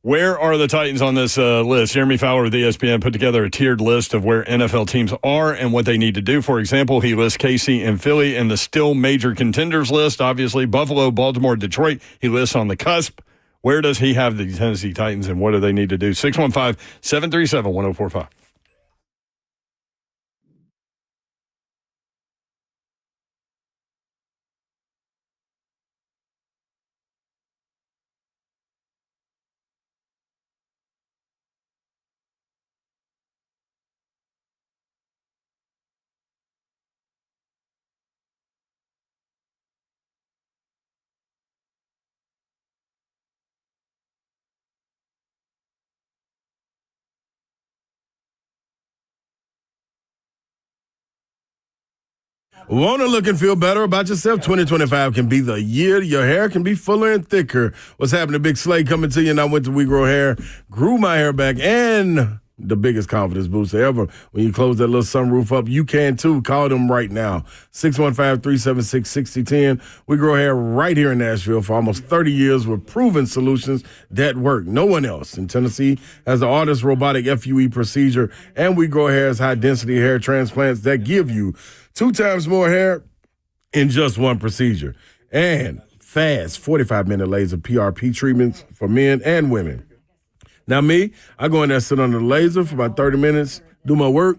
Where are the Titans on this list? Jeremy Fowler with ESPN put together a tiered list of where NFL teams are and what they need to do. For example, he lists KC and Philly in the still major contenders list. Obviously, Buffalo, Baltimore, Detroit, he lists on the cusp. Where does he have the Tennessee Titans and what do they need to do? 615-737-1045. Want to look and feel better about yourself? 2025 can be the year. Your hair can be fuller and thicker. What's happening? Big Slade coming to you, and I went to We Grow Hair, grew my hair back, and the biggest confidence booster ever. When you close that little sunroof up, you can too. Call them right now. 615-376-6010. We Grow Hair right here in Nashville for almost 30 years with proven solutions that work. No one else in Tennessee has the Artist Robotic FUE procedure, and We Grow Hair's high-density hair transplants that give you 2 times more hair in just one procedure. And fast 45-minute laser PRP treatments for men and women. Now me, I go in there, sit under the laser for about 30 minutes, do my work,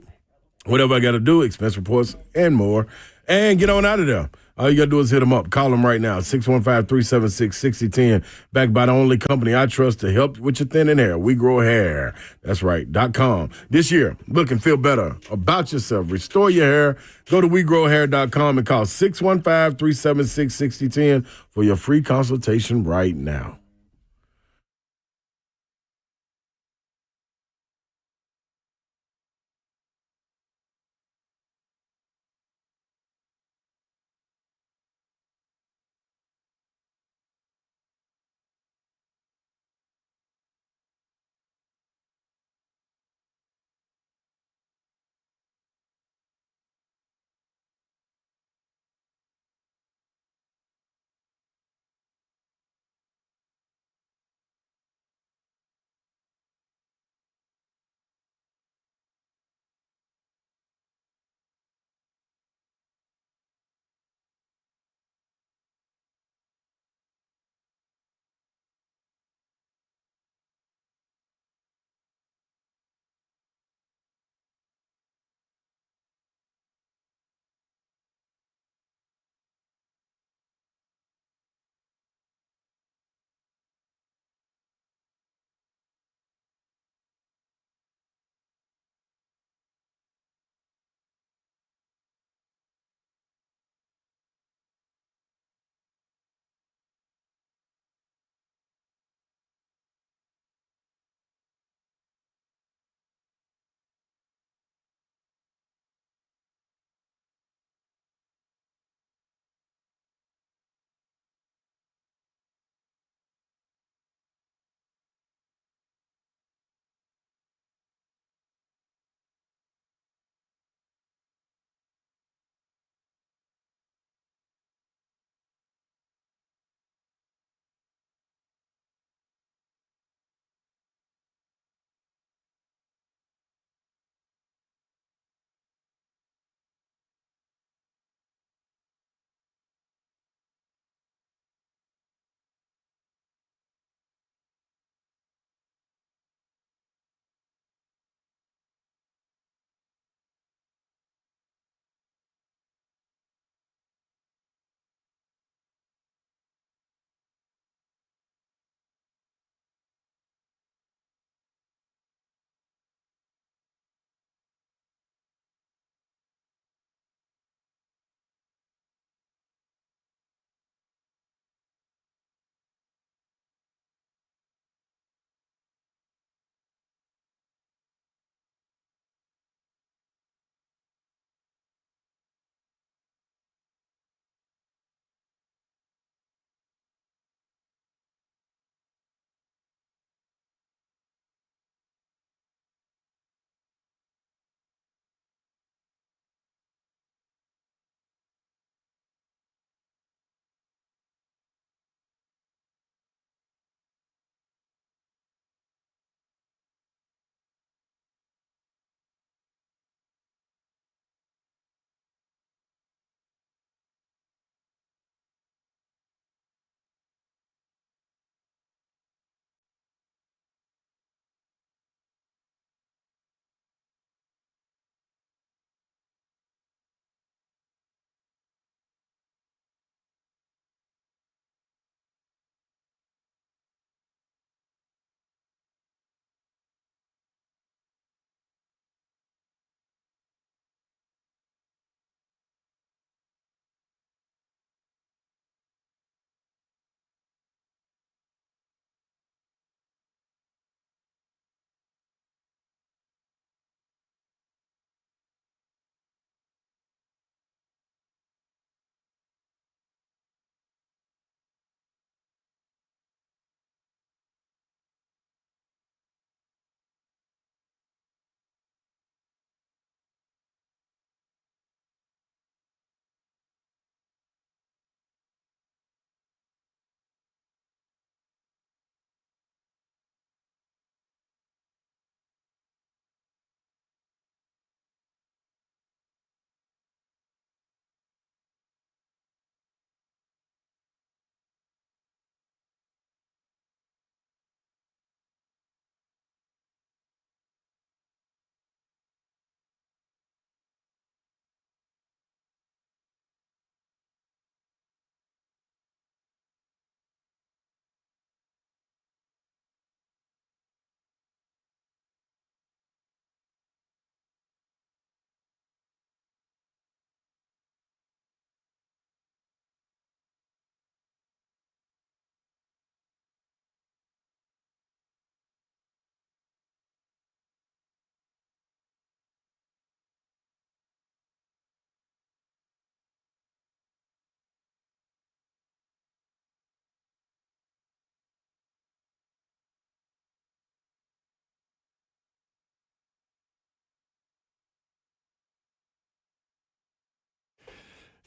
whatever I got to do, expense reports and more, and get on out of there. All you got to do is hit them up. Call them right now, 615-376-6010. Backed by the only company I trust to help with your thinning hair. We Grow Hair. That's right, .com. This year, look and feel better about yourself. Restore your hair. Go to WeGrowHair.com and call 615-376-6010 for your free consultation right now.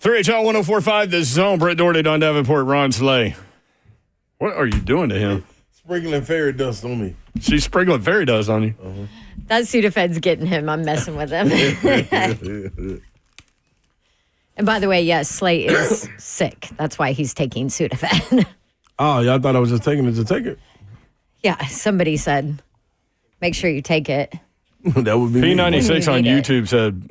3HL 1045, The Zone. Brett Doherty, Don Davenport, Ron Slay. What are you doing to him? Sprinkling fairy dust on me. She's sprinkling fairy dust on you. Uh-huh. That Sudafed's getting him. I'm messing with him. And by the way, yes, Slay is sick. That's why he's taking Sudafed. Oh, y'all thought I was just taking it to take it? Yeah, somebody said, make sure you take it. That would be P96 on YouTube said,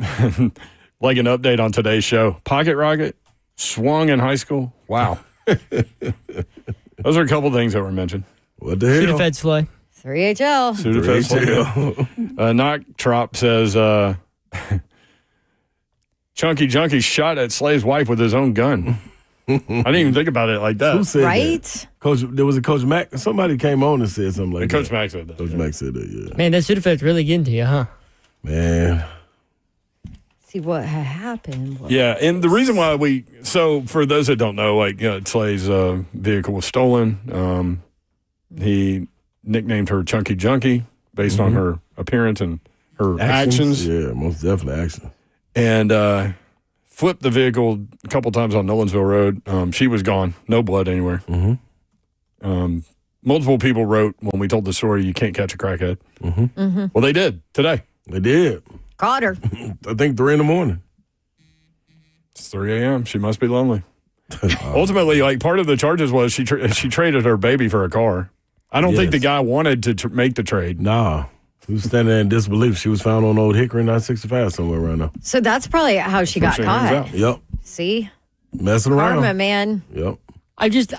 like an update on today's show, Pocket Rocket swung in high school. Wow. Those are a couple things that were mentioned. What the hell? Sudafed Slay. 3HL. Sudafed. Knock Trop says, Junkie shot at Slay's wife with his own gun. I didn't even think about it like that. Who said Right? that? Coach, there was a Coach Mack. Somebody came on and said something like that. Coach Mack said that. Coach Mack said that, yeah. Man, that Sudafed's really getting to you, huh? Man. See what had happened. Yeah, and the reason why so for those that don't know, like, Slay's vehicle was stolen. He nicknamed her Chunky Junkie based on her appearance and her actions. Yeah, most definitely actions. And flipped the vehicle a couple times on Nolensville Road. She was gone. No blood anywhere. Multiple people wrote when we told the story, you can't catch a crackhead. Well, they did today. They did. Caught her. I think 3 a.m. It's 3 a.m. She must be lonely. Ultimately, like, part of the charges was she traded her baby for a car. I don't think the guy wanted to make the trade. Nah. He was standing there in disbelief. She was found on Old Hickory 965 somewhere around there. So that's probably how she got caught. Yep. See? Messing around. Karma, man. Yep.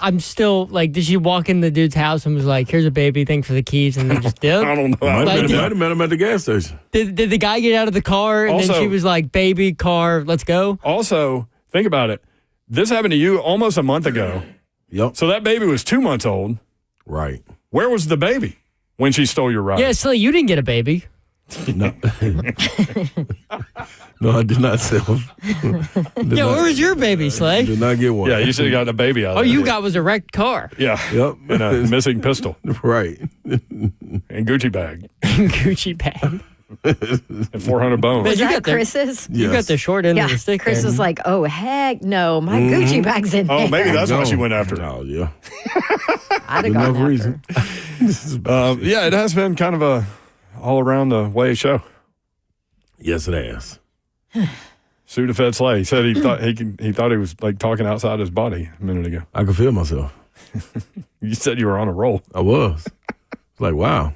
I'm still like, did she walk in the dude's house and was like, here's a baby, thanks for the keys, and then just dip? I don't know. Might have met him at the gas station. Did the guy get out of the car and then she was like, baby, car, let's go? Also, think about it. This happened to you almost a month ago. Yep. So that baby was 2 months old. Right. Where was the baby when she stole your ride? Yeah, Slay, you didn't get a baby. No. No, I did not sell. Where was your baby, Slay? Did not get one. Yeah, you should have gotten a baby out of All there. you got was a wrecked car. Yeah. Yep. And a missing pistol. Right. And Gucci bag. Gucci bag. And 400 bones. Was you that got the- Chris's? You got the short end of the stick Chris there. was like, oh, heck no. My Gucci bag's in there. Oh, maybe that's why she went after it. Oh, yeah. I'd have Enough gone after reason. Yeah, it has been kind of a all around the way show. Yes, it has. Sudafed Slay. He said he thought he was like talking outside his body a minute ago. I could feel myself. You said you were on a roll. I was. It's like, wow.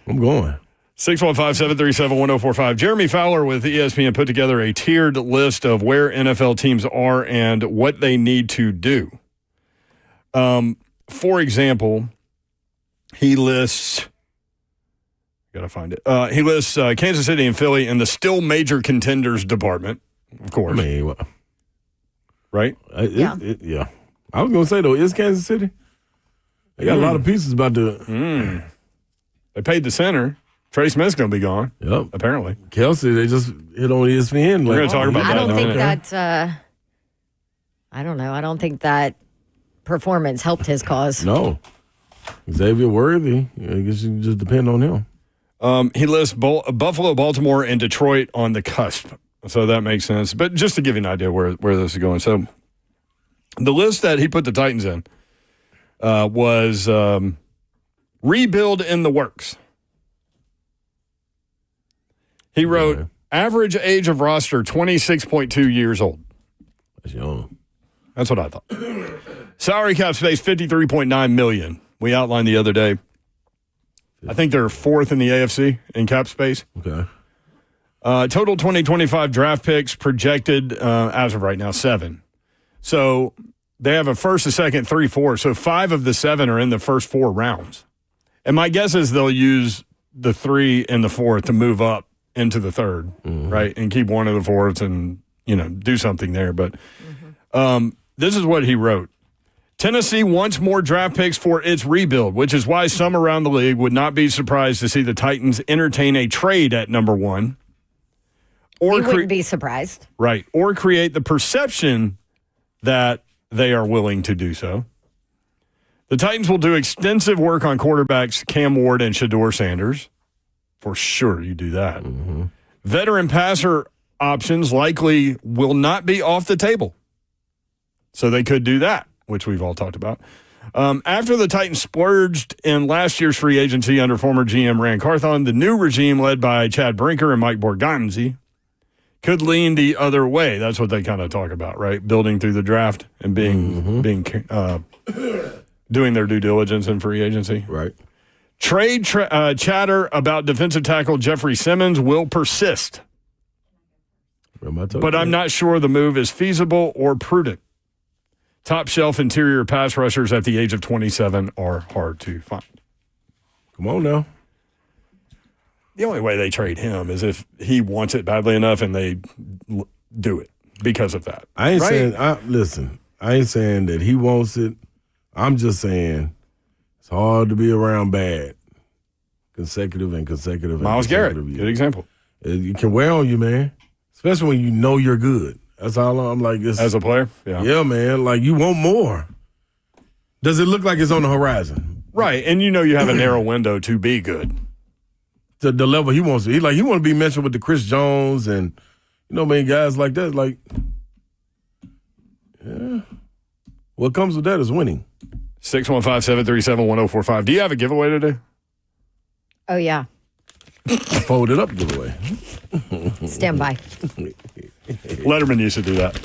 I'm going. 615-737-1045. Jeremy Fowler with ESPN put together a tiered list of where NFL teams are and what they need to do. For example, he lists, got to find it. He lists Kansas City and Philly in the still major contenders department, of course. I mean, right? Yeah. I was going to say, though, is Kansas City? They got a lot of pieces about the. They paid the center. Trey Smith's going to be gone. Yep. Apparently. Kelsey, they just hit on ESPN. We're going to talk about that. I don't think that, I don't know. I don't think that performance helped his cause. No. Xavier Worthy, I guess you can just depend on him. He lists Buffalo, Baltimore, and Detroit on the cusp. So that makes sense. But just to give you an idea where this is going. So the list that he put the Titans in was rebuild in the works. He wrote, average age of roster, 26.2 years old. That's young. That's what I thought. Salary cap space, $53.9 million. We outlined the other day. I think they're fourth in the AFC in cap space. Okay. Total 2025 draft picks projected as of right now, 7. So they have a first, a second, 3, 4. So 5 of the 7 are in the first 4 rounds. And my guess is they'll use the 3 and the 4th to move up into the 3rd, right? And keep one of the 4ths and, do something there. But this is what he wrote. Tennessee wants more draft picks for its rebuild, which is why some around the league would not be surprised to see the Titans entertain a trade at number 1. Or wouldn't be surprised. Right. Or create the perception that they are willing to do so. The Titans will do extensive work on quarterbacks Cam Ward and Shedeur Sanders. For sure you do that. Veteran passer options likely will not be off the table. So they could do that, which we've all talked about. After the Titans splurged in last year's free agency under former GM Rand Carthon, the new regime led by Chad Brinker and Mike Borgonzi could lean the other way. That's what they kind of talk about, right? Building through the draft and being doing their due diligence in free agency. Right. Trade chatter about defensive tackle Jeffrey Simmons will persist. But I'm not sure the move is feasible or prudent. Top shelf interior pass rushers at the age of 27 are hard to find. Come on now. The only way they trade him is if he wants it badly enough and they do it because of that. I ain't saying, I ain't saying that he wants it. I'm just saying it's hard to be around bad. Consecutive. Myles Garrett, good example. It can wear on you, man. Especially when you know you're good. That's all I'm like. As a player? Yeah, man. Like, you want more. Does it look like it's on the horizon? Right, and you know you have a narrow window to be good. To the level he wants to. He want to be mentioned with the Chris Jones and, guys like that. Like, yeah. What comes with that is winning. 615-737-1045. Do you have a giveaway today? Oh, yeah. A folded up giveaway. Stand by. Letterman used to do that.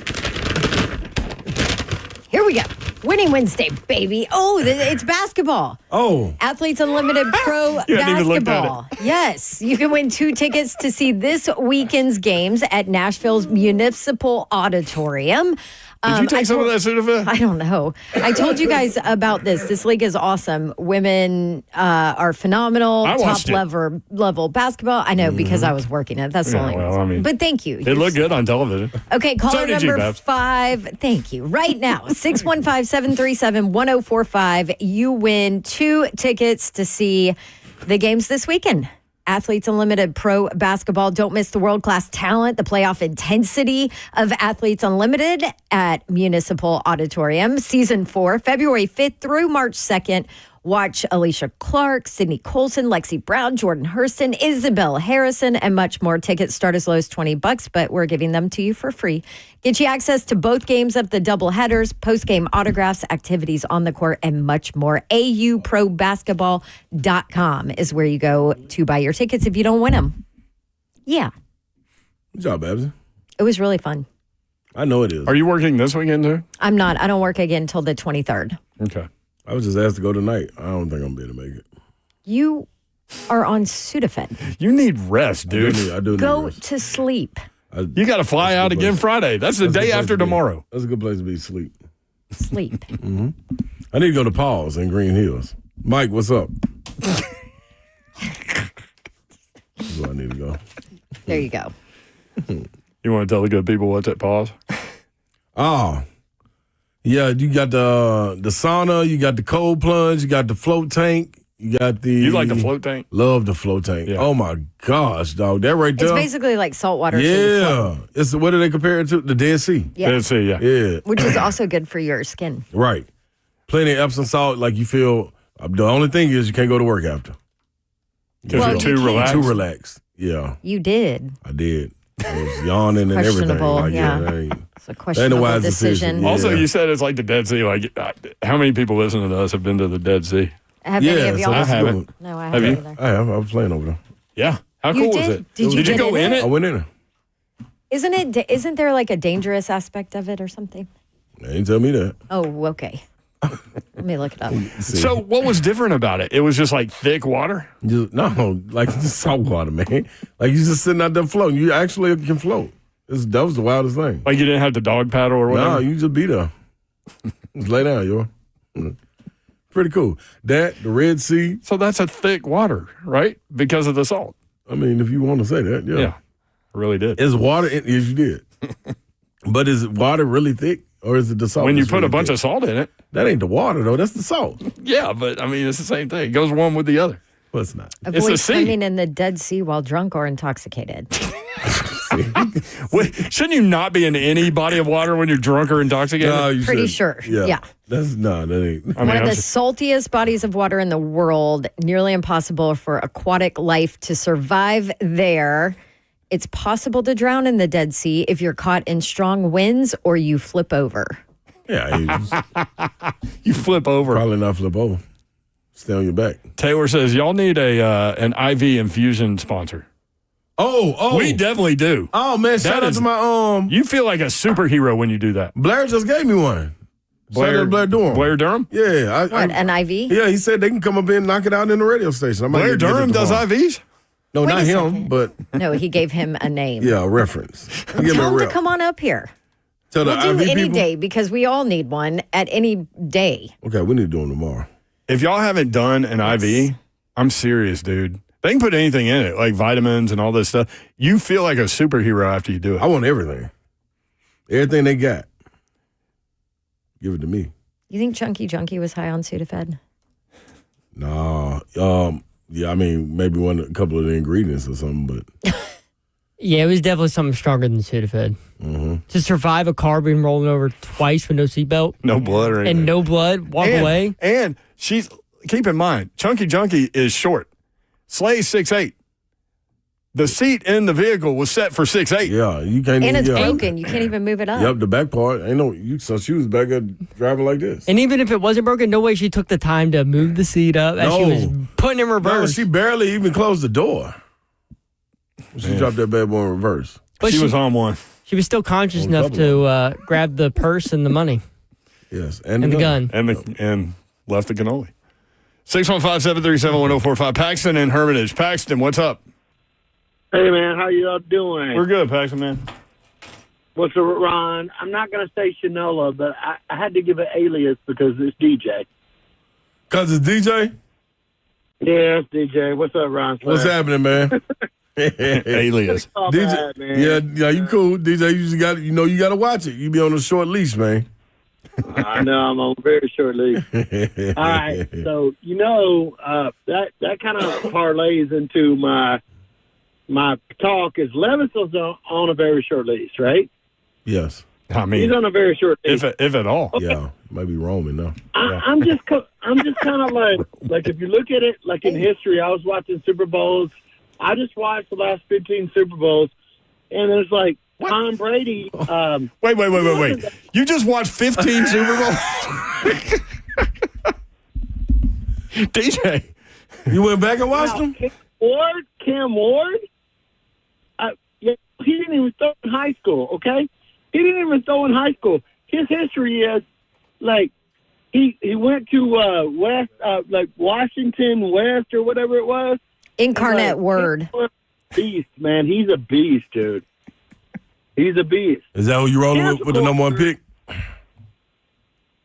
Here we go. Winning Wednesday, baby. Oh, it's basketball. Oh. Athletes Unlimited Pro Basketball. Yes. You can win 2 tickets to see this weekend's games at Nashville's Municipal Auditorium. Did you take some of that Sudafed? I don't know. I told you guys about this. This league is awesome. Women are phenomenal. I watched Top level basketball. I know because I was working it. That's the only reason. But thank you. It looked good on television. Okay, caller number 5. Thank you. Right now, 615-737-1045. You win 2 tickets to see the games this weekend. Athletes Unlimited Pro Basketball. Don't miss the world-class talent, the playoff intensity of Athletes Unlimited at Municipal Auditorium. Season 4, February 5th through March 2nd. Watch Alicia Clark, Sydney Colson, Lexi Brown, Jordan Hurston, Isabel Harrison, and much more. Tickets start as low as $20, but we're giving them to you for free. Get you access to both games of the doubleheaders, post-game autographs, activities on the court, and much more. auprobasketball.com is where you go to buy your tickets if you don't win them. Yeah. Good job, Babsy. It was really fun. I know it is. Are you working this weekend, too? I'm not. I don't work again until the 23rd. Okay. I was just asked to go tonight. I don't think I'm going to be able to make it. You are on Sudafed. You need rest, dude. I do need Go rest. to sleep. You got to fly out again Friday. That's the day after tomorrow. That's a good place to be, sleep. Sleep. Mm-hmm. I need to go to Paul's in Green Hills. Mike, what's up? That's where I need to go. There you go. You want to tell the good people what's at Pause? Oh. Yeah, you got the sauna, you got the cold plunge, you got the float tank, you got the... You like the float tank? Love the float tank. Yeah. Oh, my gosh, dog. That right there. It's basically like salt water. Yeah. What do they compare it to? The Dead Sea. Yeah. Dead Sea, yeah. Yeah. Which is also good for your skin. Right. Plenty of Epsom salt, like you feel... The only thing is you can't go to work after. Because you're too relaxed? Too relaxed, yeah. You did. I did. I was yawning and everything. Like, It's a questionable decision. Yeah. Also, you said it's like the Dead Sea. Like, how many people listening to us have been to the Dead Sea? Have any of y'all? I haven't. No, I Have haven't you? either. I have. I was playing over there. Yeah. How You cool was did? it? Did you you get go in in it? it? I went in there. Isn't there like a dangerous aspect of it or something? They didn't tell me that. Oh, okay. Let me look it up. So what was different about it? It was just like thick water? No, like just salt water, man. Like you just sitting out there floating. You actually can float. That was the wildest thing. Like you didn't have to dog paddle or whatever? No, you just be there. Just lay down, yo. Pretty cool. The Red Sea. So that's a thick water, right? Because of the salt. I mean, if you want to say that, yeah. Yeah, I really did. Is water, yes, you did. But is water really thick? Or is it the salt? When you put a bunch of salt in it. That ain't the water, though. That's the salt. Yeah, but I mean, it's the same thing. It goes one with the other. Well, it's not. Avoid swimming in the Dead Sea while drunk or intoxicated. Wait, shouldn't you not be in any body of water when you're drunk or intoxicated? No, you Pretty shouldn't. sure. Yeah. That ain't. One of the saltiest bodies of water in the world, nearly impossible for aquatic life to survive there. It's possible to drown in the Dead Sea if you're caught in strong winds or you flip over. Yeah, You flip over. Probably not flip over. Stay on your back. Taylor says, y'all need an IV infusion sponsor. Oh. We definitely do. Oh, man, shout out to my You feel like a superhero when you do that. Blair just gave me one. Blair Durham. Blair Durham? Yeah. An IV? Yeah, he said they can come up in and knock it out in the radio station. Blair Durham does IVs? No, Wait not a him, second. but No, he gave him a name. yeah, a reference. Give me Tell a him to rep. come on up here. Tell the We'll do IV any people. day because we all need one at any day. Okay, we need to do them tomorrow. If y'all haven't done an IV, I'm serious, dude. They can put anything in it, like vitamins and all this stuff. You feel like a superhero after you do it. I want everything. Everything they got. Give it to me. You think Junkie was high on Sudafed? Nah. Yeah, I mean, maybe a couple of the ingredients or something, but Yeah, it was definitely something stronger than Sudafed. To survive a car being rolled over twice with no seatbelt. No blood or anything. And no blood, walk away. And keep in mind, Chunky Junkie is short. Slay's 6'8". The seat in the vehicle was set for 6'8". yeah, you can't And it's yeah. broken. You can't even move it up. Yep, the back part. So she was back at driving like this. And even if it wasn't broken, no way she took the time to move the seat up as she was putting in No, reverse. she barely even closed the door. She dropped that bad boy in reverse. But she was on one. She was still conscious On enough double to grab the purse and the money. Yes, And the gun. And left the cannoli. 615-737-1045. Paxton and Hermitage. Paxton, what's up? Hey, man, how y'all doing? We're good, Paxton, man. What's up, Ron? I'm not going to say Shanola, but I had to give an alias because it's DJ. Because it's DJ? Yeah, it's DJ. What's up, Ron? What's happening, man? Alias. All DJ, bad, man. yeah, you cool. DJ, you just got, you got to watch it. You be on a short leash, man. I know I'm on a very short leash. All right, so that kind of parlays into my talk. Is Levis is on a very short leash, right? Yes. I mean, he's on a very short leash, if at all. Okay. Yeah, might be roaming though. I'm just kind of like if you look at it like in history, I was watching Super Bowls. I just watched the last 15 Super Bowls, and it's like Tom Brady. Wait. You just watched 15 Super Bowls? DJ. You went back and watched them? Cam Ward? Yeah, he didn't even throw in high school, okay? He didn't even throw in high school. His history is, like, he went to West, like Washington West or whatever it was. Incarnate Word. Beast, man. He's a beast, dude. He's a beast. Is that who you rolling with the number one pick?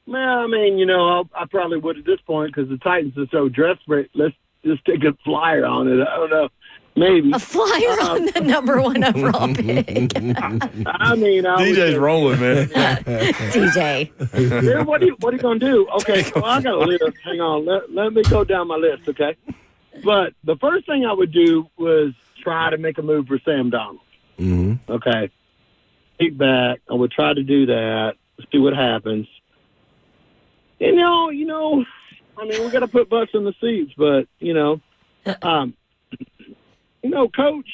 Man, I mean, I probably would at this point because the Titans are so desperate. Let's just take a flyer on it. I don't know. Maybe. A flyer on the number one overall pick. I mean, DJ's rolling, man. DJ. Then what are you going to do? Okay, well, I got a list. Hang on. Let me go down my list, okay? But the first thing I would do was try to make a move for Sam Donald. Mm-hmm. Okay. Kick back. I would try to do that. See what happens. I mean, we got to put butts in the seats, but, Coach,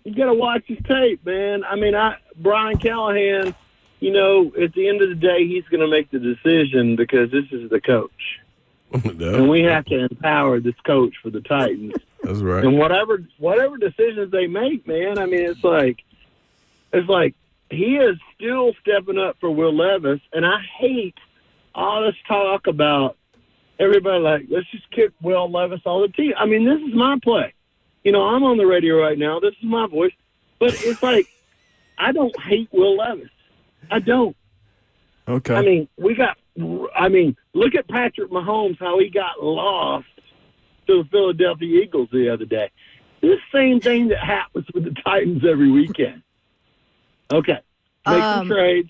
you got to watch his tape, man. I mean, Brian Callahan, at the end of the day, he's going to make the decision because this is the coach. And we have to empower this coach for the Titans. That's right. And whatever decisions they make, man, I mean, it's like he is still stepping up for Will Levis, and I hate all this talk about everybody like, let's just kick Will Levis all the team. I mean, this is my play. I'm on the radio right now. This is my voice. But it's like, I don't hate Will Levis. I don't. Okay. I mean, look at Patrick Mahomes, how he got lost to the Philadelphia Eagles the other day. This same thing that happens with the Titans every weekend. Okay. Make some trades.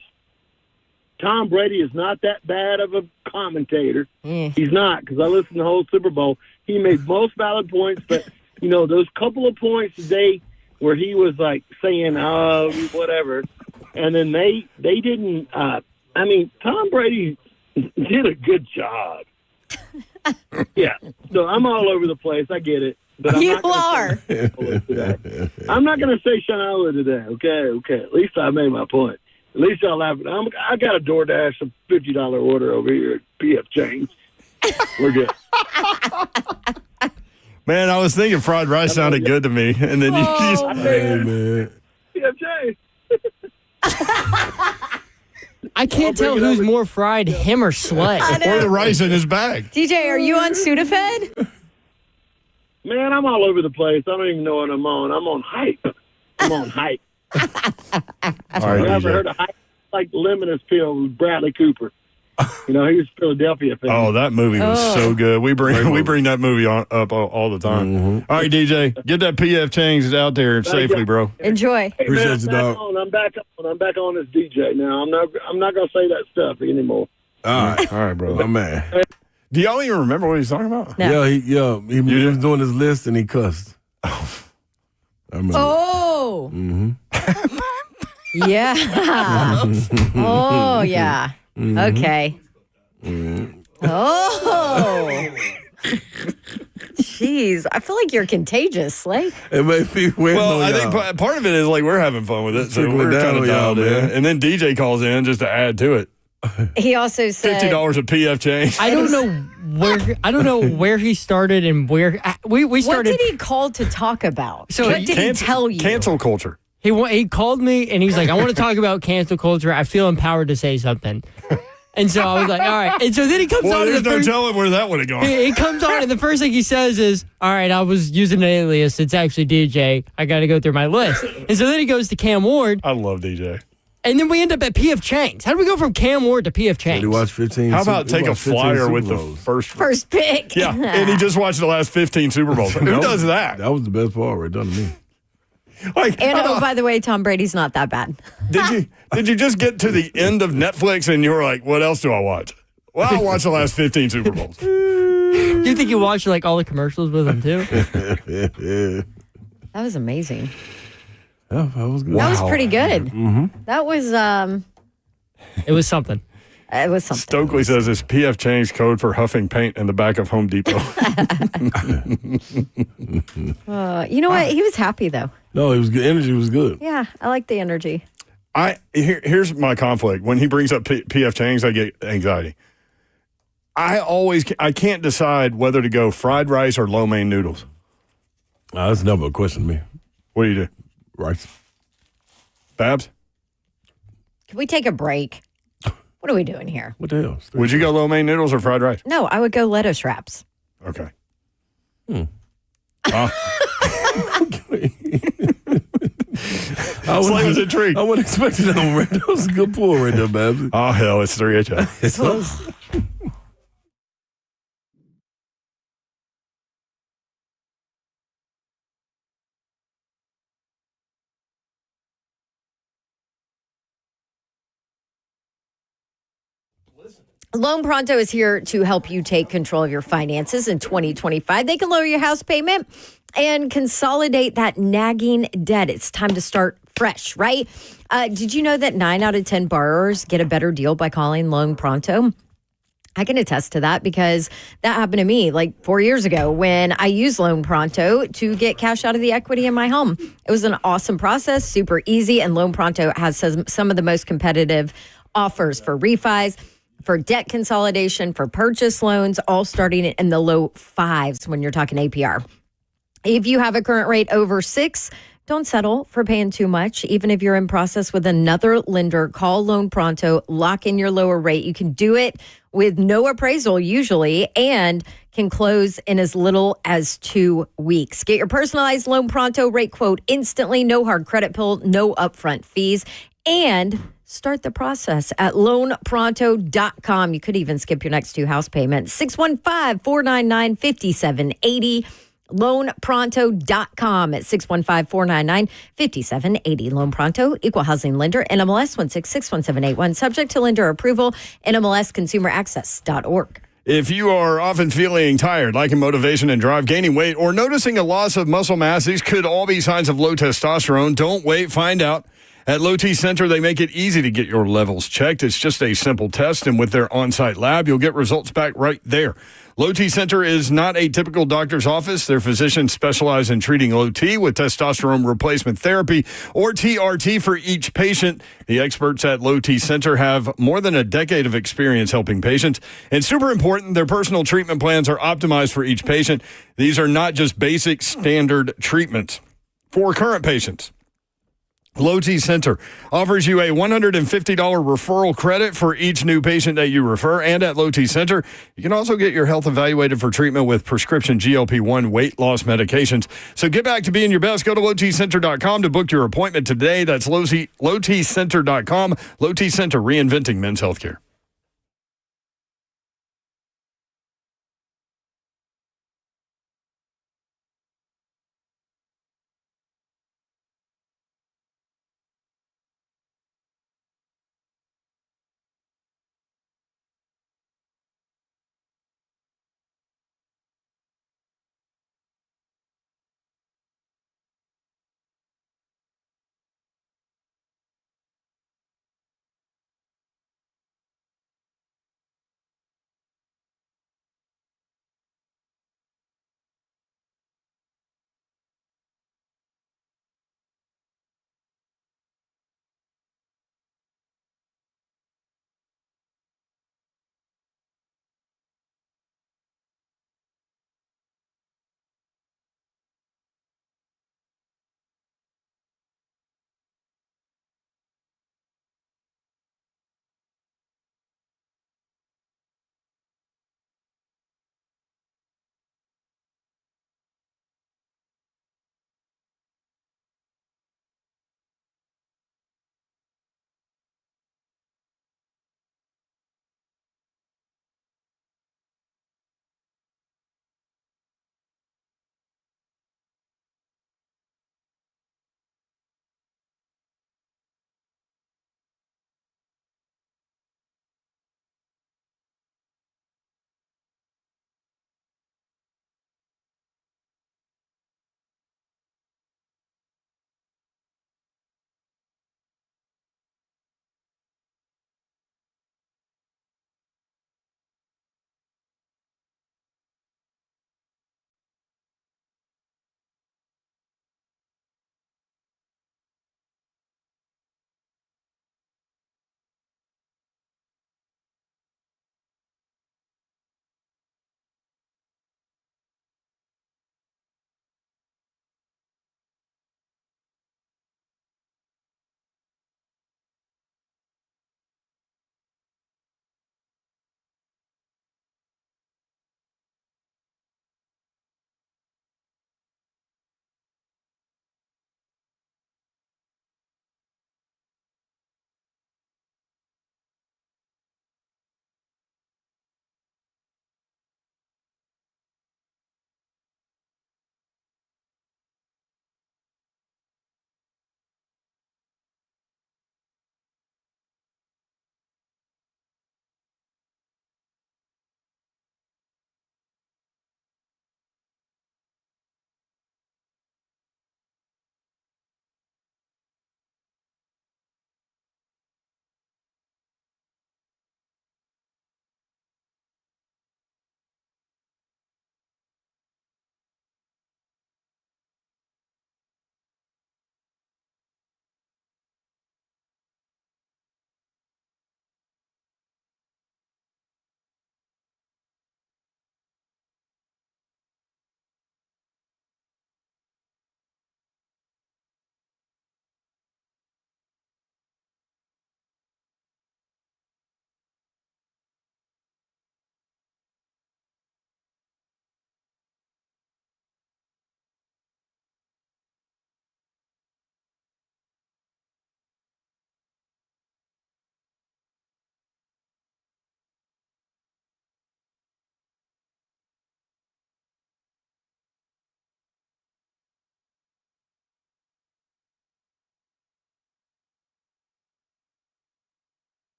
Tom Brady is not that bad of a commentator. He's not, because I listened to the whole Super Bowl. He made most valid points, but, those couple of points today where he was, like, saying, whatever, and then they didn't Tom Brady did a good job. Yeah. So I'm all over the place. I get it. But I'm You not gonna are. say today. I'm not going to say Shinola today. Okay. At least I made my point. At least I'll have it. I got a DoorDash, a $50 order over here at PF Chang's. We're good. Man, I was thinking fried rice sounded good to me, and then you just Hey, man. PF Chang's. I can't tell who's more fried, him or Slay. or the rice in his bag. DJ, are you on Sudafed? Man, I'm all over the place. I don't even know what I'm on. I'm on hype. I'm on hype. All right, You ever DJ. heard of hype? Like Luminous Pill with Bradley Cooper. He was a Philadelphia fan. Oh, that movie was so good. We bring that movie up all the time. Mm-hmm. All right, DJ, get that PF Chang's out there safely, bro. Enjoy. Hey, Appreciate you, dog. I'm back on as DJ now. I'm not gonna say that stuff anymore. All right, bro. My man. Do y'all even remember what he's talking about? No. Yeah, he was doing his list and he cussed. I remember. Oh. Mm-hmm. Yeah. Oh, yeah. Okay. Oh. Jeez. I feel like you're contagious, Slay. It made me Well, I think part of it is like we're having fun with it, so Trickling we're down kind of on y'all, dialed in. man. And then DJ calls in just to add to it. He also said $50 at PF Chang's. I don't know where he started and where we What started. did he call to talk about? So what did he tell you? Cancel culture. He called me and he's like, I want to talk about cancel culture. I feel empowered to say something. And so I was like, all right. And so then he comes Well, on. there's no telling where that would have gone. He comes on and the first thing he says is, all right, I was using an alias. It's actually DJ. I got to go through my list. And so then he goes to Cam Ward. I love DJ. And then we end up at PF Chang's. How do we go from Cam Ward to PF Chang's? He watched 15. How about take a flyer with the Super first pick? Yeah, and he just watched the last 15 Super Bowls. Who does that? That was the best part right done to me. Like, And oh, by the way, Tom Brady's not that bad. Did you just get to the end of Netflix and you were like, what else do I watch? Well, I'll watch the last 15 Super Bowls. Do you think you watched like all the commercials with him too? That was amazing. Yeah, that was good. That was pretty good. Mm-hmm. That was It was something. It was something. Stokely says it's PF Chang's code for huffing paint in the back of Home Depot. You know what? He was happy though. No, it was good. Energy was good. Yeah, I like the energy. Here's my conflict. When he brings up PF Chang's, I get anxiety. I can't decide whether to go fried rice or lo mein noodles. That's never a question to me. What do you do? Rice. Babs? Can we take a break? What are we doing here? What the hell? Would you go lo mein noodles or fried rice? No, I would go lettuce wraps. Okay. I was intrigued. I would expect that one right. That was a good pull right there, Babs. Oh, hell, it's 3HO. Loan Pronto is here to help you take control of your finances in 2025. They can lower your house payment and consolidate that nagging debt. It's time to start fresh, right? Did you know that 9 out of 10 borrowers get a better deal by calling Loan Pronto? I can attest to that because that happened to me like 4 years ago when I used Loan Pronto to get cash out of the equity in my home. It was an awesome process, super easy, and Loan Pronto has some of the most competitive offers for refis, for debt consolidation, for purchase loans, all starting in the low fives when you're talking APR. If you have a current rate over 6, don't settle for paying too much. Even if you're in process with another lender, call Loan Pronto, lock in your lower rate. You can do it with no appraisal usually and can close in as little as 2 weeks. Get your personalized Loan Pronto rate quote instantly, no hard credit pull, no upfront fees, and start the process at loanpronto.com. You could even skip your next 2 house payments. 615-499-5780. loanpronto.com at 615-499-5780. Loan Pronto, equal housing lender, NMLS 1661781, subject to lender approval, NMLSconsumeraccess.org. If you are often feeling tired, lacking motivation and drive, gaining weight, or noticing a loss of muscle mass, these could all be signs of low testosterone. Don't wait. Find out At Low T Center, they make it easy to get your levels checked. It's just a simple test, and with their on-site lab, you'll get results back right there. Low T Center is not a typical doctor's office. Their physicians specialize in treating low T with testosterone replacement therapy or TRT for each patient. The experts at Low T Center have more than a decade of experience helping patients. And super important, their personal treatment plans are optimized for each patient. These are not just basic standard treatments for current patients. Low T Center offers you a $150 referral credit for each new patient that you refer. And at Low T Center, you can also get your health evaluated for treatment with prescription GLP-1 weight loss medications. So get back to being your best. Go to lowtcenter.com to book your appointment today. That's lowtcenter.com. Low T Center, reinventing men's healthcare.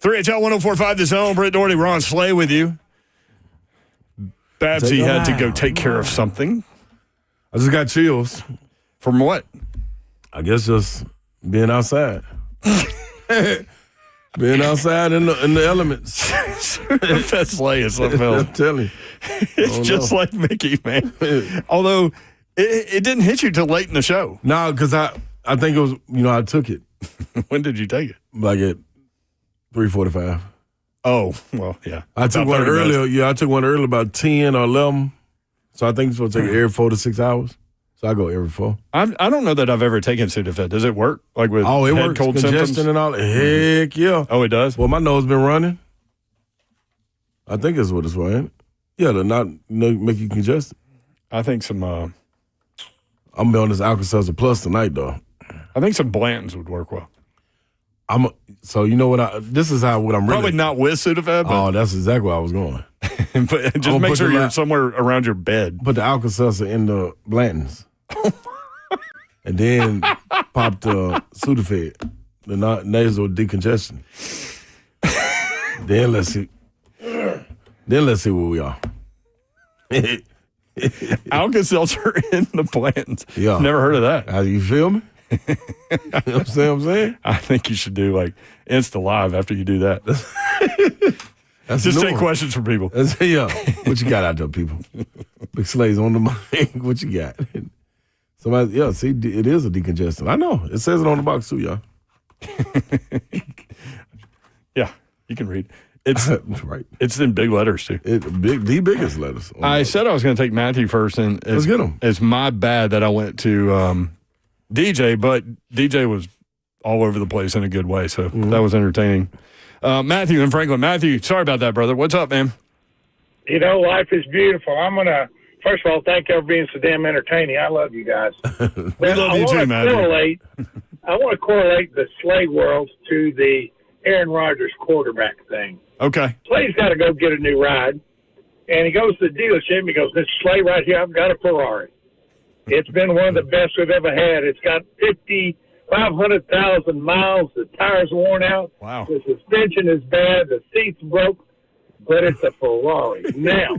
3HL 1045 The Zone. Britt Doherty, Ron Slay with you. Babsy had to go take care of something. I just got chills. From what? I guess just being outside. Being outside in the elements. That's Slay is something else. I'm telling you. It's just like Mickey, man. Although it didn't hit you till late in the show. No, because I think it was, I took it. When did you take it? Like at 3:45. Oh, well, yeah. I took one earlier. Yeah, I took one earlier about 10 or 11. So I think it's supposed to take every 4 to 6 hours. So I go every 4. I don't know that I've ever taken Sudafed. Does it work? Like with it head works. cold Congestion symptoms? and all that. Heck yeah. Oh, it does? Well, my nose been running. I think that's what it's for, ain't it? Yeah, to not make you congested. I think some... I'm going to be on this Alka-Seltzer Plus tonight, though. I think some Blantons would work well. So you know what? This is what I'm really... Probably not with Sudafed. Oh, that's exactly where I was going. But just make sure you're somewhere around your bed. Put the Alka-Seltzer in the Blantons. And then pop the Sudafed, the nasal decongestion. Then let's see where we are. Alka-Seltzer in the Blantons. Yeah. Never heard of that. You feel me? You know what I'm saying? I think you should do like Insta Live after you do that. Just take questions from people. Yeah. What you got out there, people? Big Slay's on the mic. What you got? Somebody, see, it is a decongestant. I know. It says it on the box too, y'all. Yeah, you can read. It's right. It's in big letters too. The biggest letters. I said I was going to take Matthew first, and let's get him. It's my bad that I went to DJ, but DJ was all over the place in a good way, so that was entertaining. Matthew and Franklin. Matthew, sorry about that, brother. What's up, man? Life is beautiful. I'm going to, first of all, thank you for being so damn entertaining. I love you guys. We love you too, Matthew. I want to correlate the Slay world to the Aaron Rodgers quarterback thing. Okay. Slay's got to go get a new ride. And he goes to the dealership and he goes, Mr. Slay, right here, I've got a Ferrari. It's been one of the best we've ever had. It's got 500,000 miles. The tires worn out. Wow. The suspension is bad. The seats broke. But it's a Ferrari. Now,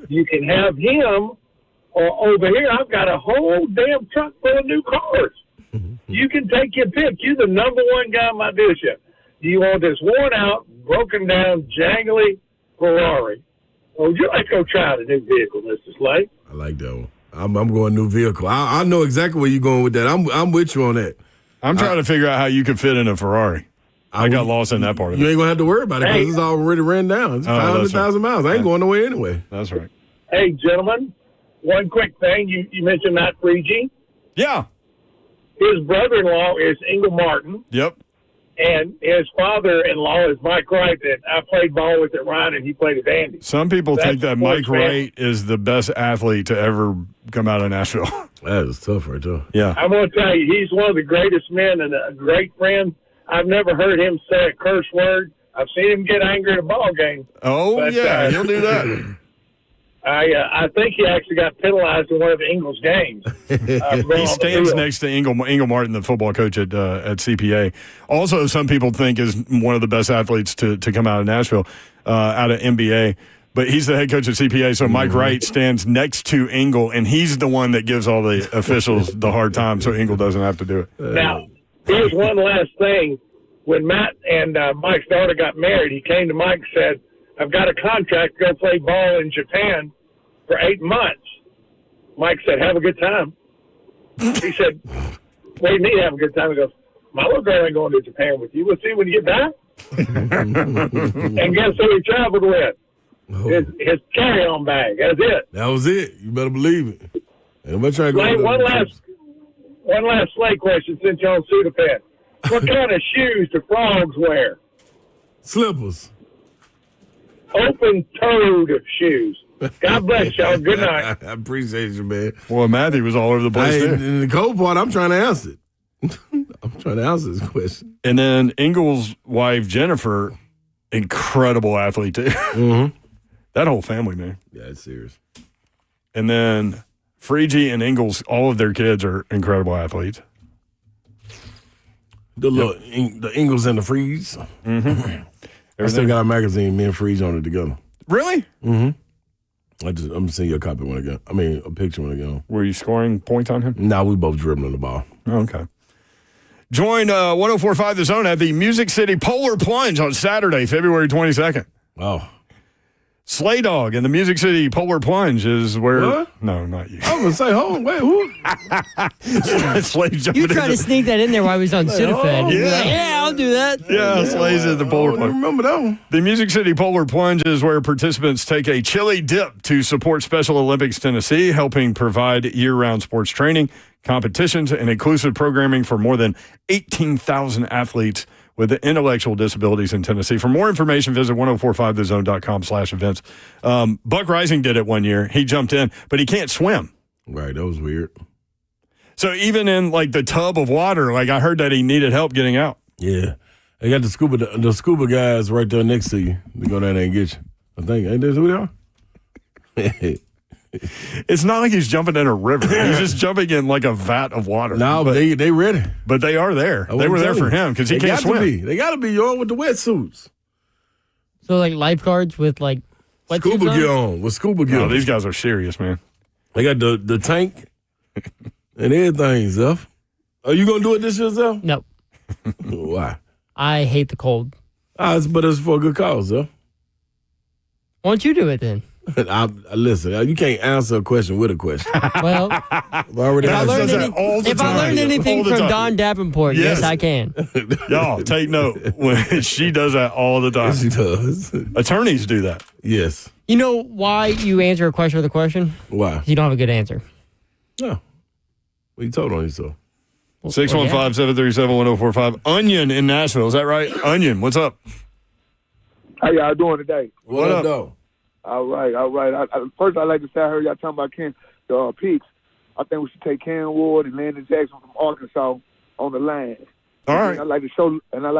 you can have him, or over here, I've got a whole damn truck full of new cars. You can take your pick. You're the number one guy in my dealership. Do you want this worn out, broken down, jangly Ferrari? Or would you like to go try the new vehicle, Mr. Slay? I like that one. I'm going new vehicle. I know exactly where you're going with that. I'm with you on that. I'm trying to figure out how you could fit in a Ferrari. I got lost in that part of it. You ain't going to have to worry about it because it's already ran down. It's 500,000 miles. I ain't going nowhere anyway. That's right. Hey, gentlemen, one quick thing. You mentioned Matt Freegee. Yeah. His brother-in-law is Ingle Martin. Yep. And his father-in-law is Mike Wright that I played ball with at Ryan, and he played at Vandy. Some people think that Mike Wright is the best athlete to ever come out of Nashville. That is tough right there. Yeah. I'm going to tell you, he's one of the greatest men and a great friend. I've never heard him say a curse word. I've seen him get angry at a ball game. Oh, but, yeah, he'll do that. I think he actually got penalized in one of Ingle's games. He stands next to Ingle Martin, the football coach at CPA. Also, some people think is one of the best athletes to come out of Nashville, out of NBA. But he's the head coach at CPA, so Mike Wright stands next to Ingle, and he's the one that gives all the officials the hard time so Ingle doesn't have to do it. Now, here's one last thing. When Matt and Mike's daughter got married, he came to Mike and said, I've got a contract to go play ball in Japan for 8 months. Mike said, have a good time. He said, what do you mean have a good time? He goes, my little girl ain't going to Japan with you. We'll see when you get back. And guess who he traveled with? His carry-on bag. That's it. That was it. You better believe it. Everybody try to go one last Slay question since you're on Sudafed. What kind of shoes do frogs wear? Slippers. Open-toed shoes. God bless y'all. Good night. I appreciate you, man. Well, Matthew was all over the place there. And the cold part, I'm trying to answer it. I'm trying to answer this question. And then Ingle's wife, Jennifer, incredible athlete, too. Mm-hmm. That whole family, man. Yeah, it's serious. And then Freegee and Ingles, all of their kids are incredible athletes. The Ingles and the Freeze. Mm-hmm. I still got a magazine, me and Freeze on it together. Really? Mm-hmm. I'm going to send you a copy when I get a picture when I get home. Were you scoring points on him? No, we both dribbling the ball. Okay. Join 104.5 The Zone at the Music City Polar Plunge on Saturday, February 22nd. Oh. Slay Dog and the Music City Polar Plunge is where. What? No, not you. I was going to say, hold on, wait, who? You tried to sneak that in there while I was on Sudafed. Yeah. I'll do that. Yeah, Slay's at the Polar Plunge. I remember that one. The Music City Polar Plunge is where participants take a chili dip to support Special Olympics Tennessee, helping provide year-round sports training, competitions, and inclusive programming for more than 18,000 athletes with intellectual disabilities in Tennessee. For more information, visit 1045thezone.com/events. Buck Rising did it one year. He jumped in, but he can't swim. Right, that was weird. So even in like the tub of water, like I heard that he needed help getting out. Yeah. They got the scuba guys right there next to you to go down there and get you. I think. Ain't that who they are? It's not like he's jumping in a river. He's just jumping in like a vat of water. No, but they ready. But they are there. They were there for him because he can't swim. They got to be, y'all, with the wetsuits. So like lifeguards with like scuba gear on. With scuba gear. No, these guys are serious, man. They got the tank and everything, Zeph. Are you going to do it this year, Zeph? No. Why? I hate the cold. But it's for a good cause, Zeph. Why don't you do it then? Listen, you can't answer a question with a question. Well, if I learned anything from Don Davenport, yes, I can. Y'all, take note. When she does that all the time. Yes, she does. Attorneys do that. Yes. You know why you answer a question with a question? Why? You don't have a good answer. No. Well, you told on yourself. 615-737-1045. Onion in Nashville. Is that right? Onion, what's up? How y'all doing today? What up? Though? All right. First, I'd like to say I heard y'all talking about the Peaks. I think we should take Ken Ward and Landon Jackson from Arkansas on the line. All right. And I like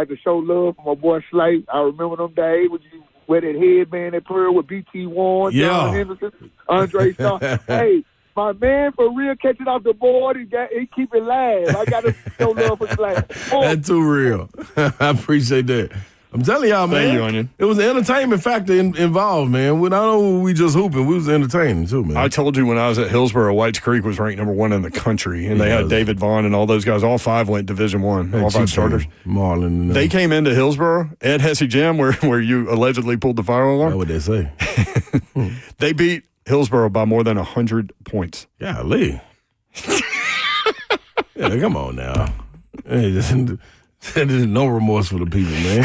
to show love for my boy Slate. I remember them days when you wear that headband at Pearl with BT Warren, John Henderson, Andre Starr. Hey, my man for real catching off the board. He keep it live. I got to show love for Slate. That's too real. I appreciate that. I'm telling y'all, man. Thank you, Onion. It was an entertainment factor involved, man. Not only we just hooping, we was entertaining too, man. I told you when I was at Hillsboro, Whites Creek was ranked number 1 in the country, and they had David Vaughn and all those guys. All 5 went Division I. All 5 starters. Marlon. They came into Hillsboro, Ed Hesse Gym, where you allegedly pulled the fire alarm. That's what they say. They beat Hillsboro by more than 100 points. Golly. Yeah, come on now. There's no remorse for the people, man.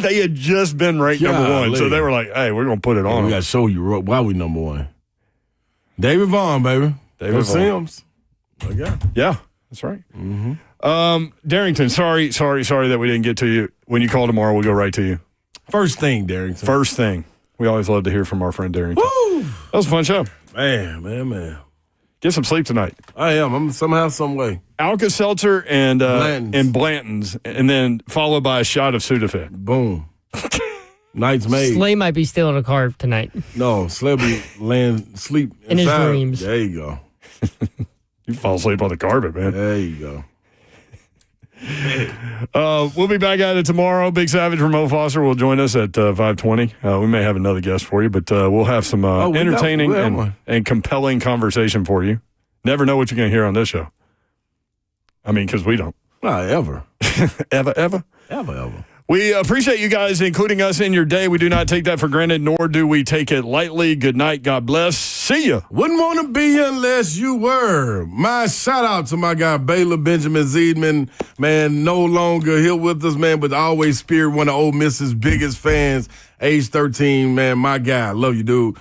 They had just been ranked number 1, so they were like, hey, we're going to put it on. We got to show you why we number 1. David Vaughn, baby. David Vaughn. Sims. Okay. Yeah, that's right. Mm-hmm. Darrington, sorry that we didn't get to you. When you call tomorrow, we'll go right to you. First thing, Darrington. First thing. We always love to hear from our friend Darrington. Woo! That was a fun show. Man. Get some sleep tonight. I am. I'm somehow, some way. Alka-Seltzer and Blanton's, and then followed by a shot of Sudafed. Boom. Night's made. Slay might be still in a car tonight. No, Slay be laying sleep in his dreams. There you go. You fall asleep on the carpet, man. There you go. We'll be back at it tomorrow. Big Savage Ramon Foster will join us at 5:20. We may have another guest for you, but we'll have some entertaining and compelling conversation for you. Never know what you're going to hear on this show. I mean, because we don't. Not ever. Ever. We appreciate you guys including us in your day. We do not take that for granted, nor do we take it lightly. Good night. God bless. See ya. Wouldn't want to be unless you were. My shout out to my guy, Baylor Benjamin Zeidman. Man, no longer here with us, man, but always spirit one of Ole Miss's biggest fans. Age 13, man, my guy. Love you, dude.